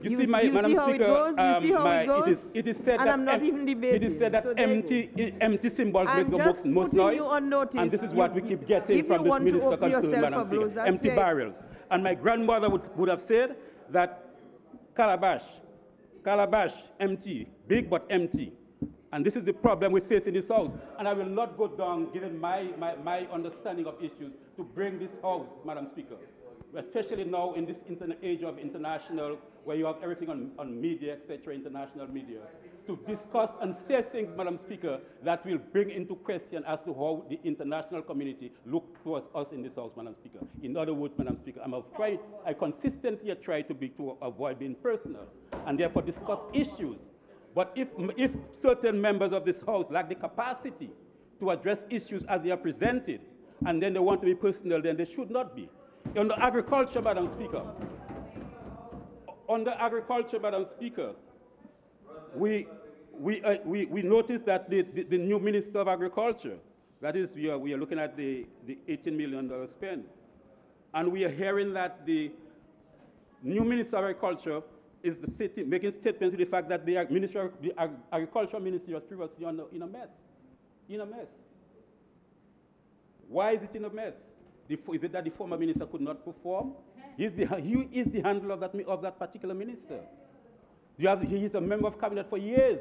you see Madam Speaker, you see how it goes? It is said and that I'm not even debating. It is said that so empty symbols make the most noise, you on notice. And this is what we keep getting from this minister concerned, Madam Speaker. Empty barrels. And my grandmother would have said that calabash, empty, big but empty. And this is the problem we face in this house. And I will not go down, given my understanding of issues, to bring this house, Madam Speaker, especially now in this age of international, where you have everything on media, etc., international media, to discuss and say things, Madam Speaker, that will bring into question as to how the international community look towards us in this house, Madam Speaker. In other words, Madam Speaker, I consistently try to avoid being personal and therefore discuss issues. But if certain members of this house lack the capacity to address issues as they are presented, and then they want to be personal, then they should not be. On the agriculture, Madam Speaker, we noticed that the new Minister of Agriculture, that is, we are looking at the $18 million spend, and we are hearing that the new Minister of Agriculture is making statements to the fact that the Agricultural Ministry was previously in a mess. Why is it in a mess? Is it that the former minister could not perform? He is the handler of that particular minister. He is a member of cabinet for years.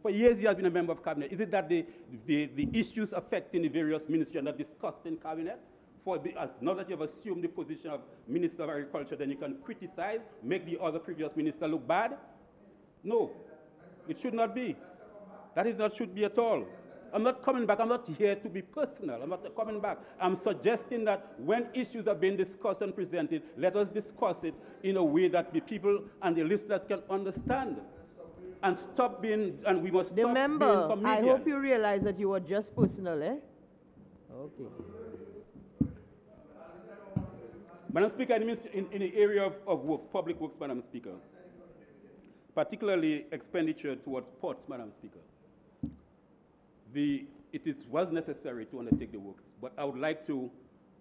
For years he has been a member of cabinet. Is it that the issues affecting the various ministries are not discussed in cabinet? Now that you have assumed the position of Minister of Agriculture, then you can criticize, make the other previous minister look bad? No, it should not be. That is not should be at all. I'm not coming back. I'm not here to be personal. I'm not coming back. I'm suggesting that when issues are being discussed and presented, let us discuss it in a way that the people and the listeners can understand. And we must stop being comedians. I hope you realize that you were just personal, eh? Okay. Madam Speaker, in the area of works, public works, Madam Speaker, particularly expenditure towards ports, Madam Speaker, was necessary to undertake the works, but I would like to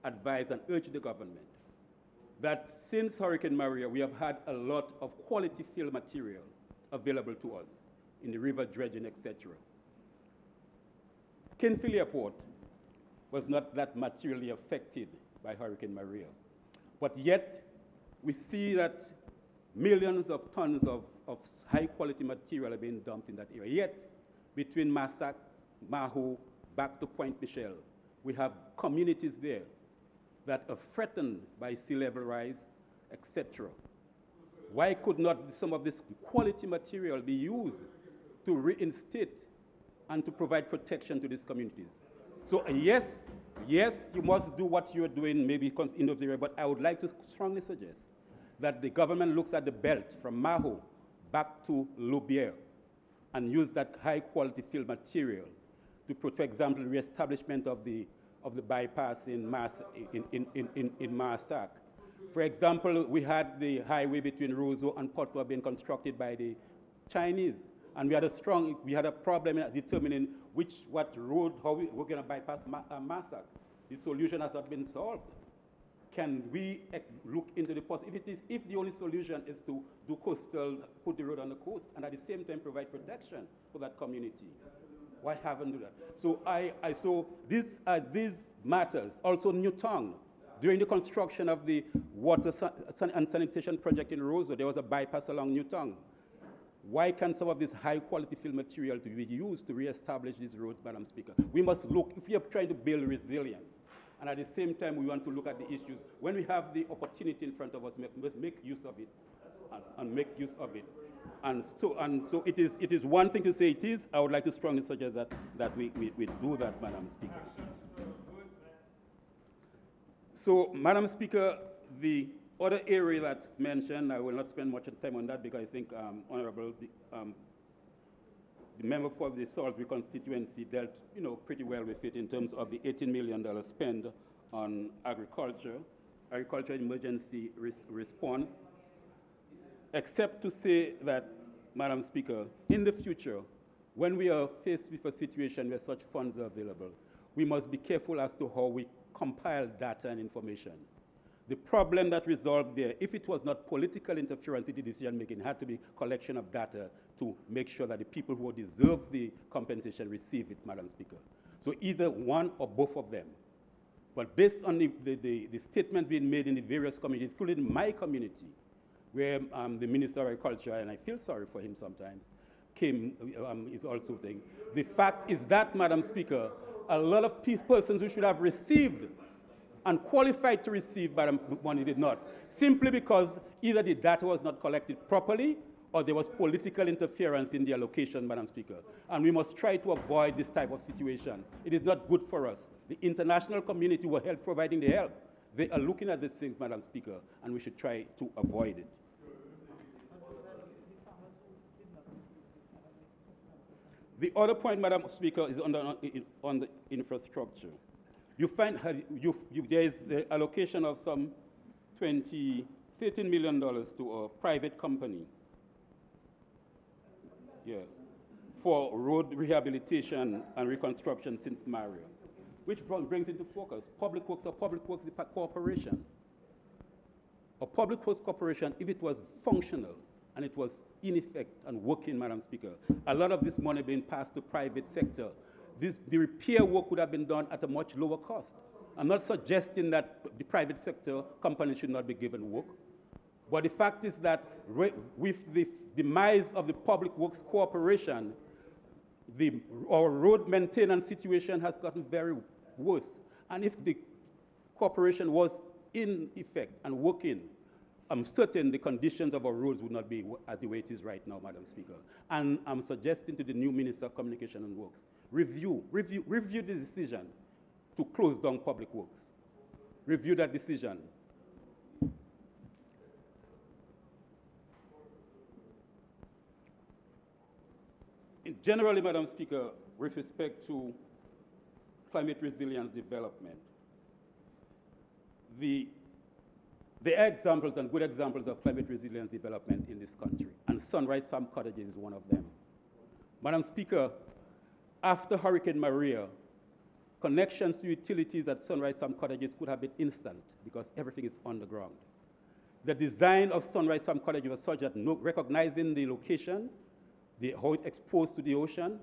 advise and urge the government that since Hurricane Maria, we have had a lot of quality fill material available to us in the river dredging, etc. Kingsville Airport was not that materially affected by Hurricane Maria, but yet we see that millions of tons of high quality material are being dumped in that area. Yet, between Massac, Mahu, back to Point Michel, we have communities there that are threatened by sea level rise, etc. Why could not some of this quality material be used to reinstate and to provide protection to these communities? So yes, you must do what you're doing maybe in those areas, but I would like to strongly suggest that the government looks at the belt from Mahu back to Loubier and use that high quality fill material to, for example, reestablishment of the bypass in Marsac. For example, we had the highway between Roseau and Portsmouth being constructed by the Chinese, and we had a problem in determining what road, how we're going to bypass Marsac. The solution has not been solved. Can we look into the possibility, if the only solution is to do coastal, put the road on the coast, and at the same time provide protection for that community? Why haven't we done that? So these matters. Also, Newtown. During the construction of the water and sanitation project in Roseau, there was a bypass along Newtown. Why can't some of this high-quality fill material to be used to reestablish these roads, Madam Speaker? We must look, if we are trying to build resilience, and at the same time we want to look at the issues, when we have the opportunity in front of us, we must make use of it, and make use of it. And so it is one thing to say it is. I would like to strongly suggest that we do that, Madam Speaker. So, Madam Speaker, the other area that's mentioned, I will not spend much time on that because I think Honorable the member for the Salisbury constituency dealt pretty well with it in terms of the $18 million spend on agriculture emergency response, except to say that, Madam Speaker, in the future, when we are faced with a situation where such funds are available, we must be careful as to how we compile data and information. The problem that resolved there, if it was not political interference in the decision-making, had to be collection of data to make sure that the people who deserve the compensation receive it, Madam Speaker. So either one or both of them. But based on the statement being made in the various communities, including my community, where the Minister of Agriculture, and I feel sorry for him sometimes, is also saying, the fact is that, Madam Speaker, a lot of persons who should have received and qualified to receive, but money did not, simply because either the data was not collected properly or there was political interference in the allocation, Madam Speaker. And we must try to avoid this type of situation. It is not good for us. The international community will help providing the help. They are looking at these things, Madam Speaker, and we should try to avoid it. The other point, Madam Speaker, is on the infrastructure. You find there is the allocation of some $13 million to a private company, for road rehabilitation and reconstruction since Mario, which brings into focus public works or public works corporation. A public works corporation, if it was functional and it was in effect and working, Madam Speaker, a lot of this money being passed to private sector, the repair work would have been done at a much lower cost. I'm not suggesting that the private sector companies should not be given work, but the fact is that with the demise of the Public Works Corporation, our road maintenance situation has gotten very worse. And if the corporation was in effect and working, I'm certain the conditions of our roads would not be at the way it is right now, Madam Speaker. And I'm suggesting to the new Minister of Communication and Works, review the decision to close down Public Works. Review that decision. Generally, Madam Speaker, with respect to climate resilience development, there are examples and good examples of climate resilience development in this country, and Sunrise Farm Cottages is one of them. Madam Speaker, after Hurricane Maria, connections to utilities at Sunrise Farm Cottages could have been instant because everything is on the ground. The design of Sunrise Farm Cottages was such that recognizing the location, how it's exposed to the ocean,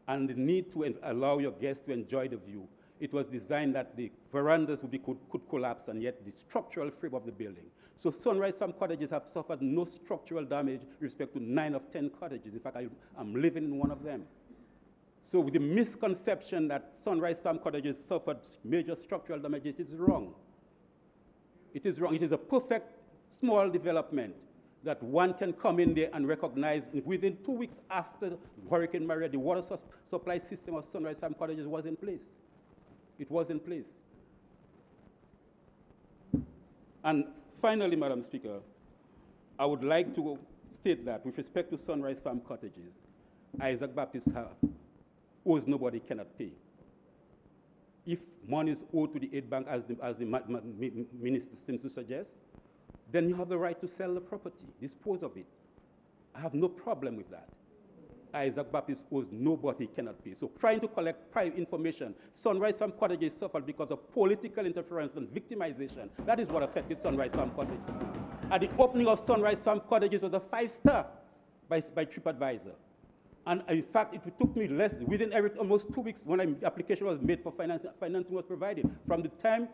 and the need to allow your guests to enjoy the view. It was designed that the verandas could collapse, and yet the structural frame of the building. So Sunrise Farm Cottages have suffered no structural damage with respect to 9 of 10 cottages. In fact, I'm living in one of them. So with the misconception that Sunrise Farm Cottages suffered major structural damage, it is wrong. It is wrong. It is a perfect small development that one can come in there and recognize within 2 weeks after Hurricane Maria, the water supply system of Sunrise Farm Cottages was in place. It was in place. And finally, Madam Speaker, I would like to state that with respect to Sunrise Farm Cottages, Isaac Baptist owes nobody, cannot pay. If money is owed to the aid bank, as the minister seems to suggest, then you have the right to sell the property, dispose of it. I have no problem with that. Isaac Baptist owes nobody, cannot pay. So trying to collect private information, Sunrise Farm Cottages suffered because of political interference and victimization. That is what affected Sunrise Farm Cottages. At the opening of Sunrise Farm Cottages was a 5-star by TripAdvisor. And in fact, it took me within almost 2 weeks when the application was made for financing was provided. From the time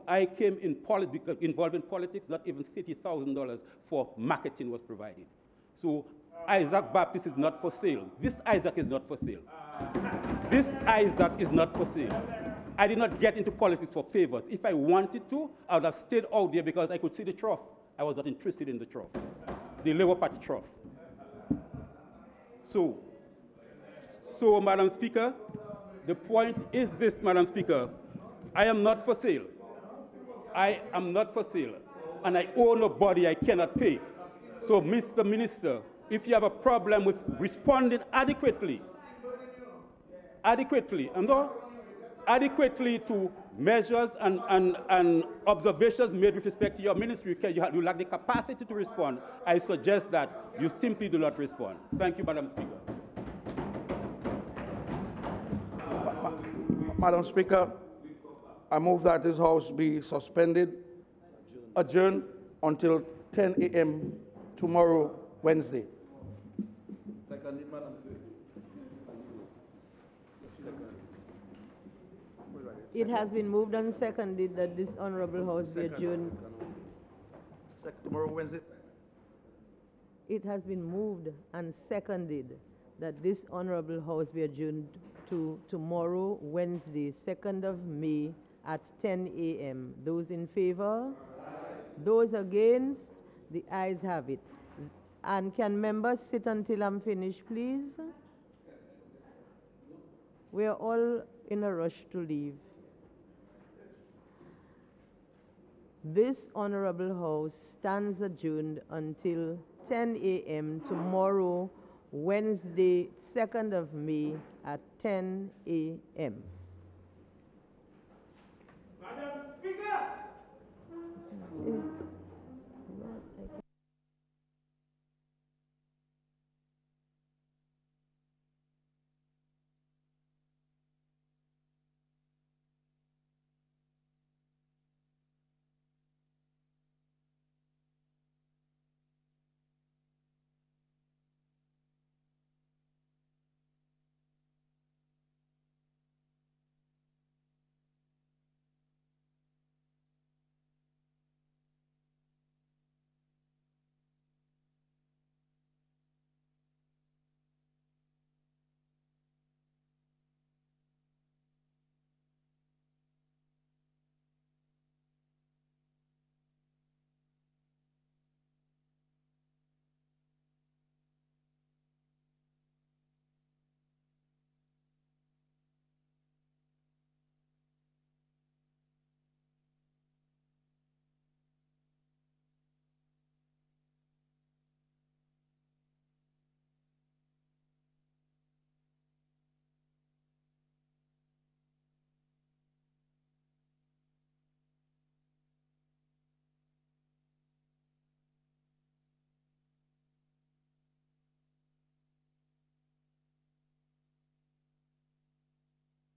I came involved in politics, not even $30,000 for marketing was provided. So Isaac Baptist is not for sale. This Isaac is not for sale. This Isaac is not for sale. I did not get into politics for favors. If I wanted to, I would have stayed out there because I could see the trough. I was not interested in the trough, the Labour Party trough. So, Madam Speaker, the point is this, Madam Speaker. I am not for sale. I am not for sale. And I owe nobody, I cannot pay. So, Mr. Minister, if you have a problem with responding adequately to measures and observations made with respect to your ministry, you lack the capacity to respond, I suggest that you simply do not respond. Thank you, Madam Speaker. Madam Speaker, I move that this House be suspended, adjourned until 10 a.m. tomorrow, Wednesday. Seconded, Madam Speaker. It has been moved and seconded that this honorable House be adjourned. Tomorrow, Wednesday. It has been moved and seconded that this honorable House be adjourned to tomorrow, Wednesday, 2nd of May, at 10 a.m. Those in favor? Those against? The ayes have it. And can members sit until I'm finished, please? We are all in a rush to leave. This Honorable House stands adjourned until 10 a.m. tomorrow, Wednesday, 2nd of May at 10 a.m.